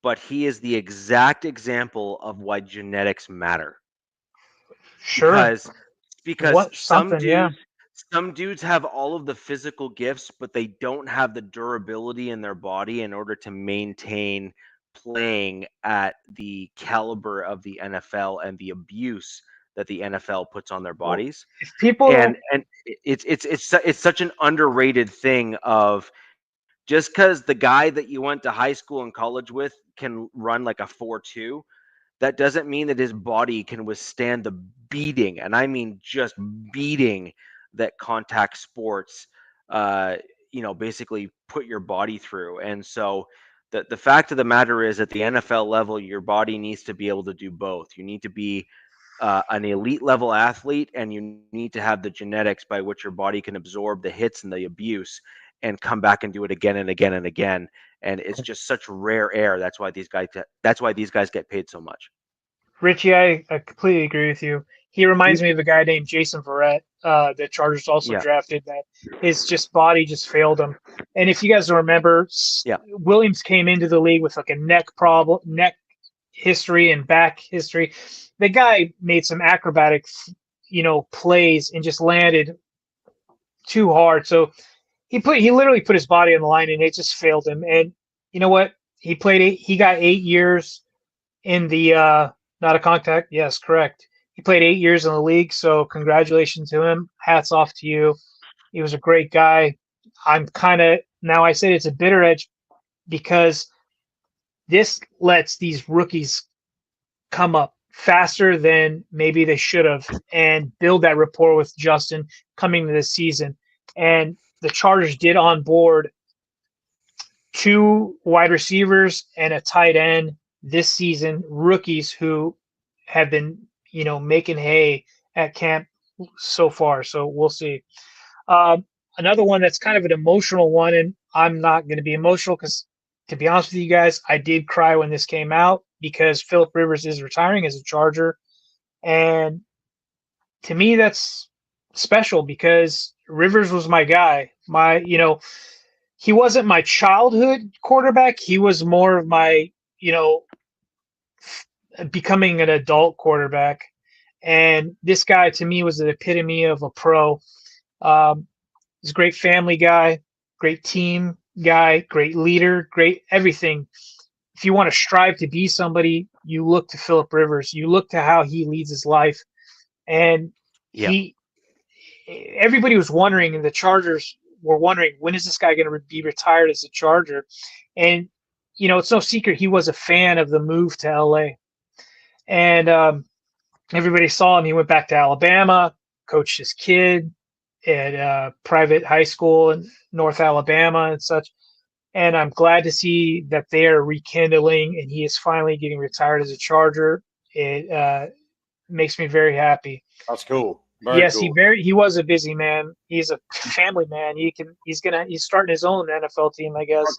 S1: but he is the exact example of why genetics matter.
S3: Sure.
S1: Because some dudes have all of the physical gifts, but they don't have the durability in their body in order to maintain playing at the caliber of the NFL and the abuse that the NFL puts on their bodies. And it's such an underrated thing of just because the guy that you went to high school and college with can run like a 4.2, that doesn't mean that his body can withstand the beating, and I mean just beating, that contact sports basically put your body through. And so the fact of the matter is, at the NFL level, your body needs to be able to do both. You need to be an elite level athlete, and you need to have the genetics by which your body can absorb the hits and the abuse and come back and do it again and again and again. And it's just such rare air. That's why these guys get paid so much.
S3: Richie, I completely agree with you. He reminds me of a guy named Jason Verrett, the Chargers also drafted, that his body just failed him. And if you guys remember, Williams came into the league with like a neck history and back history. The guy made some acrobatic, plays and just landed too hard. So he literally put his body on the line and it just failed him. And you know what? He got 8 years in the not a contact. Yes, correct. He played 8 years in the league, so congratulations to him. Hats off to you. He was a great guy. Now I say it's a bitter edge because this lets these rookies come up faster than maybe they should have and build that rapport with Justin coming to this season. And the Chargers did onboard 2 wide receivers and a tight end this season, rookies who have been, making hay at camp so far. So we'll see. Another one that's kind of an emotional one, and I'm not going to be emotional because, to be honest with you guys, I did cry when this came out because Phillip Rivers is retiring as a Charger. And to me, that's special because Rivers was my guy. He wasn't my childhood quarterback. He was more of my, becoming an adult quarterback. And this guy, to me, was the epitome of a pro. He's a great family guy, great team guy, great leader, great everything. If you want to strive to be somebody, you look to Phillip Rivers. You look to how he leads his life. And everybody was wondering, and the Chargers were wondering, when is this guy going to be retired as a Charger? And, it's no secret he was a fan of the move to LA. And everybody saw him. He went back to Alabama, coached his kid at a private high school in North Alabama and such. And I'm glad to see that they are rekindling and he is finally getting retired as a Charger. It makes me very happy.
S4: That's cool.
S3: Yes,
S4: cool.
S3: he was a busy man. He's a family man. He's starting his own NFL team, I guess.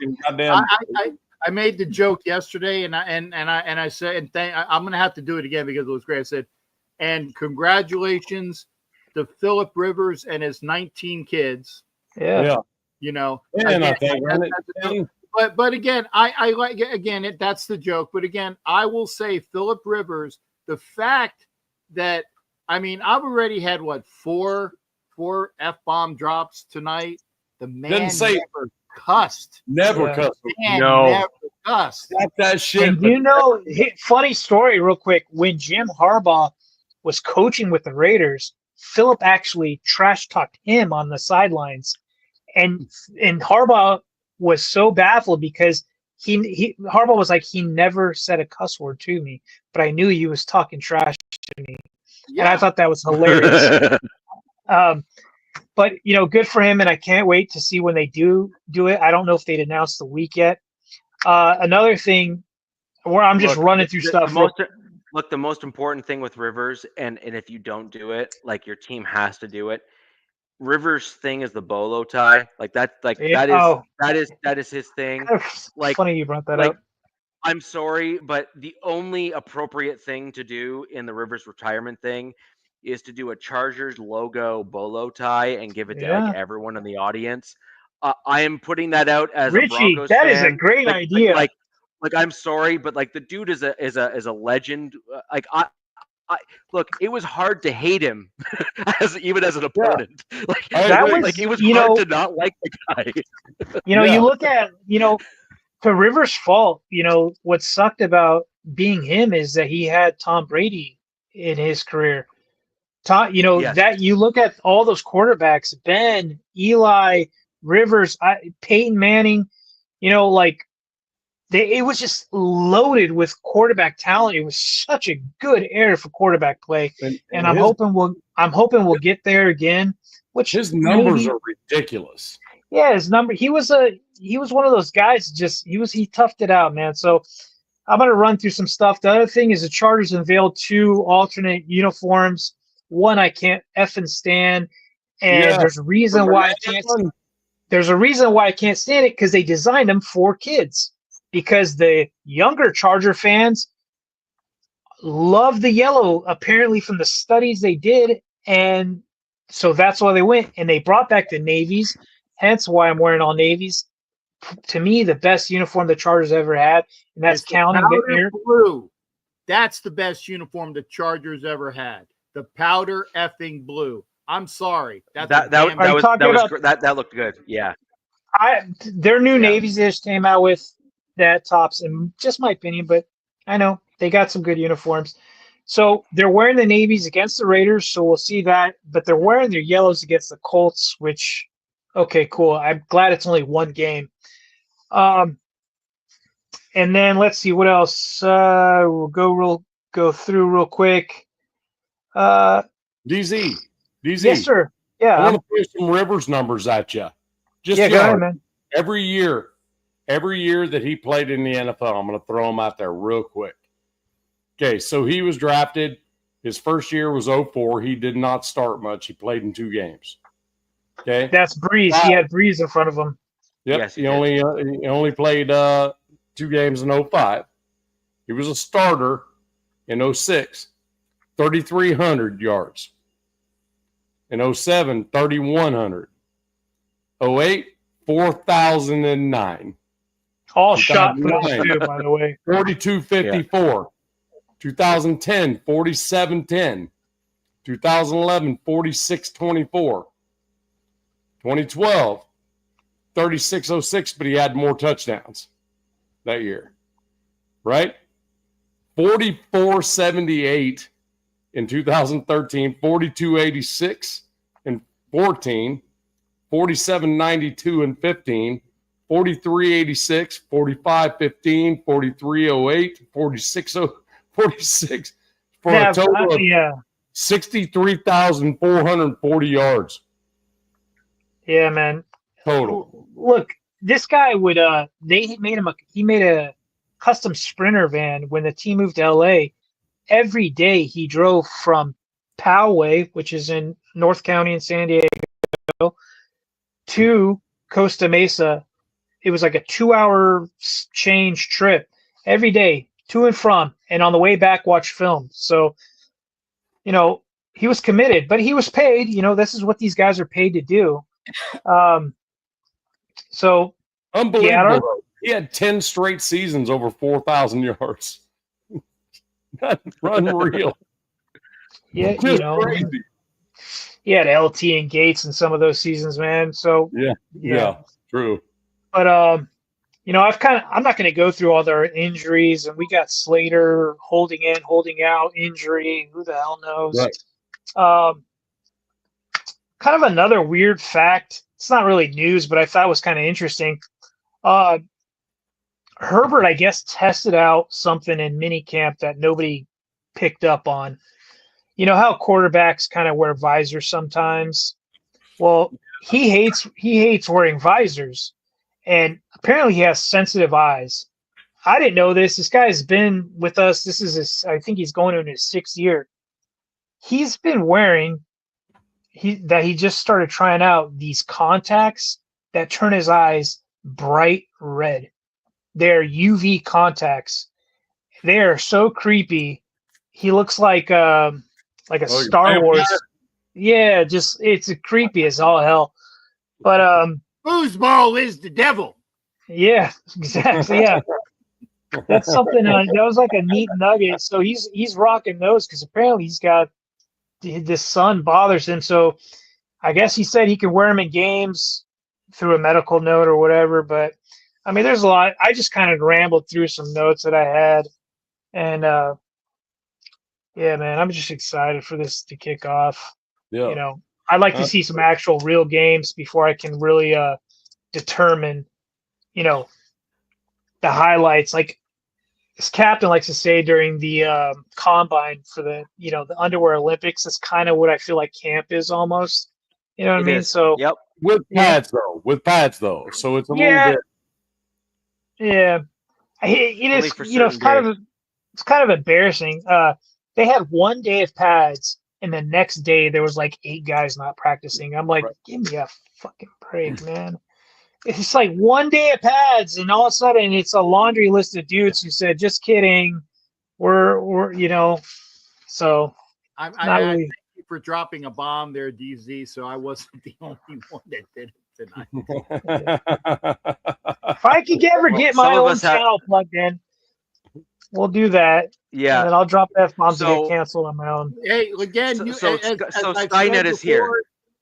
S2: I made the joke yesterday, and I said, I'm going to have to do it again because it was great. I said, and congratulations to Phillip Rivers and his 19 kids.
S3: Yeah.
S2: But again, I like again. That's the joke. But again, I will say Phillip Rivers. The fact that I've already had four F-bomb drops tonight. The man never cussed.
S4: Never cussed.
S2: Never cussed.
S4: Not that shit.
S3: And funny story, real quick. When Jim Harbaugh was coaching with the Raiders, Phillip actually trash talked him on the sidelines, and Harbaugh was so baffled because Harbaugh was like, he never said a cuss word to me, but I knew he was talking trash to me. Yeah. And I thought that was hilarious. But good for him, and I can't wait to see when they do it. I don't know if they'd announced the week yet. Another thing where I'm just running through stuff.
S1: The most important thing with Rivers, and if you don't do it, like your team has to do it. Rivers' thing is the bolo tie. That is his thing.
S3: Like, funny you brought that up.
S1: I'm sorry, but the only appropriate thing to do in the Rivers retirement thing is to do a Chargers logo bolo tie and give it to everyone in the audience. I am putting that out as
S3: Richie,
S1: a Broncos
S3: that
S1: fan.
S3: is a great idea.
S1: I'm sorry, but the dude is a legend. Look, it was hard to hate him even as an opponent. It was hard to not like the guy.
S3: You look at to Rivers' fault, what sucked about being him is that he had Tom Brady in his career. That you look at all those quarterbacks, Ben, Eli, Rivers, Peyton Manning, it was just loaded with quarterback talent. It was such a good era for quarterback play, and I'm hoping we'll get there again. Which
S4: his numbers are ridiculous.
S3: Yeah, his number. He was one of those guys. He toughed it out, man. So I'm gonna run through some stuff. The other thing is the Chargers unveiled 2 alternate uniforms. One I can't effing stand, and there's a reason why I can't. There's a reason why I can't stand it because they designed them for kids. Because the younger Charger fans love the yellow, apparently from the studies they did, and so that's why they went. And they brought back the navies, hence why I'm wearing all navies. To me, the best uniform the Chargers ever had, and that's counting the
S2: blue. That's the best uniform the Chargers ever had. The powder effing blue. I'm sorry. That
S1: looked good. Yeah.
S3: Their new navies they just came out with that tops, and just my opinion, but I know they got some good uniforms. So they're wearing the navies against the Raiders, so we'll see that. But they're wearing their yellows against the Colts, which, okay, cool. I'm glad it's only one game. And then let's see what else. We'll go through real quick.
S4: DZ.
S3: Yes, sir. Yeah.
S4: I want to throw some Rivers numbers at you.
S3: Go ahead, man.
S4: Every year that he played in the NFL, I'm going to throw him out there real quick. Okay, so he was drafted His first year was 04. He did not start much. He played in 2 games. Okay.
S3: That's Breeze. He had Breeze in front of him.
S4: Yep.
S1: Yes, he
S4: he only played 2 games in 05. He was a starter in 06, 3,300 yards. In 07, 3,100. 08, 4,009.
S3: All shot puts too, by the way.
S4: 42.54. 2010, 47.10. 2011, 46.24. 2012, 36.06, but he had more touchdowns that year, right? 44.78 in 2013, 42.86 in 14, 47.92 in 15, 43.86, 45.15, 43.08, 46 for a total of 63,440 yards.
S3: Yeah, man.
S4: Total.
S3: Look, this guy would he made a custom Sprinter van when the team moved to LA. Every day he drove from Poway, which is in North County in San Diego, to Costa Mesa. It was like a 2-hour change trip every day, to and from, and on the way back watch film. So, he was committed, but he was paid. This is what these guys are paid to do. So
S4: unbelievable. He had 10 straight seasons over 4,000 yards. That's unreal.
S3: Yeah, crazy. He had LT and Gates in some of those seasons, man. So
S4: yeah, true.
S3: But I'm not going to go through all their injuries, and we got Slater holding in, holding out, injury. Who the hell knows? Right. Kind of another weird fact. It's not really news, but I thought it was kind of interesting. Herbert, I guess, tested out something in minicamp that nobody picked up on. You know how quarterbacks kind of wear visors sometimes? Well, he hates wearing visors, and apparently he has sensitive eyes. I didn't know this. This guy's been with us. I think he's going in his 6th year. He's been wearing he just started trying out these contacts that turn his eyes bright red. They're UV contacts. They are so creepy. He looks like a Star Wars. Yeah, it's creepy as all hell. But
S2: foosball is the devil.
S3: Yeah, exactly. Yeah, that's something. That was like a neat nugget. So he's rocking those because apparently he's got the sun bothers him. So I guess he said he can wear them in games through a medical note or whatever. But I mean, there's a lot. I just kind of rambled through some notes that I had, and yeah, man, I'm just excited for this to kick off.
S4: Yeah.
S3: I'd like to see some actual real games before I can really determine, the highlights. Like this captain likes to say during the combine for the underwear Olympics, that's kind of what I feel like camp is almost. You know what I mean? So
S1: yep.
S4: With pads though. So it's a little bit.
S3: Yeah. It is, it's kind of embarrassing. They had one day of pads, and the next day there was like 8 guys not practicing. I'm like, give me a fucking break, man. It's like one day of pads, and all of a sudden it's a laundry list of dudes who said, "Just kidding, we're So
S2: I thank you for dropping a bomb there, DZ. So I wasn't the only one that did it tonight.
S3: If I could ever get my own channel plugged in, we'll do that.
S1: Yeah,
S3: and then I'll drop F-bombs to get canceled on my own.
S2: Hey, again,
S1: so Skynet is here.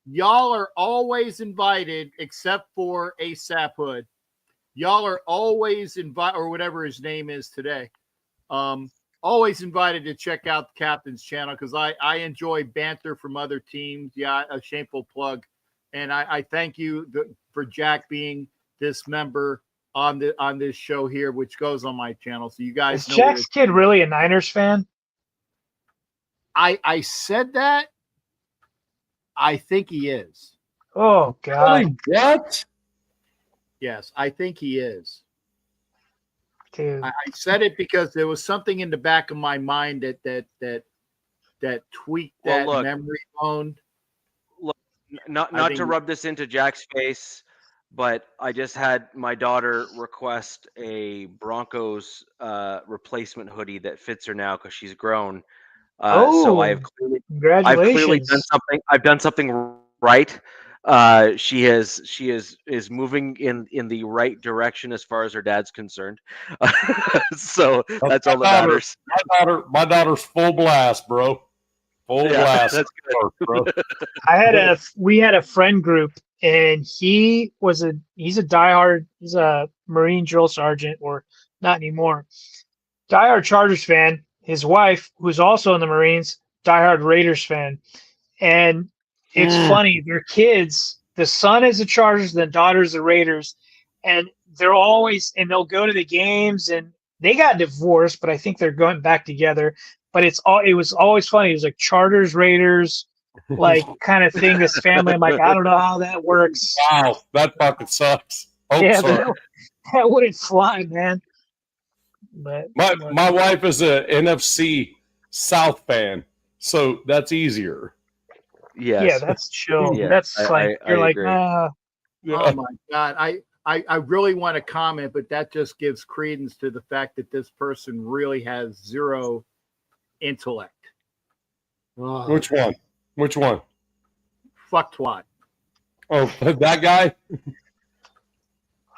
S2: Y'all are always invited, except for ASAP Hood. Y'all are always invited, or whatever his name is today. Always invited to check out the captain's channel because I enjoy banter from other teams. Yeah, a shameful plug, and I thank you for Jack being this member on this show here, which goes on my channel. So you guys
S3: is Jack's kid really a Niners fan?
S2: I said that. I think he is.
S3: Oh God!
S4: Really? What?
S2: Yes, I think he is.
S3: Dude.
S2: I said it because there was something in the back of my mind that that tweaked
S1: Well,
S2: that
S1: look.
S2: memory bone.
S1: Not to rub this into Jack's face, but I just had my daughter request a Broncos replacement hoodie that fits her now because she's grown. So I've clearly
S3: congratulations.
S1: done something. I've done something right. She is moving in the right direction as far as her dad's concerned. So that's all that matters.
S4: My daughter's full blast, bro. Full blast.
S1: That's good.
S4: Bro.
S3: We had a friend group, and he's a diehard. He's a Marine drill sergeant, or not anymore. Diehard Chargers fan. His wife, who's also in the Marines, diehard Raiders fan. And it's funny, their kids, the son is the Chargers, the daughter's the Raiders, and they'll go to the games, and they got divorced, but I think they're going back together. But it was always funny. It was like Chargers, Raiders, like kind of thing. This family, I'm like, I don't know how that works.
S4: Wow, that fucking sucks.
S3: That wouldn't fly, man. But
S4: my wife is a NFC South fan, so that's easier.
S1: Yes.
S3: Yeah, that's chill.
S1: Yeah,
S3: That's like you're like,
S1: agree.
S2: Oh my God. I really want to comment, but that just gives credence to the fact that this person really has zero intellect.
S4: Which one?
S2: Fuck twat.
S4: Oh, that guy?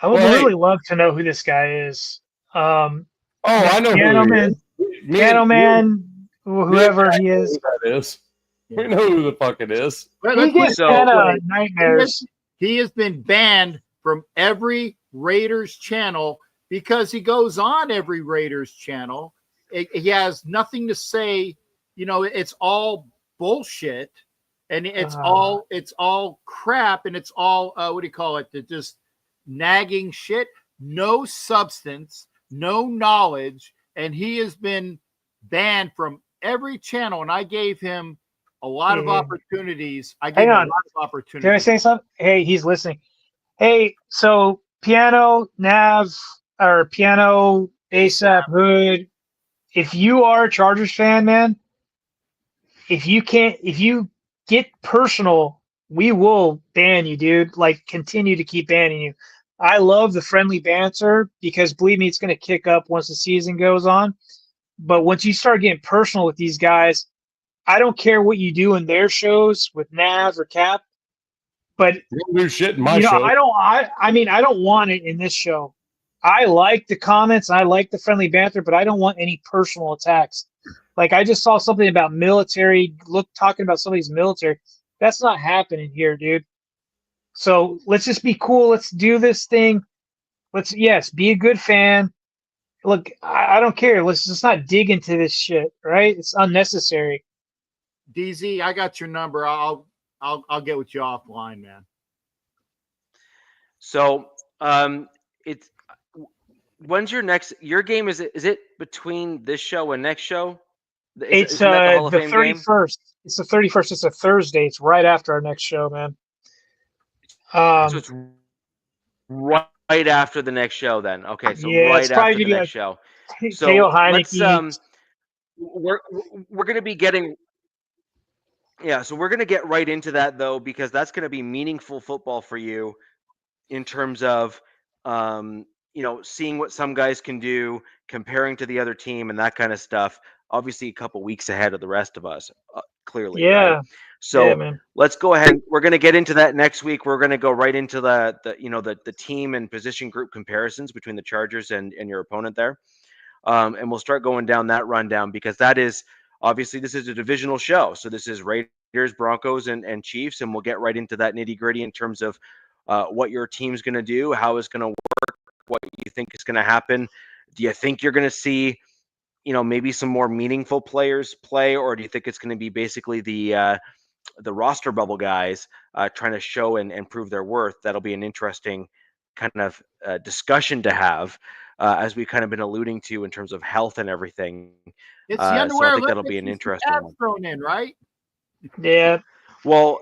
S3: I would really love to know who this guy is.
S4: I know
S3: Piano
S4: who
S3: Man,
S4: he is.
S3: whoever he is.
S4: That is. We know who the fuck it is.
S3: He gets kind of nightmares.
S2: He has been banned from every Raiders channel because he goes on every Raiders channel. He has nothing to say. You know, it's all bullshit, and it's all crap, and it's all what do you call it? Just nagging shit. No substance, no knowledge, and he has been banned from every channel. And I gave him a lot of opportunities.
S3: Can I say something? Hey, he's listening. Hey, so Piano, Nav, or Piano, ASAP, Hood, if you are a Chargers fan, man, if you get personal, we will ban you, dude. Like, continue to keep banning you. I love the friendly banter because, believe me, it's going to kick up once the season goes on. But once you start getting personal with these guys, I don't care what you do in their shows with Nav or Cap, but
S4: you don't do shit in my show.
S3: I don't want it in this show. I like the comments, I like the friendly banter, but I don't want any personal attacks. Like, I just saw something about military, talking about somebody's military. That's not happening here, dude. So let's just be cool. Let's do this thing. Be a good fan. Look, I don't care. Let's just not dig into this shit, right? It's unnecessary.
S2: DZ, I got your number. I'll get with you offline, man.
S1: So, it's when's your game? Is it between this show and next show?
S3: It's the 31st. It's the 31st. It's a Thursday. It's right after our next show, man.
S1: So it's right after the next show, then. Okay, so right after the next show. So let's we're going to be getting. Yeah, so we're going to get right into that, though, because that's going to be meaningful football for you in terms of, seeing what some guys can do, comparing to the other team and that kind of stuff. Obviously, a couple weeks ahead of the rest of us, clearly.
S3: Yeah.
S1: Right? So let's go ahead. We're going to get into that next week. We're going to go right into the team and position group comparisons between the Chargers and your opponent there. And we'll start going down that rundown because that is – obviously, this is a divisional show. So this is Raiders, Broncos, and Chiefs, and we'll get right into that nitty-gritty in terms of what your team's going to do, how it's going to work, what you think is going to happen. Do you think you're going to see, maybe some more meaningful players play, or do you think it's going to be basically the roster bubble guys trying to show and prove their worth? That'll be an interesting kind of discussion to have. As we've kind of been alluding to in terms of health and everything.
S2: It's the underwear.
S1: So I think that'll be an interesting one.
S2: Thrown in, right?
S3: Yeah.
S1: Well,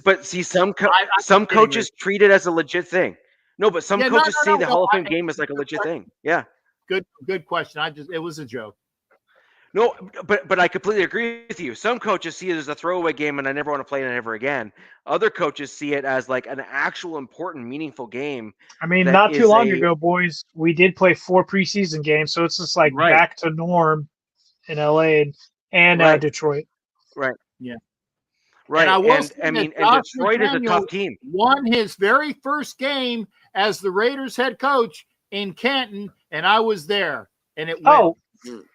S1: but see, some coaches treat it as a legit thing. No, but some coaches see the Hall of Fame game as like a legit thing. Yeah.
S2: Good question. It was a joke.
S1: No, but I completely agree with you. Some coaches see it as a throwaway game and I never want to play it ever again. Other coaches see it as like an actual important, meaningful game.
S3: I mean,
S1: That
S3: not too
S1: is
S3: long
S1: a
S3: ago, boys, we did play 4 preseason games, so it's just like
S1: right,
S3: back to norm in LA and
S1: right,
S3: Detroit.
S1: right,
S2: Yeah. And I
S1: right.
S2: will
S1: And
S2: say
S1: I
S2: that
S1: mean, and
S2: Josh
S1: Detroit is a
S2: McDaniel
S1: tough team.
S2: won his very first game as the Raiders head coach in Canton, and I was there, and it went
S3: Oh,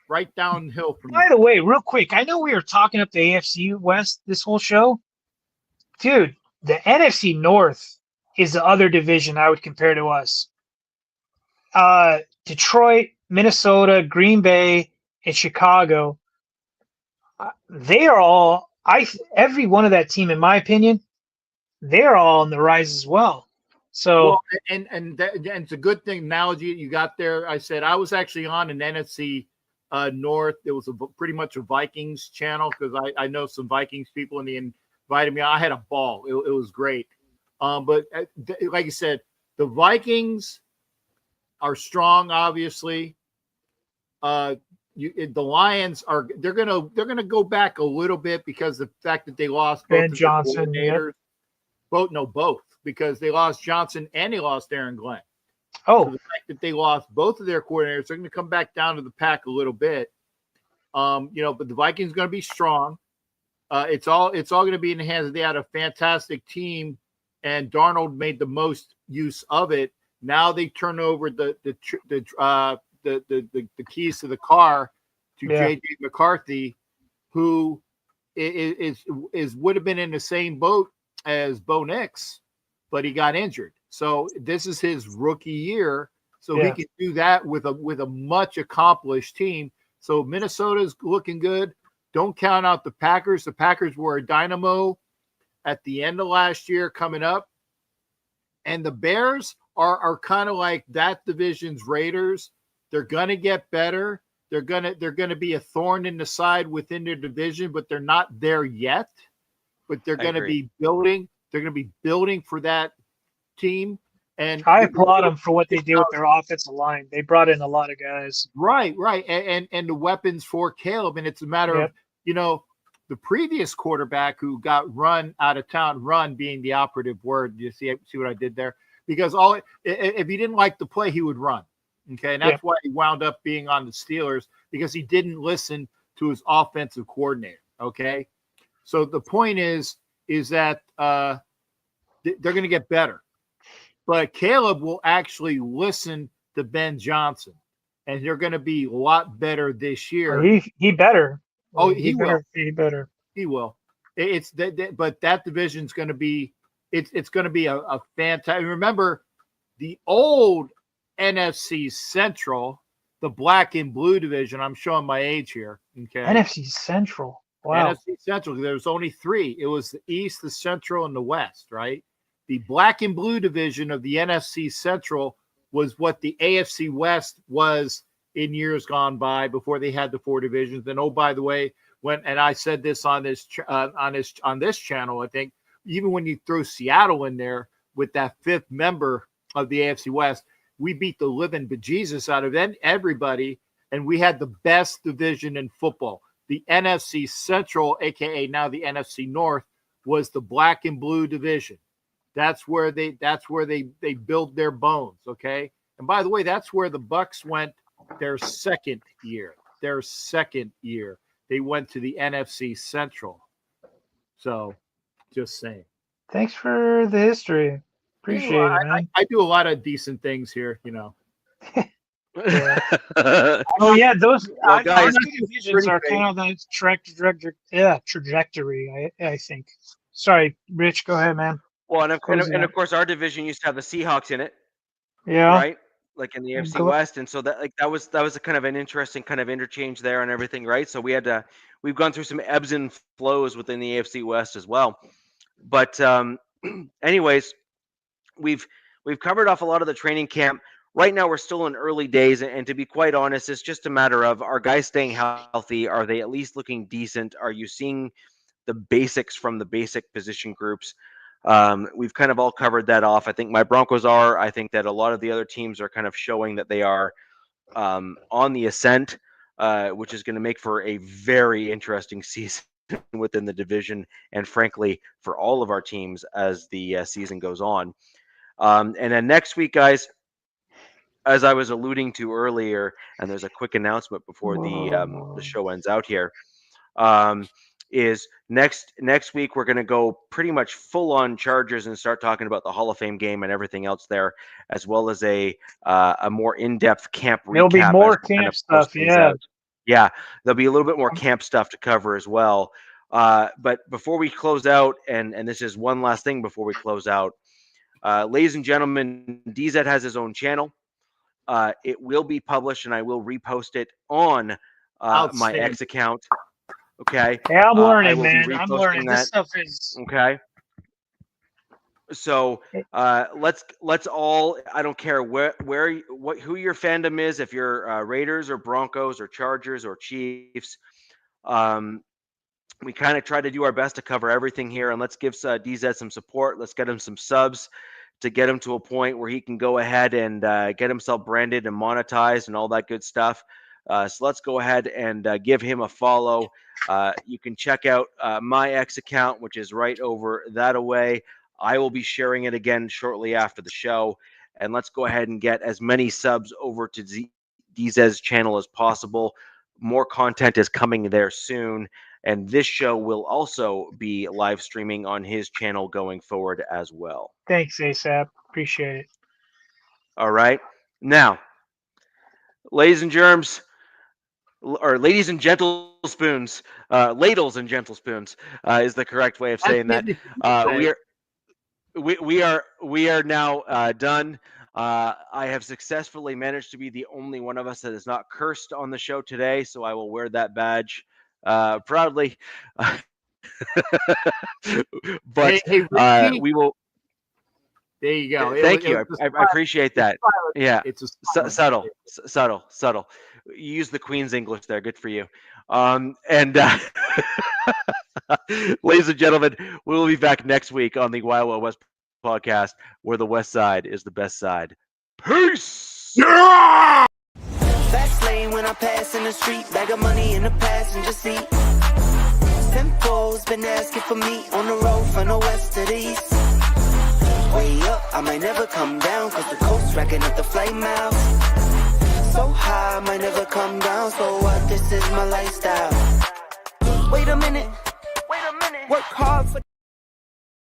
S2: right downhill from
S3: by
S2: there.
S3: the way, real quick, I know we were talking up the AFC West this whole show. Dude, the NFC North is the other division I would compare to us. Detroit, Minnesota, Green Bay, and Chicago. They are all every one of that team, in my opinion, they're all on the rise as well. So
S2: Well, and it's a good thing analogy you got there. I said I was actually on an NFC North. It was pretty much a Vikings channel because I know some Vikings people and they invited me. I had a ball. It was great. But like I said, the Vikings are strong, obviously. The Lions they're gonna go back a little bit because the fact that they lost both
S3: Ben
S2: of their
S3: Johnson,
S2: coordinators. Both because they lost Johnson and they lost Aaron Glenn. So the fact that they lost both of their coordinators, they're going to come back down to the pack a little bit. But the Vikings are going to be strong. It's all going to be in the hands. They had a fantastic team, and Darnold made the most use of it. Now they turn over the keys to the car to JJ McCarthy, who would have been in the same boat as Bo Nix, but he got injured. So this is his rookie year. So he can do that with a much accomplished team. So Minnesota's looking good. Don't count out the Packers. The Packers were a dynamo at the end of last year coming up. And the Bears are kind of like that division's Raiders. They're going to get better. They're going to be a thorn in the side within their division, but they're not there yet. But they're going to be building. They're going to be building for that team. And
S3: I applaud them for what they did with their offensive line. They brought in a lot of guys.
S2: Right. And the weapons for Caleb. And it's a matter of, the previous quarterback who got run out of town, run being the operative word. You see what I did there? Because if he didn't like the play, he would run. Okay. And that's why he wound up being on the Steelers, because he didn't listen to his offensive coordinator. Okay. So the point is that they're going to get better. But Caleb will actually listen to Ben Johnson, and they're going to be a lot better this year.
S3: He better.
S2: Oh, he will.
S3: He better.
S2: He will. It's but that division's going to be it's going to be a fantastic. Remember, the old NFC Central, the black and blue division. I'm showing my age here. Okay.
S3: NFC Central. Wow.
S2: NFC Central. There was only 3. It was the East, the Central, and the West. Right. The black and blue division of the NFC Central was what the AFC West was in years gone by before they had the 4 divisions. And oh, by the way, and I said this on this channel, I think, even when you throw Seattle in there with that 5th member of the AFC West, we beat the living bejesus out of everybody, and we had the best division in football. The NFC Central, aka now the NFC North, was the black and blue division. That's where they build their bones, okay? And by the way, that's where the Bucs went their second year. They went to the NFC Central. So, just saying.
S3: Thanks for the history. Appreciate it, man.
S2: I do a lot of decent things here,
S3: Oh yeah, those
S1: guys,
S3: divisions are kind of the trajectory. I think. Sorry, Rich. Go ahead, man.
S1: Well, and of course, our division used to have the Seahawks in it.
S3: Yeah.
S1: Right. Like in the AFC West, and so that was a kind of an interesting kind of interchange there and everything, right? So we've gone through some ebbs and flows within the AFC West as well. But anyways, we've covered off a lot of the training camp. Right now, we're still in early days, and to be quite honest, it's just a matter of, are guys staying healthy? Are they at least looking decent? Are you seeing the basics from the basic position groups? We've kind of all covered that off. I think my Broncos are. I think that a lot of the other teams are kind of showing that they are on the ascent. which is going to make for a very interesting season within the division, and frankly, for all of our teams as the season goes on. And then next week, guys, as I was alluding to earlier, and there's a quick announcement before the show ends out here, is next week we're going to go pretty much full on Chargers and start talking about the Hall of Fame game and everything else there, as well as a more in-depth camp recap.
S3: There'll be more camp stuff, yeah.
S1: Yeah, there'll be a little bit more camp stuff to cover as well. But before we close out, and this is one last thing before we close out, ladies and gentlemen, DZ has his own channel. It will be published, and I will repost it on my X account. Okay.
S3: Yeah, I'm learning, man. I'm learning. This stuff is
S1: okay. So let's all. I don't care who your fandom is. If you're Raiders or Broncos or Chargers or Chiefs, we kind of try to do our best to cover everything here. And let's give DZ some support. Let's get him some subs to get him to a point where he can go ahead and get himself branded and monetized and all that good stuff. So let's go ahead and give him a follow. You can check out my X account, which is right over that away. I will be sharing it again shortly after the show. And let's go ahead and get as many subs over to DZ's channel as possible. More content is coming there soon. And this show will also be live streaming on his channel going forward as well.
S3: Thanks, ASAP. Appreciate it.
S1: All right. Now, ladies and germs, or ladies and gentle spoons, ladles and gentle spoons is the correct way of saying that. We are now done. I have successfully managed to be the only one of us that is not cursed on the show today, so I will wear that badge proudly. But
S2: hey,
S1: we will.
S2: There you go.
S1: Thank you. I appreciate that. Yeah,
S2: it's a
S1: subtle. You use the Queen's English there. Good for you. Ladies and gentlemen, we will be back next week on the Wild Wild West podcast, where the West Side is the best side. Peace.
S2: Yeah!
S5: Fast lane when I pass in the street, bag of money in the passenger seat. Tempo's been asking for me on the road from the west to the east. Way up, I might never come down, cause the coast racking up the flight miles. So high, I might never come down, so what, this is my lifestyle. Wait a minute, work hard for